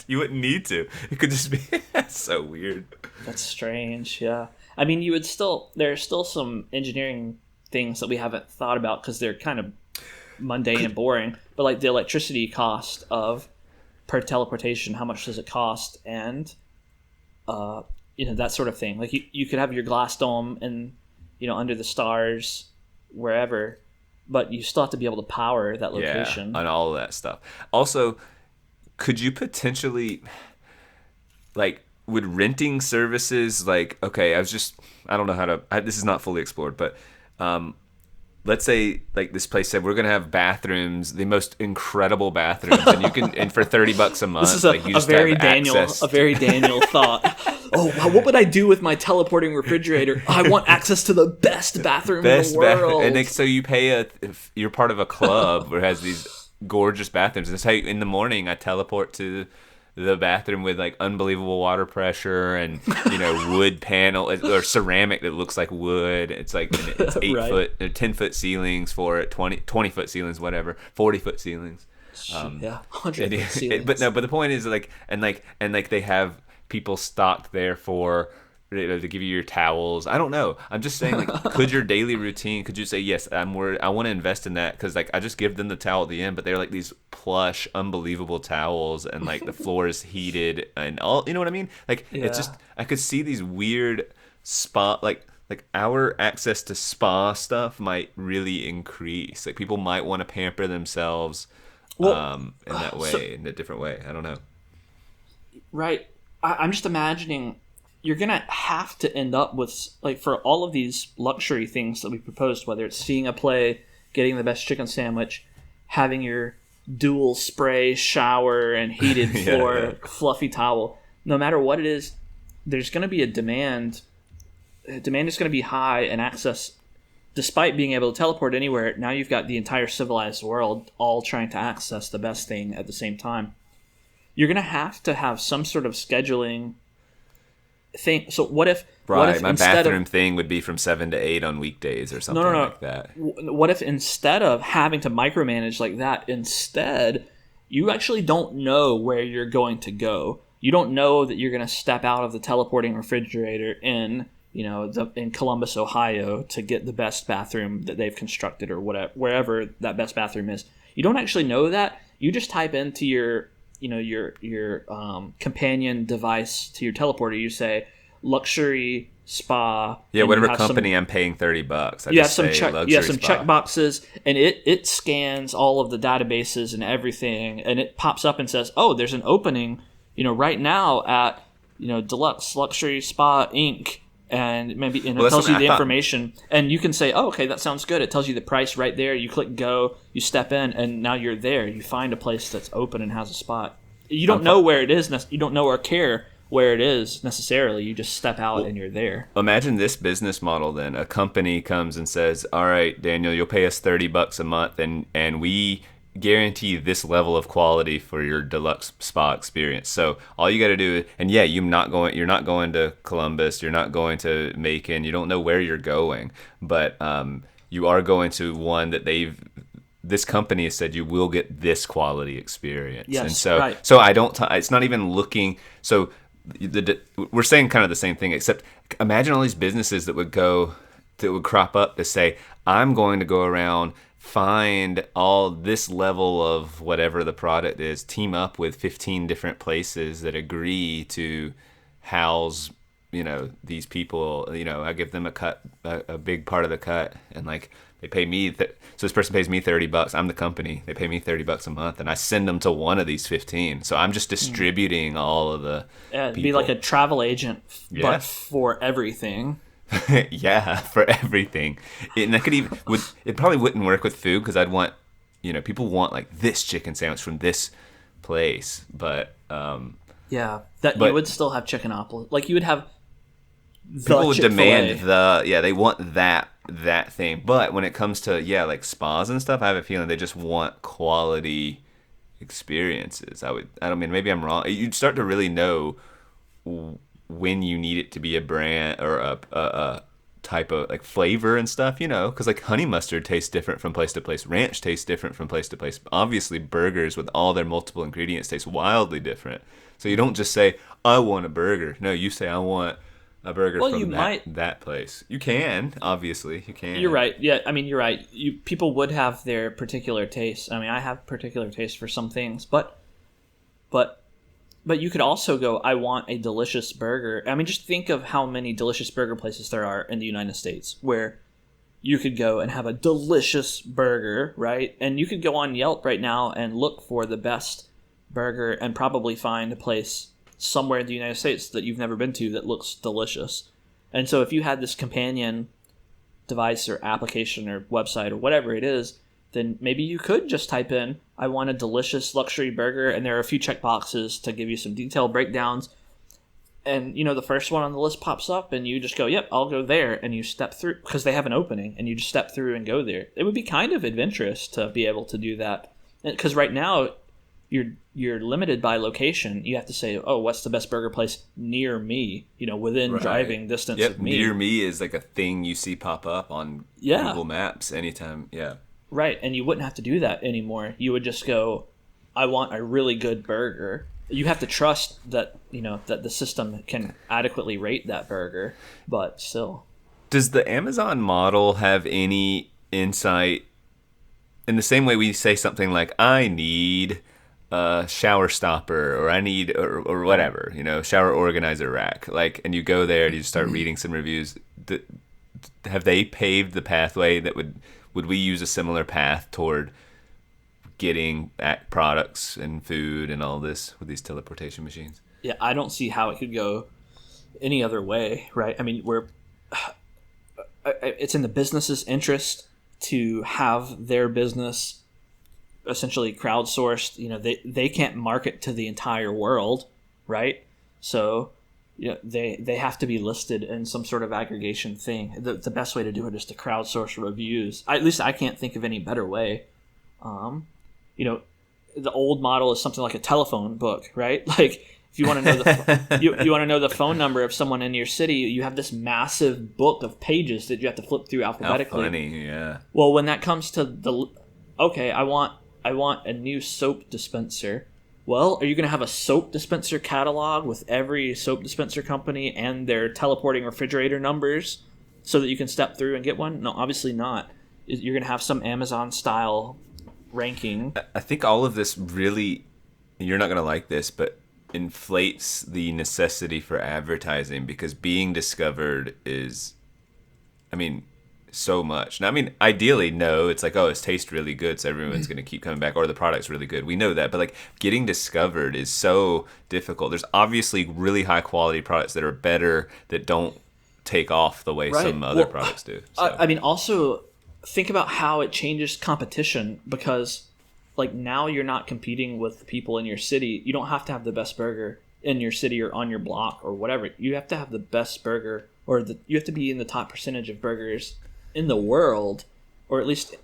You wouldn't need to. It could just be... That's so weird. That's strange, yeah. I mean, there are still some engineering things that we haven't thought about because they're kind of mundane and boring. But like the electricity cost per teleportation, how much does it cost? And, that sort of thing. Like you could have your glass dome and, under the stars, wherever, but you still have to be able to power that location. Yeah, and all of that stuff. Also, could you potentially, like, would renting services, like, okay, I don't know how to, this is not fully explored, but let's say, like, this place said, we're going to have bathrooms, the most incredible bathrooms, and you can, and for $30 a month, this is you just have access. A very Daniel thought. Oh, what would I do with my teleporting refrigerator? I want access to the best bathroom in the world. And so you pay you're part of a club where it has these gorgeous bathrooms. And that's how in the morning I teleport to the bathroom with like unbelievable water pressure and wood panel or ceramic that looks like wood. It's like it's 8 right. foot, 10-foot ceilings for it, 20-foot ceilings, whatever, 40-foot ceilings. 100-foot ceilings. But the point is like they have people stocked there for to give you your towels. I don't know. I'm just saying, like, could your daily routine? Could you say yes? I want to invest in that because like I just give them the towel at the end, but they're like these plush, unbelievable towels, and like the floor is heated and all. You know what I mean? Like it's just I could see these weird spa like our access to spa stuff might really increase. Like people might want to pamper themselves in that way, in a different way. I don't know. Right. I'm just imagining you're going to have to end up with, like, for all of these luxury things that we proposed, whether it's seeing a play, getting the best chicken sandwich, having your dual spray shower and heated floor, fluffy towel, no matter what it is, there's going to be a demand. Demand is going to be high, and access, despite being able to teleport anywhere, now you've got the entire civilized world all trying to access the best thing at the same time. You're going to have some sort of scheduling thing. So what if... Right, what if my bathroom thing would be from 7 to 8 on weekdays or something like that. What if instead of having to micromanage like that, instead, you actually don't know where you're going to go. You don't know that you're going to step out of the teleporting refrigerator in Columbus, Ohio, to get the best bathroom that they've constructed or whatever, wherever that best bathroom is. You don't actually know that. You just type into your companion device to your teleporter. You say luxury spa. Yeah, whatever company I'm paying $30. You have some check boxes, and it scans all of the databases and everything, and it pops up and says, "Oh, there's an opening, right now at Deluxe Luxury Spa Inc." And it tells you the information, and you can say, "Oh, okay, that sounds good." It tells you the price right there. You click go, you step in, and now you're there. You find a place that's open and has a spot. You don't know where it is. You don't know or care where it is necessarily. You just step out and you're there. Imagine this business model then. A company comes and says, all right, Daniel, you'll pay us $30 a month and we guarantee this level of quality for your deluxe spa experience. So all you got to do, and yeah, you're not going to Columbus, you're not going to Macon, you don't know where you're going, but you are going to one that this company has said you will get this quality experience. Yes, and so right. so it's not even looking. So we're saying kind of the same thing, except imagine all these businesses that would crop up to say, I'm going to go around, find all this level of whatever the product is, team up with 15 different places that agree to house, these people, I give them a big part of the cut, and like they pay me, so this person pays me $30, I'm the company, they pay me $30 a month, and I send them to one of these 15. So I'm just distributing all of the It'd people. be like a travel agent, but for everything. Yeah, for everything. And that it probably wouldn't work with food, because I'd want, people want like this chicken sandwich from this place, but you would still have Chickenopolis. Like you would have people would Chick-fil-A. demand they want that thing. But when it comes to like spas and stuff, I have a feeling they just want quality experiences. I don't mean, maybe I'm wrong. You'd start to really know when you need it to be a brand or a type of like flavor and stuff, because like honey mustard tastes different from place to place. Ranch tastes different from place to place. Obviously, burgers with all their multiple ingredients taste wildly different. So you don't just say, I want a burger. No, you say, I want a burger from that place. You can, obviously. You can. You're right. Yeah, I mean, you're right. People would have their particular tastes. I mean, I have particular taste for some things, but you could also go, I want a delicious burger. I mean, just think of how many delicious burger places there are in the United States where you could go and have a delicious burger, right? And you could go on Yelp right now and look for the best burger and probably find a place somewhere in the United States that you've never been to that looks delicious. And so if you had this companion device or application or website or whatever it is, then maybe you could just type in, I want a delicious luxury burger, and there are a few checkboxes to give you some detailed breakdowns. And, the first one on the list pops up, and you just go, yep, I'll go there, and you step through, because they have an opening, and you just step through and go there. It would be kind of adventurous to be able to do that. Because right now, you're limited by location. You have to say, oh, what's the best burger place near me, within driving distance of me. Near me is like a thing you see pop up on Google Maps anytime. Yeah. Right, and you wouldn't have to do that anymore. You would just go, I want a really good burger. You have to trust that, that the system can adequately rate that burger, but still. Does the Amazon model have any insight in the same way we say something like, I need a shower stopper, or I need, or whatever, shower organizer rack, like, and you go there and you start reading some reviews. Have they paved the pathway that would we use a similar path toward getting at products and food and all this with these teleportation machines? Yeah, I don't see how it could go any other way, right? I mean, it's in the business's interest to have their business essentially crowdsourced. They can't market to the entire world, right? So they have to be listed in some sort of aggregation thing. The best way to do it is to crowdsource reviews. At least I can't think of any better way. The old model is something like a telephone book, right? Like if you want to know you want to know the phone number of someone in your city, you have this massive book of pages that you have to flip through alphabetically. How funny, yeah. Well, when that comes to I want a new soap dispenser. Well, are you going to have a soap dispenser catalog with every soap dispenser company and their teleporting refrigerator numbers so that you can step through and get one? No, obviously not. You're going to have some Amazon-style ranking. I think all of this really, you're not going to like this, but inflates the necessity for advertising, because being discovered is, so much. Now, ideally, no, it's like, oh, it tastes really good, so everyone's going to keep coming back, or the product's really good. We know that, but like getting discovered is so difficult. There's obviously really high quality products that are better, that don't take off the way some other products do. So. Also think about how it changes competition, because like now you're not competing with people in your city. You don't have to have the best burger. in your city or on your block or whatever. You have to have the best burger, or you have to be in the top percentage of burgers in the world, or at least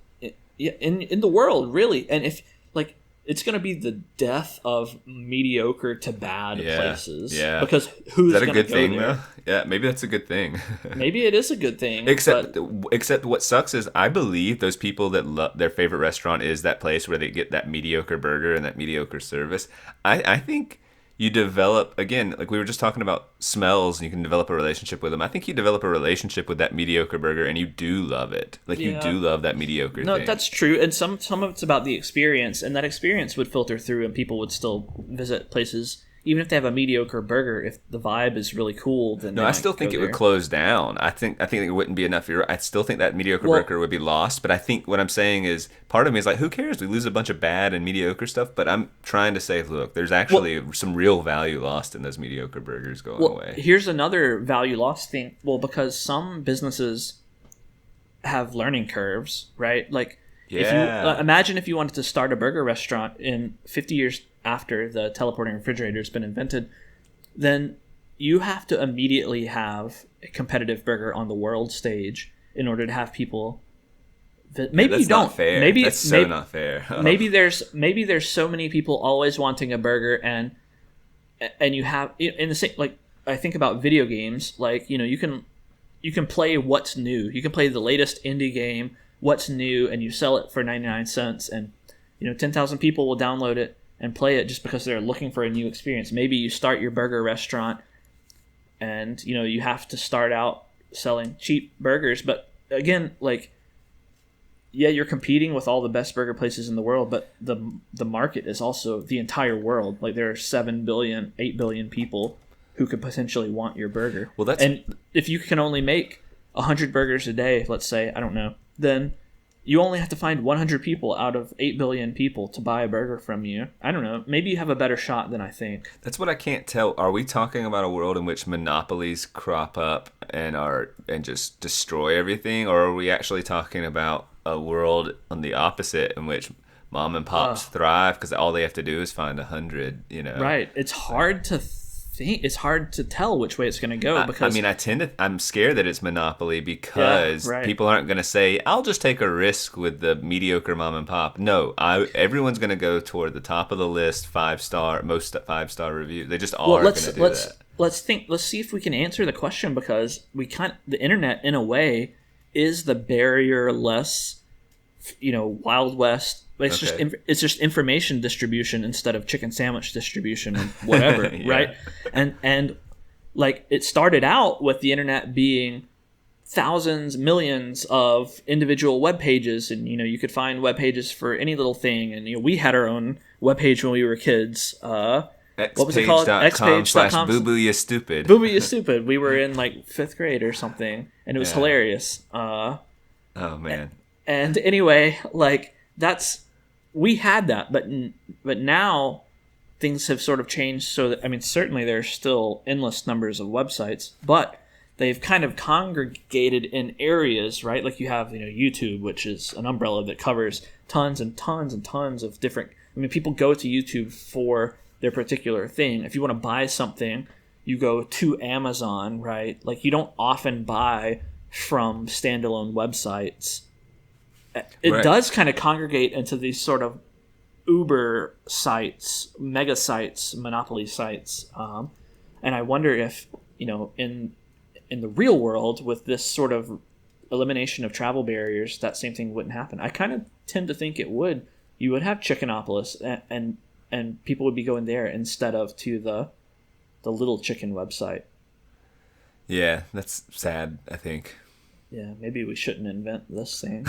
in the world, really. And if like, it's going to be the death of mediocre to bad places. Yeah. Because who's going to go there? Is that a good thing, though? Yeah, maybe that's a good thing. Maybe it is a good thing. Except what sucks is I believe those people that love their favorite restaurant is that place where they get that mediocre burger and that mediocre service. I think you develop, again, like we were just talking about smells, and you can develop a relationship with them. I think you develop a relationship with that mediocre burger, and you do love it. Like, you do love that mediocre thing. No, that's true. And some of it's about the experience, and that experience would filter through, and people would still visit places, even if they have a mediocre burger. If the vibe is really cool, then no, I still think it would close down. I think it wouldn't be enough. I still think that mediocre burger would be lost. But I think what I'm saying is, part of me is like, who cares? We lose a bunch of bad and mediocre stuff. But I'm trying to say, look, there's actually some real value lost in those mediocre burgers going away. Here's another value lost thing. Well, because some businesses have learning curves, right? Like, if you imagine if you wanted to start a burger restaurant in 50 years after the teleporting refrigerator has been invented, then you have to immediately have a competitive burger on the world stage in order to have people. Maybe you don't. Not fair. That's not fair. Maybe there's so many people always wanting a burger, and you have in the same, like, I think about video games, like, you can play what's new. You can play the latest indie game, what's new, and you sell it for 99 cents, and 10,000 people will download it and play it just because they're looking for a new experience. Maybe you start your burger restaurant and you have to start out selling cheap burgers, but again, like, you're competing with all the best burger places in the world, but the market is also the entire world. Like, there are 7 billion, 8 billion people who could potentially want your burger. And if you can only make 100 burgers a day, let's say, I don't know, then you only have to find 100 people out of 8 billion people to buy a burger from you. I don't know. Maybe you have a better shot than I think. That's what I can't tell. Are we talking about a world in which monopolies crop up and just destroy everything? Or are we actually talking about a world on the opposite in which mom and pops thrive because all they have to do is find 100, Right. It's hard to think. It's hard to tell which way it's going to go, because I'm scared that it's monopoly because people aren't going to say, I'll just take a risk with the mediocre mom and pop. No, everyone's going to go toward the top of the list, 5-star, most 5-star reviews. They just are going to do that. Let's see if we can answer the question, because the internet, in a way, is the barrier-less, Wild West. It's just information distribution instead of chicken sandwich distribution and whatever, right? And like, it started out with the internet being thousands, millions of individual web pages, and you could find web pages for any little thing. And we had our own web page when we were kids. What was it called? Xpage.com/ Boo Boo You Stupid. Boo Boo You Stupid. We were in like 5th grade or something, and it was hilarious. Oh man. And anyway, like, we had that, but now things have sort of changed, so that, certainly there's still endless numbers of websites, but they've kind of congregated in areas, right? Like, you have, YouTube, which is an umbrella that covers tons and tons and tons of different, people go to YouTube for their particular thing. If you want to buy something, you go to Amazon, right? Like, you don't often buy from standalone websites. It does kind of congregate into these sort of Uber sites, mega sites, monopoly sites, and I wonder if in the real world, with this sort of elimination of travel barriers, that same thing wouldn't happen. I kind of tend to think it would. You would have Chickenopolis, and people would be going there instead of to the Little Chicken website. Yeah, that's sad, I think. Yeah, maybe we shouldn't invent this thing.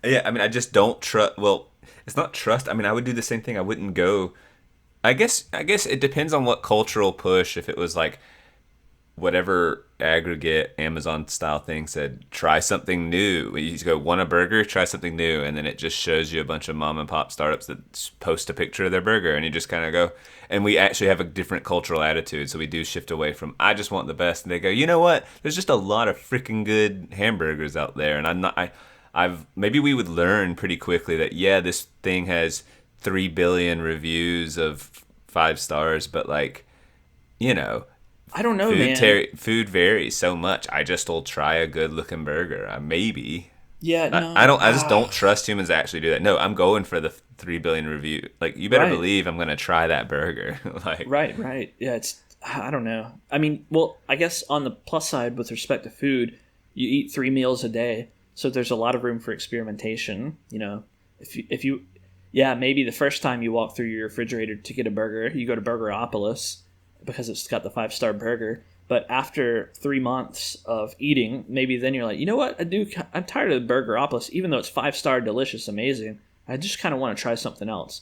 Yeah, I just don't trust. Well, it's not trust. I would do the same thing. I wouldn't go. I guess it depends on what cultural push. If it was like whatever aggregate Amazon style thing said, try something new. You go, want a burger? Try something new, and then it just shows you a bunch of mom and pop startups that post a picture of their burger, and you just kind of go. And we actually have a different cultural attitude, so we do shift away from I just want the best, and they go, you know what? There's just a lot of freaking good hamburgers out there, and maybe we would learn pretty quickly that this thing has 3 billion reviews of 5 stars, but like, you know, I don't know, man. food varies so much. I just will try a good looking burger. Maybe. Yeah, I no. don't. I just don't trust humans to actually do that. No, I'm going for the 3 billion review. Like, you better Right. believe I'm gonna try that burger. Like, Right. Yeah, I don't know. I mean, well, I guess on the plus side with respect to food, you eat 3 meals a day, so there's a lot of room for experimentation. If you yeah, maybe the first time you walk through your refrigerator to get a burger, you go to Burgeropolis because it's got the 5-star burger. But after 3 months of eating, maybe then you're like, you know what? I'm tired of Burgeropolis, even though it's 5-star, delicious, amazing. I just kind of want to try something else.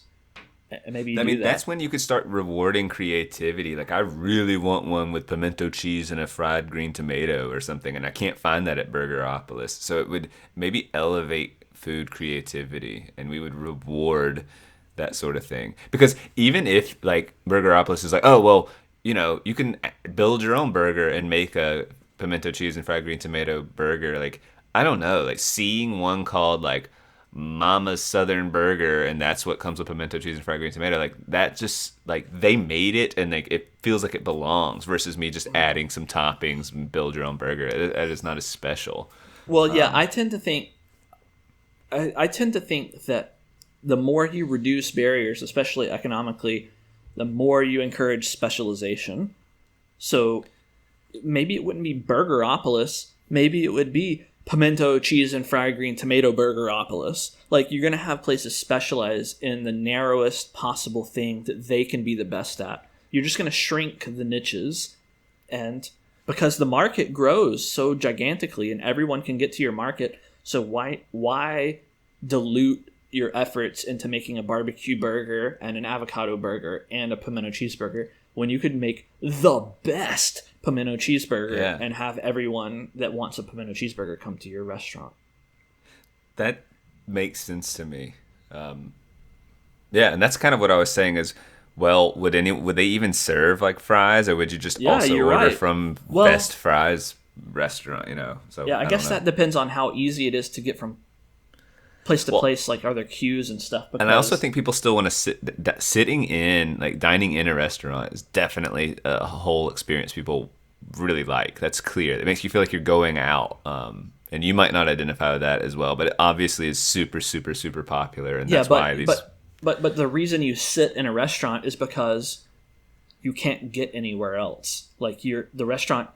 And maybe you I do mean, that. that's when you could start rewarding creativity. Like, I really want one with pimento cheese and a fried green tomato or something, and I can't find that at Burgeropolis. So it would maybe elevate food creativity, and we would reward that sort of thing. Because even if, like, Burgeropolis is like, oh, well, you can build your own burger and make a pimento cheese and fried green tomato burger. Like, I don't know, like seeing one called like Mama's Southern Burger, and that's what comes with pimento cheese and fried green tomato. Like, that just, like, they made it, and like it feels like it belongs. Versus me just adding some toppings and build your own burger. It is not as special. Well, yeah, I tend to think that the more you reduce barriers, especially economically, the more you encourage specialization. So maybe it wouldn't be Burgeropolis. Maybe it would be pimento cheese and fried green tomato Burgeropolis. Like, you're going to have places specialize in the narrowest possible thing that they can be the best at. You're just going to shrink the niches, and because the market grows so gigantically and everyone can get to your market, so why dilute your efforts into making a barbecue burger and an avocado burger and a pimento cheeseburger when you could make the best pimento cheeseburger Yeah, and have everyone that wants a pimento cheeseburger come to your restaurant? that makes sense to me. Yeah, and that's kind of what I was saying is, well, would they even serve like fries, or would you just Yeah, also you're order right. from Well, Best Fries restaurant? So yeah, I I don't guess know. that depends on how easy it is to get from place to Well, place. Like, are there queues and stuff? and I also Because think people still want to sitting in, like, dining in a restaurant is definitely a whole experience people really like. That's clear. It makes you feel like you're going out. And you might not identify with that as well, but it obviously is super, super, super popular, and yeah, that's why these. but the reason you sit in a restaurant is because you can't get anywhere else. Like, the restaurant,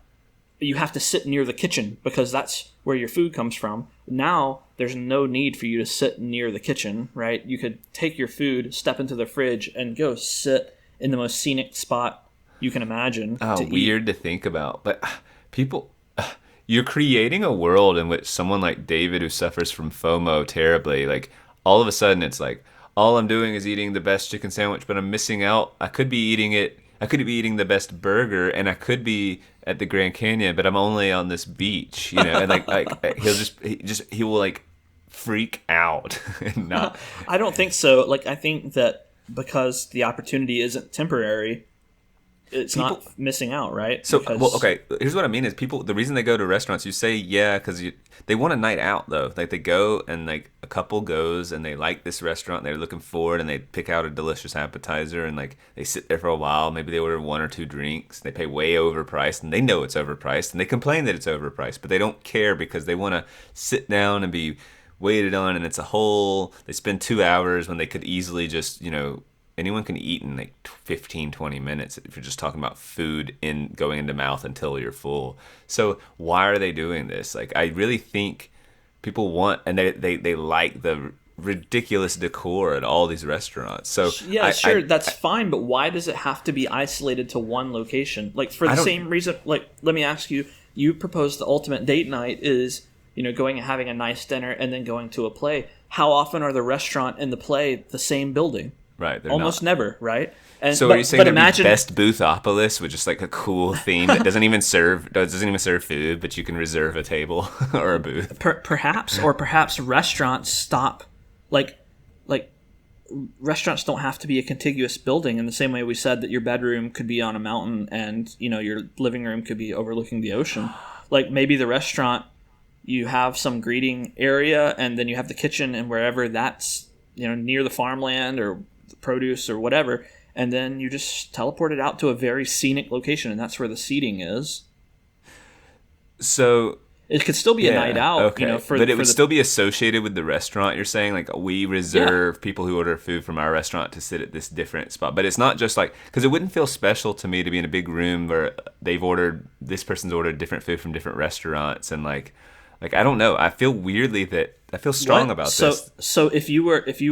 you have to sit near the kitchen because that's where your food comes from. Now there's no need for you to sit near the kitchen, right? You could take your food, step into the fridge, and go sit in the most scenic spot you can imagine Oh, to eat. weird to think about. But people, you're creating a world in which someone like David, who suffers from FOMO terribly, like, all of a sudden it's like, all I'm doing is eating the best chicken sandwich, but I'm missing out. I could be eating it. I could be eating the best burger, and I could be at the Grand Canyon, but I'm only on this beach, and like he will like freak out and not. I don't think so. Like, I think that because the opportunity isn't temporary, it's People, not missing out, right? So, well, Because okay. Here's what I mean: is people, the reason they go to restaurants, you say yeah, because they want a night out though. Like, they go, and like a couple goes and they like this restaurant, they're looking forward, and they pick out a delicious appetizer, and like they sit there for a while. Maybe they order 1 or 2 drinks. They pay way overpriced, and they know it's overpriced, and they complain that it's overpriced, but they don't care because they want to sit down and be waited on, and it's a whole. They spend 2 hours when they could easily just anyone can eat in like 15, 20 minutes if you're just talking about food in going into mouth until you're full. So why are they doing this? Like, I really think people want, and they like the ridiculous decor at all these restaurants. So yeah, sure, that's fine, but why does it have to be isolated to one location? Like, for I the don't. same reason, like, let me ask you, you propose the ultimate date night is, going and having a nice dinner and then going to a play. How often are the restaurant and the play the same building? Right, they're Almost not. never, right? And So are you saying but there'd imagine be best boothopolis with just like a cool theme that doesn't even serve food, but you can reserve a table or a booth? perhaps restaurants stop, like restaurants don't have to be a contiguous building in the same way we said that your bedroom could be on a mountain and your living room could be overlooking the ocean. Like, maybe the restaurant, you have some greeting area and then you have the kitchen, and wherever that's near the farmland or the produce or whatever, and then you just teleport it out to a very scenic location, and that's where the seating is. So it could still be a night out, okay. But it would the, still be associated with the restaurant. You're saying like we reserve people who order food from our restaurant to sit at this different spot, but it's not just like, because it wouldn't feel special to me to be in a big room where this person's ordered different food from different restaurants, and like I don't know. I feel weirdly that I feel strong about this. So if you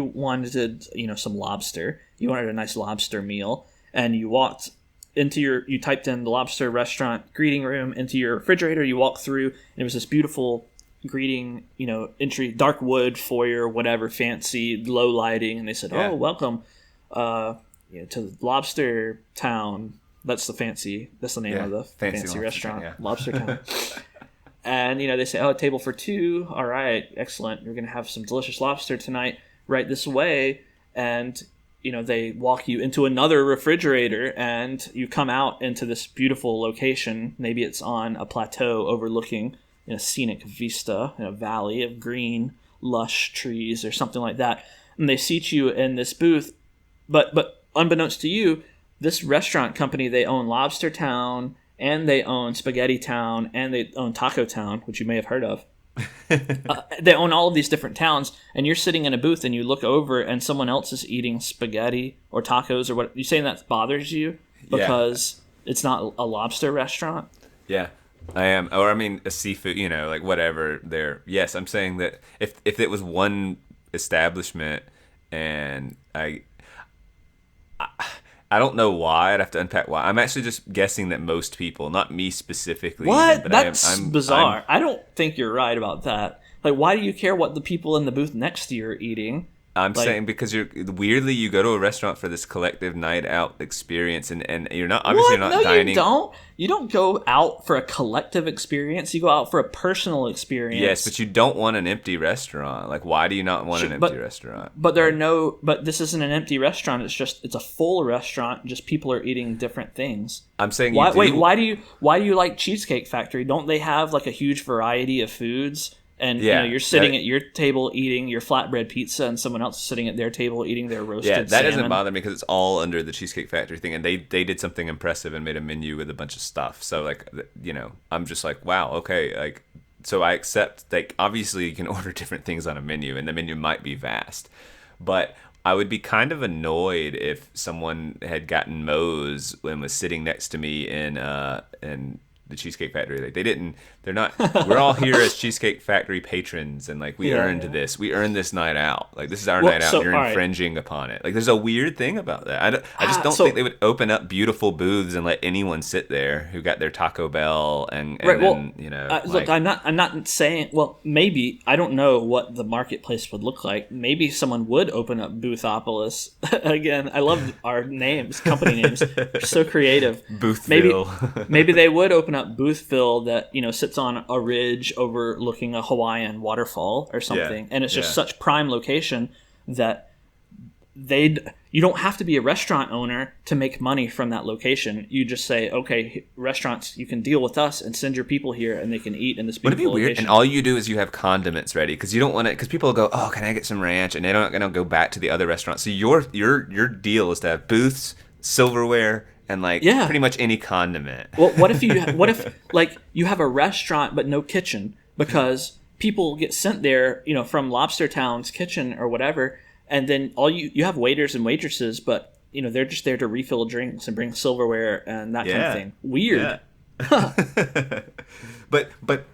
wanted, some lobster, you wanted a nice lobster meal, and you walked you typed in the lobster restaurant greeting room into your refrigerator, you walk through, and it was this beautiful greeting, entry, dark wood foyer, whatever, fancy, low lighting, and they said, "Oh, welcome, to Lobster Town." That's the name of the fancy restaurant, Lobster Town. And they say, "Oh, a table for two. All right, excellent. You're going to have some delicious lobster tonight. Right this way." And they walk you into another refrigerator, and you come out into this beautiful location. Maybe it's on a plateau overlooking a scenic vista in a valley of green, lush trees or something like that. And they seat you in this booth. But unbeknownst to you, this restaurant company, they own Lobster Town, and they own Spaghetti Town, and they own Taco Town, which you may have heard of. They own all of these different towns, and you're sitting in a booth and you look over and someone else is eating spaghetti or tacos or what. You saying that bothers you because it's not a lobster restaurant? Yeah, I am. Or I mean, a seafood, like whatever there. Yes, I'm saying that if it was one establishment, and I don't know why. I'd have to unpack why. I'm actually just guessing that most people, not me specifically. What? That's bizarre. I don't think you're right about that. Like, why do you care what the people in the booth next to you are eating? I'm saying because weirdly you go to a restaurant for this collective night out experience, and you're not obviously you're not dining. You don't go out for a collective experience. You go out for a personal experience. Yes, but you don't want an empty restaurant. Like, why do you not want an empty restaurant? But But this isn't an empty restaurant. It's a full restaurant. Just people are eating different things. I'm saying. Why do you like Cheesecake Factory? Don't they have like a huge variety of foods? And you're sitting at your table eating your flatbread pizza, and someone else is sitting at their table eating their roasted salmon. Yeah, that doesn't bother me because it's all under the Cheesecake Factory thing, and they did something impressive and made a menu with a bunch of stuff. So like, I'm just like, wow, okay, like, so I accept. Like, obviously you can order different things on a menu, and the menu might be vast, but I would be kind of annoyed if someone had gotten Moe's and was sitting next to me in the Cheesecake Factory. Like, they're not, we're all here as Cheesecake Factory patrons, and like we earned this night out. Like, this is our night out, and you're infringing upon it. Like, there's a weird thing about that. I just don't think they would open up beautiful booths and let anyone sit there who got their Taco Bell look, I'm not saying, well, maybe, I don't know what the marketplace would look like. Maybe someone would open up Boothopolis. Again, I love our names, company names. They're so creative. Boothville. Maybe they would open up Boothville that sits on a ridge overlooking a Hawaiian waterfall or something, and it's just such prime location that you don't have to be a restaurant owner to make money from that location. You just say, okay, restaurants, you can deal with us and send your people here, and they can eat in this beautiful location. Would it be weird? And all you do is you have condiments ready, because you don't want it, because people will go, oh, can I get some ranch? And they don't go back to the other restaurants. So your deal is to have booths, silverware, and pretty much any condiment. Well, what if you have a restaurant but no kitchen, because people get sent there, from Lobster Town's kitchen or whatever, and then you have waiters and waitresses, but they're just there to refill drinks and bring silverware and that kind of thing. Weird. Yeah. But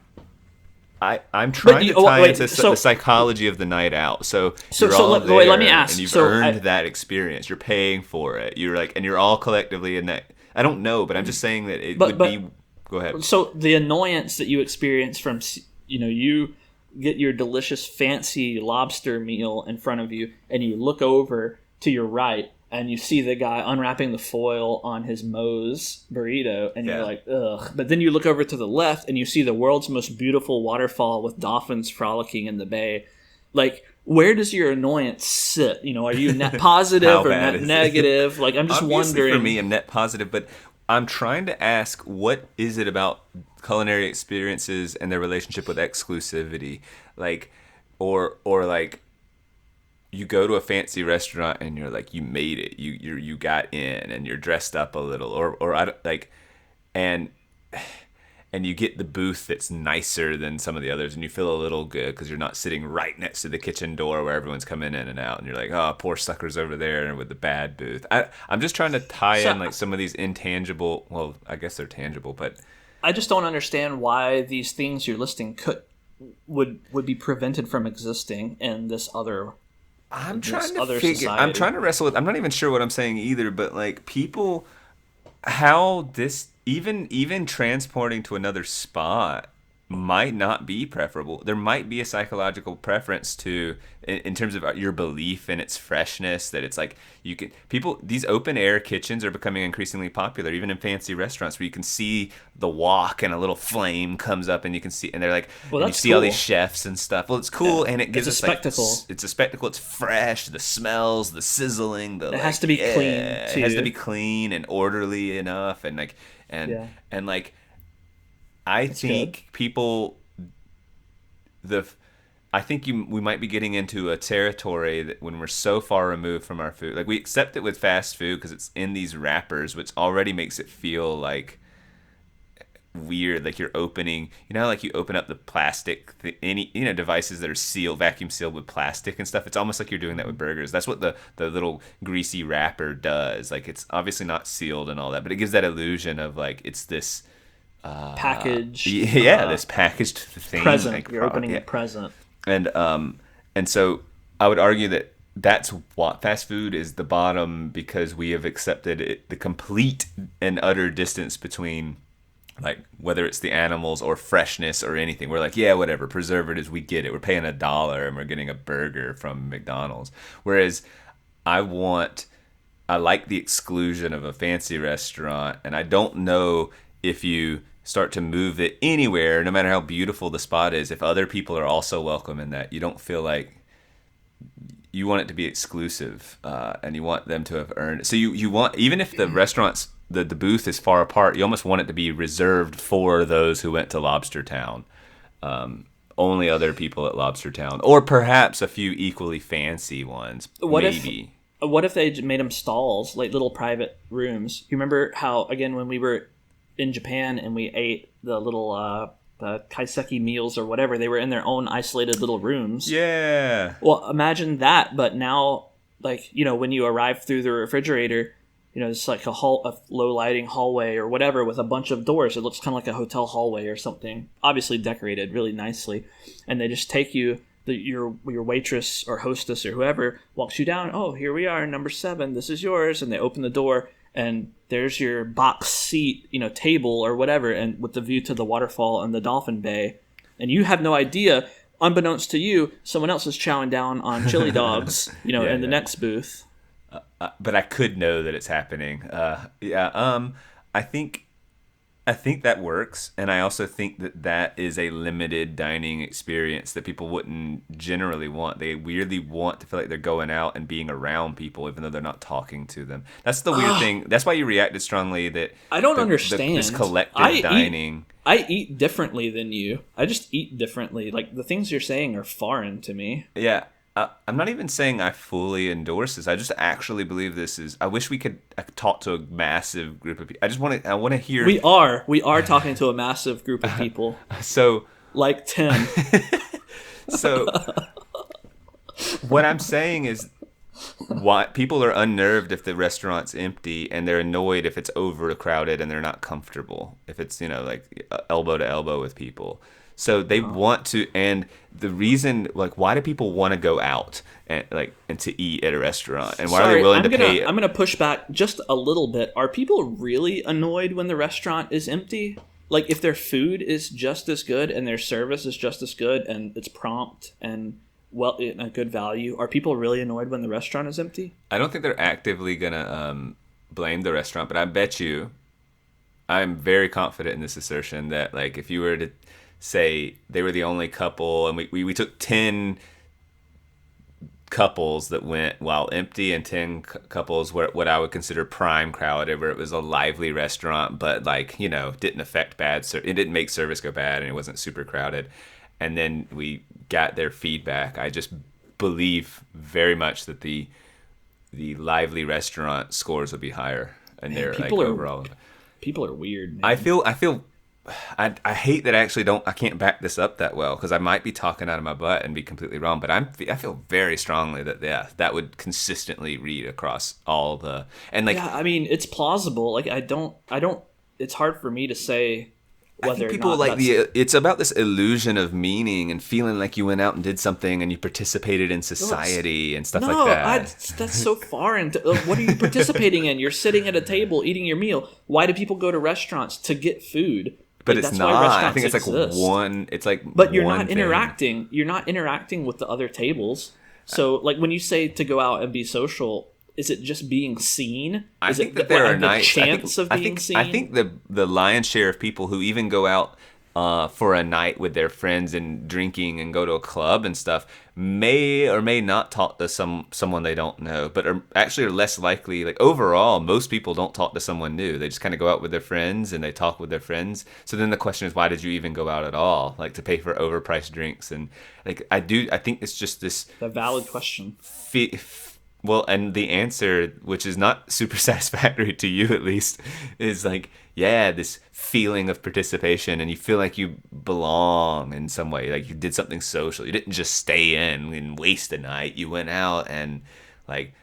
I'm trying to tie into the psychology of the night out. So let me ask. And you've earned that experience. You're paying for it. And you're all collectively in that. I don't know, but I'm just saying that it would be. Go ahead. So the annoyance that you experience from, you get your delicious fancy lobster meal in front of you, and you look over to your right, and you see the guy unwrapping the foil on his Moe's burrito, and you're like, ugh. But then you look over to the left, and you see the world's most beautiful waterfall with dolphins frolicking in the bay. Like, where does your annoyance sit? Are you net positive or net negative? Like, I'm just wondering. For me, I'm net positive, but I'm trying to ask, what is it about culinary experiences and their relationship with exclusivity? Like, or like, you go to a fancy restaurant and you're like, you made it, you got in, and you're dressed up a little, or I don't like, and you get the booth that's nicer than some of the others, and you feel a little good because you're not sitting right next to the kitchen door where everyone's coming in and out, and you're like, oh, poor suckers over there with the bad booth. I'm just trying to tie in like some of these intangible, well, I guess they're tangible, but I just don't understand why these things you're listing would be prevented from existing in this other. I'm trying to figure. I'm trying to wrestle with. I'm not even sure what I'm saying either. But like people, how this even transporting to another spot might not be preferable. There might be a psychological preference to in terms of your belief in its freshness, that it's like you can these open air kitchens are becoming increasingly popular, even in fancy restaurants where you can see the wok and a little flame comes up and you can see, and they're like, well, and you see all these chefs and stuff. Well, it's cool, and it gives it's us a spectacle. Like, it's a spectacle. It's fresh. The smells, the sizzling, it has to be clean. It has to be clean and orderly enough, and like and like. I think good. people, I think we might be getting into a territory that when we're so far removed from our food, like we accept it with fast food because it's in these wrappers, which already makes it feel like weird. Like you're opening, like you open up the plastic, devices that are sealed, vacuum sealed with plastic and stuff. It's almost like you're doing that with burgers. That's what the little greasy wrapper does. Like it's obviously not sealed and all that, but it gives that illusion of like it's this. Package. This packaged thing. Present. Like, you're opening a present. And so I would argue that that's what fast food is the bottom, because we have accepted the complete and utter distance between, like, whether it's the animals or freshness or anything. We're like, yeah, whatever, preservatives, we get it. We're paying $1 and we're getting a burger from McDonald's. Whereas I like the exclusion of a fancy restaurant, and I don't know if you start to move it anywhere, no matter how beautiful the spot is, if other people are also welcome in that, you don't feel like you want it to be exclusive, and you want them to have earned it. So you want, even if the restaurant's, the booth is far apart, you almost want it to be reserved for those who went to Lobster Town. Only other people at Lobster Town, or perhaps a few equally fancy ones. What if they made them stalls, like little private rooms? You remember how, again, when we were in Japan and we ate the little the kaiseki meals or whatever, they were in their own isolated little rooms. Yeah. Well, imagine that, but now, like, when you arrive through the refrigerator, it's like a low lighting hallway or whatever with a bunch of doors. It looks kind of like a hotel hallway or something, obviously decorated really nicely, and they just take you. Your waitress or hostess or whoever walks you down. Oh, here we are, number 7. This is yours, and they open the door. And there's your box seat, table or whatever, and with the view to the waterfall and the dolphin bay. And you have no idea, unbeknownst to you, someone else is chowing down on chili dogs, in the next booth. But I could know that it's happening. I think that works, and I also think that is a limited dining experience that people wouldn't generally want. They weirdly want to feel like they're going out and being around people, even though they're not talking to them. That's the weird thing. That's why you reacted strongly that I don't understand this collective dining. I eat differently than you. I just eat differently. Like, the things you're saying are foreign to me. Yeah. I'm not even saying I fully endorse this. I just actually believe this is. I wish we could talk to a massive group of people. I want to hear. We are talking to a massive group of people. So, like Tim. So, what I'm saying is, why people are unnerved if the restaurant's empty, and they're annoyed if it's overcrowded and they're not comfortable. If it's like elbow to elbow with people. So they want to, and the reason, like, why do people want to go out and to eat at a restaurant, and why are they willing to pay? I'm gonna push back just a little bit. Are people really annoyed when the restaurant is empty? Like, if their food is just as good and their service is just as good and it's prompt and a good value, are people really annoyed when the restaurant is empty? I don't think they're actively gonna blame the restaurant, but I bet you, I'm very confident in this assertion that, like, if you were to say they were the only couple, and we took 10 couples that went while empty, and 10 couples where what I would consider prime crowded, where it was a lively restaurant, but didn't affect it didn't make service go bad, and it wasn't super crowded. And then we got their feedback. I just believe very much that the lively restaurant scores would be higher, and they're like overall. People are weird. Man. I hate that I can't back this up that well, because I might be talking out of my butt and be completely wrong, but I feel very strongly that that would consistently read across all the, and like, yeah, I mean, it's plausible. Like I don't it's hard for me to say whether I think people or not it's about this illusion of meaning and feeling like you went out and did something and you participated in society and stuff like that. That's so far into what are you participating in? You're sitting at a table eating your meal. Why do people go to restaurants? To get food. But like, it's not. I think it's like one. It's like, but you're one not thing. interacting. You're not interacting with the other tables. So, like when you say to go out and be social, is it just being seen? I think that there are nights. Chance of being seen. I think the lion's share of people who even go out for a night with their friends and drinking and go to a club and stuff may or may not talk to someone they don't know, but are less likely. Like overall, most people don't talk to someone new. They just kind of go out with their friends and they talk with their friends. So then the question is, why did you even go out at all? Like to pay for overpriced drinks? And like I think it's just this a valid question. Well, and the answer, which is not super satisfactory to you at least, is like, yeah, this feeling of participation, and you feel like you belong in some way, like you did something social. You didn't just stay in and waste a night. You went out and like,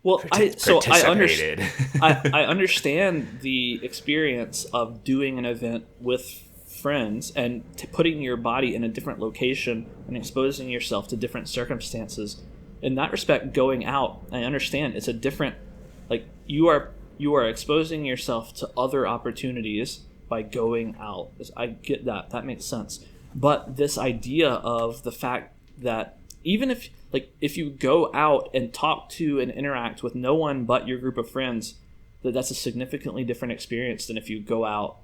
participated. I understand the experience of doing an event with friends and putting your body in a different location and exposing yourself to different circumstances. In that respect, going out, I understand it's a different, like you are exposing yourself to other opportunities by going out. I get that. That makes sense. But this idea of the fact that even if you go out and talk to and interact with no one but your group of friends, that's a significantly different experience than if you go out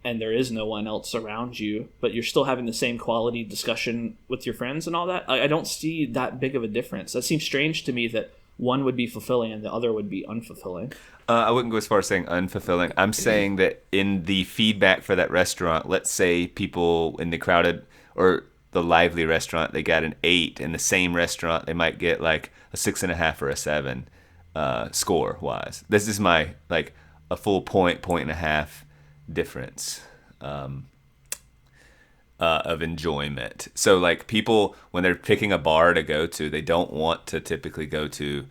and there is no one else around you, but you're still having the same quality discussion with your friends and all that. I don't see that big of a difference. That seems strange to me that one would be fulfilling and the other would be unfulfilling. I wouldn't go as far as saying unfulfilling. I'm saying that in the feedback for that restaurant, let's say people in the crowded or the lively restaurant, they got an 8. In the same restaurant, they might get like a 6.5 or a 7 score wise. This is my like a full point and a half difference of enjoyment. So like people, when they're picking a bar to go to, they don't want to typically go to,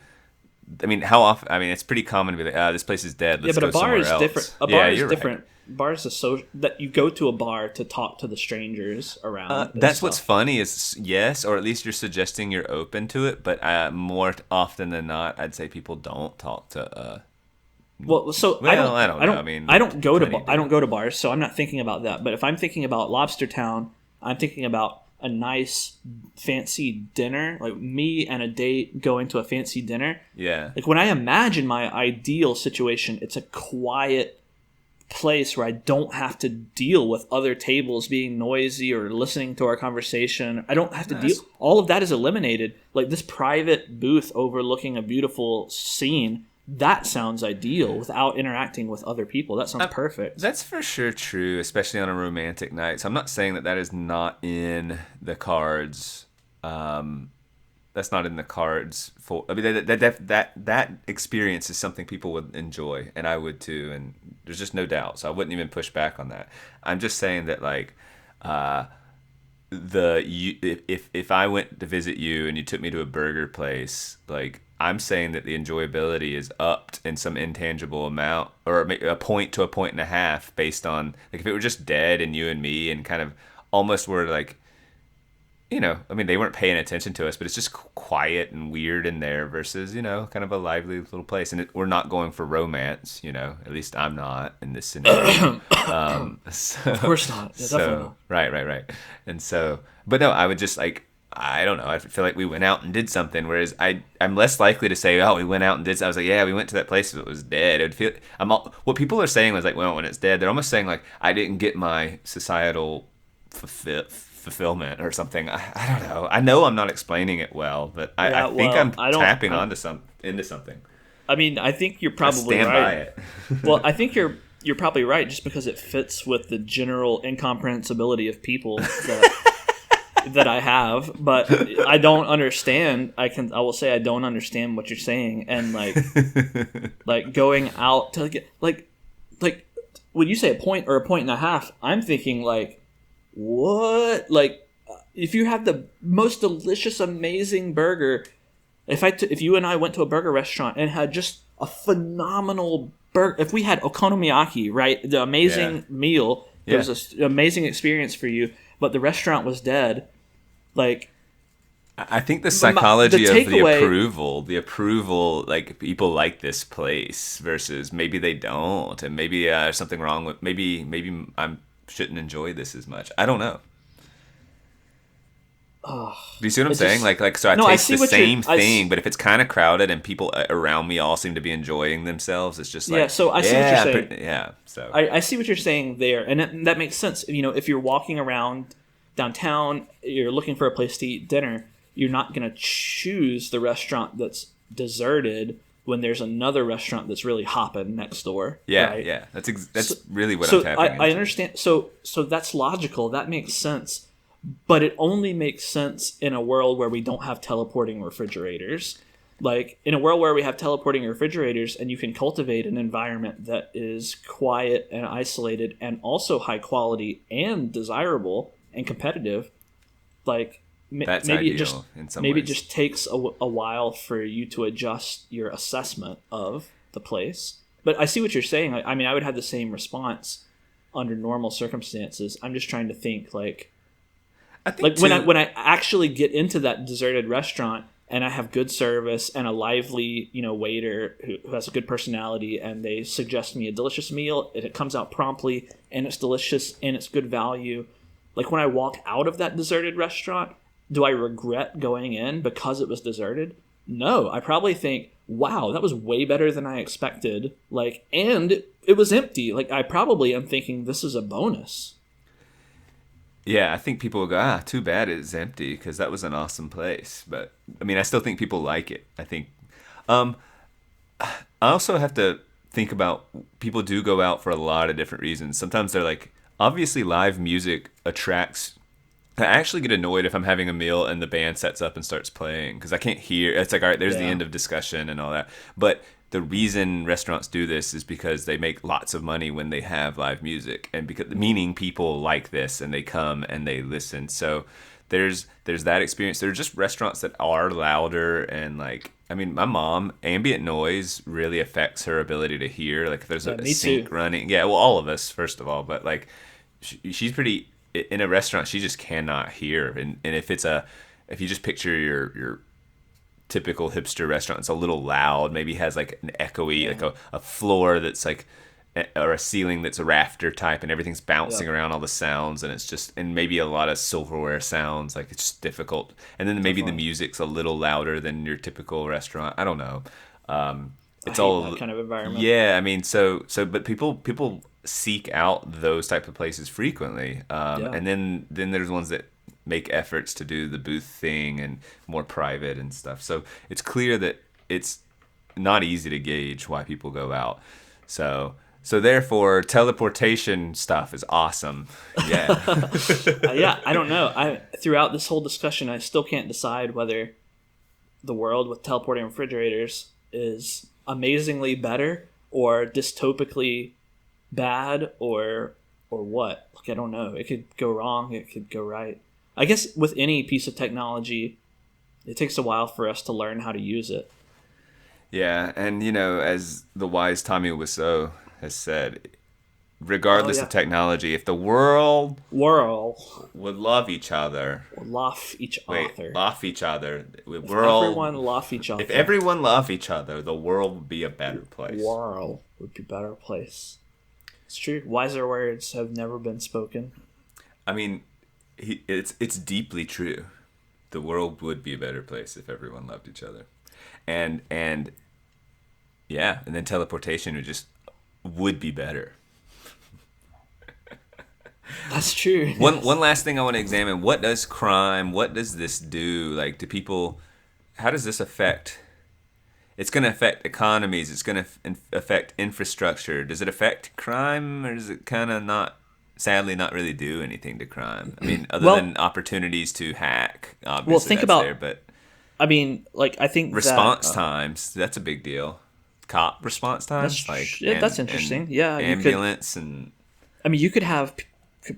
I mean, how often, I mean, it's pretty common to be like, this place is dead, let's go somewhere else. Different. A bar is different. Right. Bar is a social, that you go to a bar to talk to the strangers around. That's what's funny is, yes, or at least you're suggesting you're open to it, but more often than not, I'd say people don't talk to I don't know. I mean, I don't go to bars, so I'm not thinking about that. But if I'm thinking about Lobster Town, I'm thinking about a nice, fancy dinner, like me and a date going to a fancy dinner. Yeah. Like when I imagine my ideal situation, it's a quiet place where I don't have to deal with other tables being noisy or listening to our conversation. I don't have to deal. All of that is eliminated. Like this private booth overlooking a beautiful scene. That sounds ideal without interacting with other people. That sounds perfect. That's for sure true, especially on a romantic night. So I'm not saying that is not in the cards. That's not in the cards for. I mean, that experience is something people would enjoy, and I would too. And there's just no doubt. So I wouldn't even push back on that. I'm just saying that like, if I went to visit you and you took me to a burger place, like. I'm saying that the enjoyability is upped in some intangible amount, or a point to a point and a half, based on like if it were just dead and you and me and kind of almost were like, you know, I mean they weren't paying attention to us, but it's just quiet and weird in there versus, you know, kind of a lively little place, and we're not going for romance, you know, at least I'm not in this scenario. Of course not. Yeah, definitely not. Right. And so, but no, I would just like. I don't know. I feel like we went out and did something. Whereas I'm less likely to say, "Oh, we went out and did." I was like, "Yeah, we went to that place, but it was dead." It would feel. What people are saying was like, "Well, when it's dead," they're almost saying like, "I didn't get my societal fulfillment or something." I don't know. I know I'm not explaining it well, but I think I'm tapping into something. I mean, I think you're probably stand right. by it. Well, I think you're probably right, just because it fits with the general incomprehensibility of people. That that I have, but I don't understand. I will say I don't understand what you're saying, and like going out to get like when you say a point or a point and a half, I'm thinking like what? Like if you have the most delicious, amazing burger, if you and I went to a burger restaurant and had just a phenomenal burger, if we had okonomiyaki, right, the amazing meal, it was an amazing experience for you, but the restaurant was dead. Like, I think the psychology of the approval, like people like this place versus maybe they don't, and maybe there's something wrong with maybe I shouldn't enjoy this as much. I don't know. Do you see what I'm saying? So I taste the same thing, but if it's kind of crowded and people around me all seem to be enjoying themselves, it's just like So I see what you're saying. So I see what you're saying there, and that makes sense. You know, if you're walking around downtown, you're looking for a place to eat dinner, you're not going to choose the restaurant that's deserted when there's another restaurant that's really hopping next door. Yeah, right? yeah. That's really what I'm tapping into. I understand. So that's logical. That makes sense. But it only makes sense in a world where we don't have teleporting refrigerators. Like, in a world where we have teleporting refrigerators and you can cultivate an environment that is quiet and isolated and also high quality and desirable and competitive, like, that's maybe ideal in some maybe ways. it just takes a while for you to adjust your assessment of the place. But I see what you're saying. I mean, I would have the same response under normal circumstances. I'm just trying to think, like when I actually get into that deserted restaurant and I have good service and a lively, waiter who has a good personality, and they suggest me a delicious meal and it comes out promptly and it's delicious and it's good value. Like, when I walk out of that deserted restaurant, do I regret going in because it was deserted? No, I probably think, wow, that was way better than I expected. Like, and it was empty. Like, I probably am thinking this is a bonus. Yeah, I think people will go, too bad it's empty, because that was an awesome place. But, I mean, I still think people like it. I think. I also have to think about, people do go out for a lot of different reasons. Sometimes they're like, obviously live music attracts. I actually get annoyed if I'm having a meal and the band sets up and starts playing, because I can't hear. It's like, all right, there's the end of discussion and all that. But the reason restaurants do this is because they make lots of money when they have live music, and meaning people like this and they come and they listen. So there's that experience. There are just restaurants that are louder, and like, I mean, my mom, ambient noise really affects her ability to hear. Like, if there's a sink running. Yeah, well, all of us, first of all, but like, she's pretty, in a restaurant, she just cannot hear. And if you just picture your typical hipster restaurant, it's a little loud, maybe has like an echoey, like a floor that's like, or a ceiling that's a rafter type, and everything's bouncing around all the sounds, and it's just, and maybe a lot of silverware sounds, like, it's just difficult. And then maybe the music's a little louder than your typical restaurant. I don't know. It's all that kind of environment. Yeah, I mean, but people seek out those type of places frequently, and then there's ones that make efforts to do the booth thing and more private and stuff. So it's clear that it's not easy to gauge why people go out. So therefore, teleportation stuff is awesome. Yeah. I don't know. Throughout this whole discussion, I still can't decide whether the world with teleporting refrigerators is amazingly better or dystopically bad or what. Like, I don't know. It could go wrong. It could go right. I guess with any piece of technology, it takes a while for us to learn how to use it. Yeah, and as the wise Tommy Wiseau has said, regardless of technology, if the world would love each other, love each other, everyone love each other. If everyone loved each other, the world would be a better place. World would be a better place. It's true. Wiser words have never been spoken. I mean, it's deeply true. The world would be a better place if everyone loved each other, and then teleportation would be better. That's true. One last thing I want to examine: what does this do? Like, do people? How does this affect? It's going to affect economies. It's going to affect infrastructure. Does it affect crime, or does it kind of not sadly not really do anything to crime. I mean, other Well- than opportunities to hack. Obviously, Well, think that's about- there, but I mean, like, I think response that, times, that's a big deal. Cop response times, that's interesting. Yeah, you could- ambulance and I mean, you could have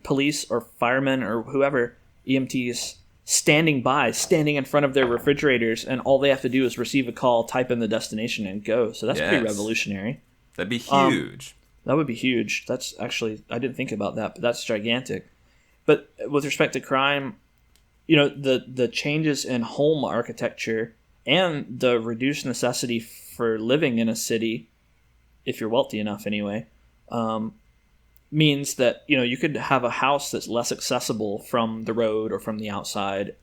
police or firemen or whoever, EMTs, standing in front of their refrigerators, and all they have to do is receive a call, type in the destination, and go. So that's pretty Yes. revolutionary. that'd be huge. That would be huge. That's actually, I didn't think about that, but that's gigantic. But with respect to crime, the changes in home architecture and the reduced necessity for living in a city, if you're wealthy enough anyway, means that you could have a house that's less accessible from the road or from the outside.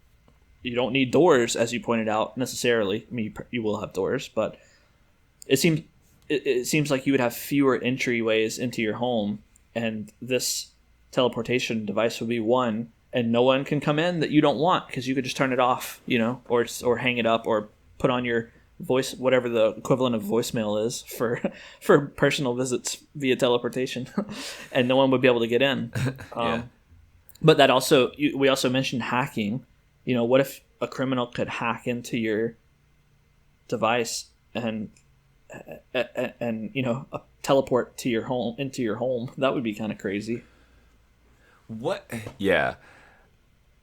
You don't need doors, as you pointed out, necessarily. I mean, you will have doors, but it seems like you would have fewer entryways into your home, and this teleportation device would be one, and no one can come in that you don't want because you could just turn it off, or hang it up, or put on your voice, whatever the equivalent of voicemail is for personal visits via teleportation, and no one would be able to get in. Yeah. But that also, we also mentioned hacking. What if a criminal could hack into your device and teleport to your home, into your home? That would be kind of crazy. What? Yeah.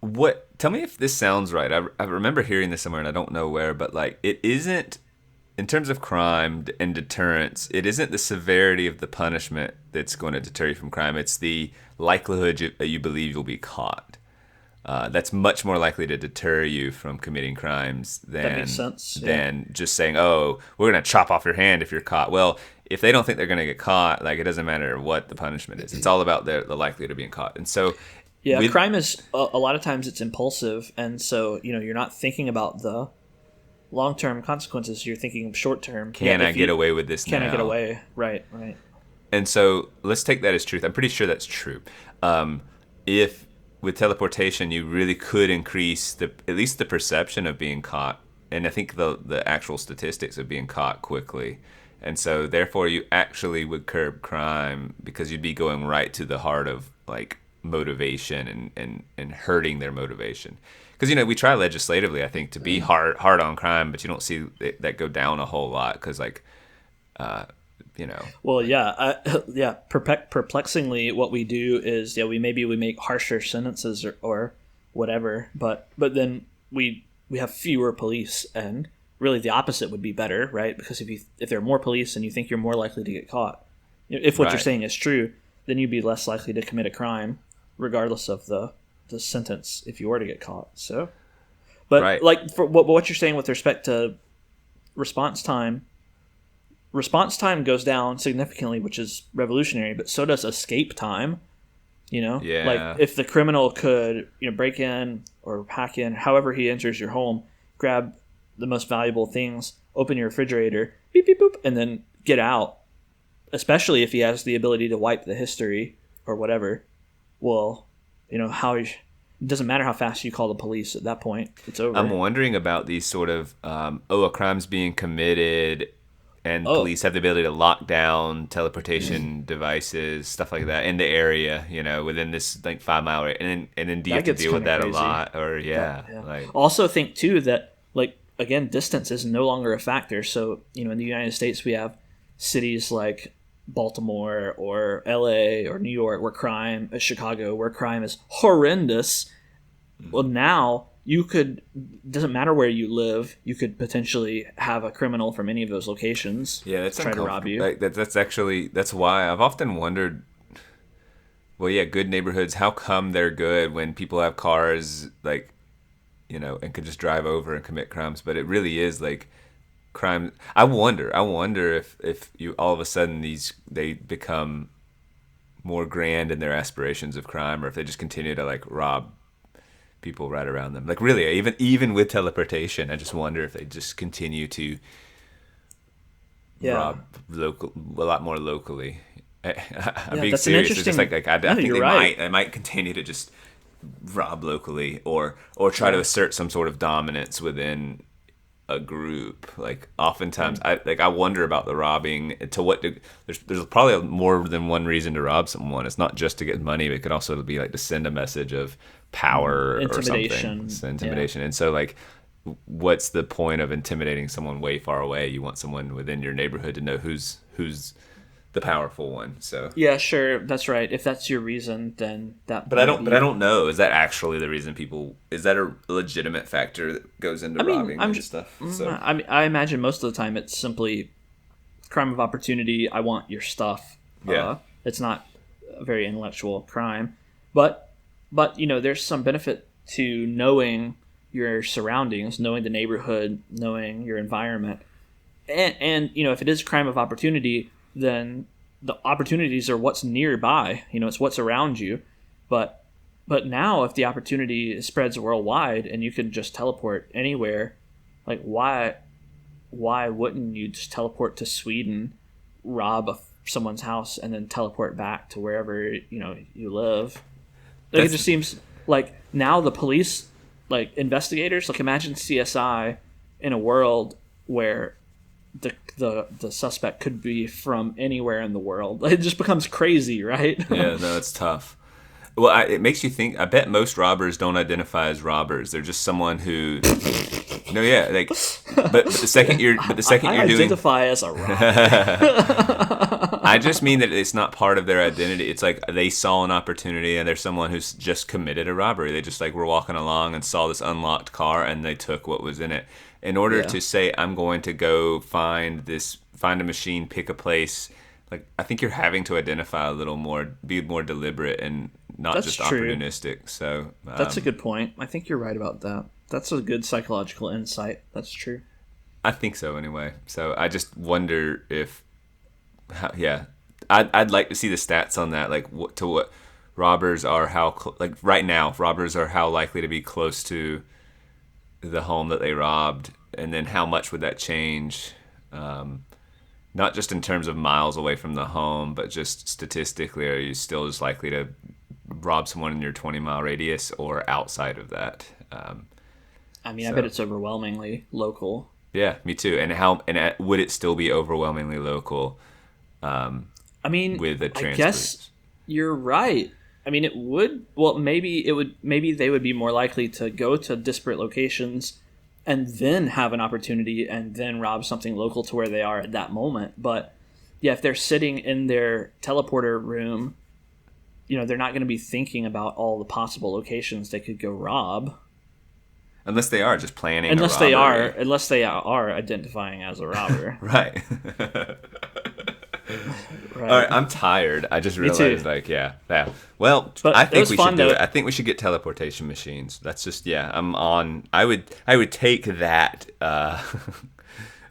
What? Tell me if this sounds right. I remember hearing this somewhere, and I don't know where, but like, it isn't, in terms of crime and deterrence, it isn't the severity of the punishment that's going to deter you from crime. It's the likelihood that you believe you'll be caught. That's much more likely to deter you from committing crimes That makes sense. than just saying, "Oh, we're going to chop off your hand if you're caught." Well, if they don't think they're going to get caught, like, it doesn't matter what the punishment is. It's all about the likelihood of being caught. And so, crime is a lot of times it's impulsive, and so you're not thinking about the long-term consequences. You're thinking short-term. Can I get away with this now? Can I get away? Right. And so let's take that as truth. I'm pretty sure that's true. If with teleportation you really could increase at least the perception of being caught, and I think the actual statistics of being caught quickly. And so therefore you actually would curb crime because you'd be going right to the heart of like motivation and hurting their motivation. Because we try legislatively, I think, to be hard on crime, but you don't see that go down a whole lot because Well, perplexingly, what we do is we make harsher sentences or whatever, but then we have fewer police, and really the opposite would be better, right? Because if there are more police, and you think you're more likely to get caught, if what you're saying is true, then you'd be less likely to commit a crime, regardless of the sentence if you were to get caught. So, but like for what you're saying with respect to response time goes down significantly, which is revolutionary, but so does escape time. Like if the criminal could break in or hack in, however he enters your home, grab the most valuable things, open your refrigerator, beep beep boop, and then get out, especially if he has the ability to wipe the history or whatever. Well, it doesn't matter how fast you call the police at that point. It's over. I'm wondering about these sort of a crime's being committed, and police have the ability to lock down teleportation devices, stuff like that, in the area, within this like 5 mile area, and then do you have to deal with that crazy. A lot, or like also think too that like again distance is no longer a factor. So in the United States we have cities like Baltimore or LA or New York Chicago where crime is horrendous. Well, now doesn't matter where you live, you could potentially have a criminal from any of those locations try to rob you. Like, that's why I've often wondered, good neighborhoods, how come they're good when people have cars like and can just drive over and commit crimes? But it really is like crime. I wonder if you all of a sudden they become more grand in their aspirations of crime, or if they just continue to like rob people right around them. Like really, even with teleportation, I just wonder if they just continue to rob a lot more locally. I'm being serious. It's just like I think they might continue to just rob locally, or try to assert some sort of dominance within a group. Like oftentimes, I wonder about the robbing. To what there's probably more than one reason to rob someone. It's not just to get money, but it could also be like to send a message of power or something. So intimidation. And so like, what's the point of intimidating someone way far away? You want someone within your neighborhood to know who's the powerful one. So yeah, sure, that's right. If that's your reason, then that. But I don't know. Is that actually the reason people? Is that a legitimate factor that goes into robbing and stuff? So I imagine most of the time it's simply crime of opportunity. I want your stuff. Yeah, it's not a very intellectual crime, but there's some benefit to knowing your surroundings, knowing the neighborhood, knowing your environment, and if it is a crime of opportunity, then the opportunities are what's nearby. It's what's around you. But now if the opportunity spreads worldwide and you can just teleport anywhere, like why wouldn't you just teleport to Sweden, rob someone's house, and then teleport back to wherever you live? Like, it just seems like now the police, like investigators, like imagine CSI in a world where the suspect could be from anywhere in the world. It just becomes crazy, right? Yeah, no, it's tough. Well, it makes you think. I bet most robbers don't identify as robbers. They're just someone who, like. But the second you're identify as a robber. I just mean that it's not part of their identity. It's like they saw an opportunity and they're someone who's just committed a robbery. They just like were walking along and saw this unlocked car and they took what was in it. In order to say, I'm going to go find a machine, pick a place, like I think you're having to identify a little more, be more deliberate and not That's just true. Opportunistic. So that's a good point. I think you're right about that. That's a good psychological insight. That's true. I think so anyway. So I just wonder if, I'd like to see the stats on that, like what robbers are, like right now, robbers are how likely to be close to the home that they robbed, and then how much would that change, not just in terms of miles away from the home, but just statistically, are you still as likely to rob someone in your 20-mile radius or outside of that? I bet it's overwhelmingly local. Yeah, me too. And would it still be overwhelmingly local? With the transport? I guess you're right. It would. Well, maybe they would be more likely to go to disparate locations and then have an opportunity and then rob something local to where they are at that moment. But yeah, if they're sitting in their teleporter room, they're not going to be thinking about all the possible locations they could go rob. Unless they are just planning. Unless they are identifying as a robber. Right. Right. All right, I'm tired. I just realized, Well, but I think we should do it. I think we should get teleportation machines. That's just, I'm on. I would take that.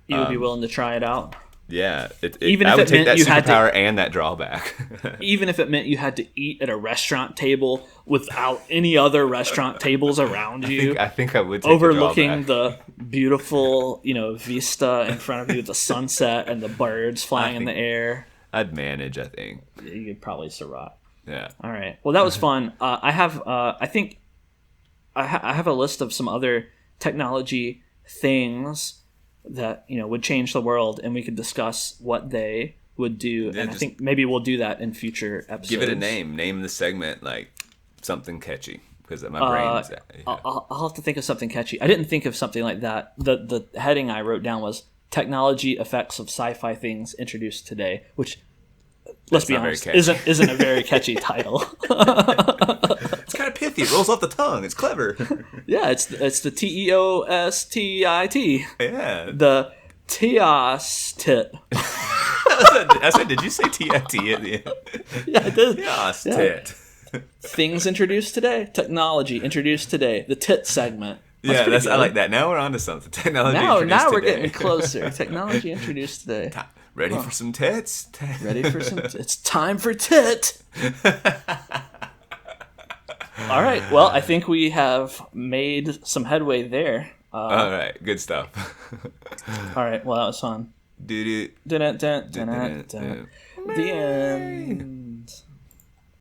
You would be willing to try it out? Yeah. Even if I would it take meant that superpower and that drawback. Even if it meant you had to eat at a restaurant table without any other restaurant tables around you. I think I would take overlooking the beautiful, vista in front of you, the sunset and the birds flying in the air. I'd manage, I think. You could probably survive. Yeah. All right. Well, that was fun. I have a list of some other technology things that would change the world, and we could discuss what they would do. And I think maybe we'll do that in future episodes. Give it a name. Name the segment like something catchy, because my brain is. I'll have to think of something catchy. I didn't think of something like that. The heading I wrote down was technology effects of sci-fi things introduced today, which, let's be honest, isn't a very catchy title. It's kind of pithy. It rolls off the tongue. It's clever. Yeah, it's the TEOSTIT. Yeah. The TEOSTIT. I said, did you say TIT at the end? Yeah, I did. TEOSTIT. Things introduced today. Technology introduced today. The tit segment. I like that. Now we're on to something. Technology introduced today. Now we're getting closer. Technology introduced today. Ready for some tits? Ready for some It's time for tit. All right. Well, I think we have made some headway there. All right. Good stuff. All right. Well, that was fun. The end.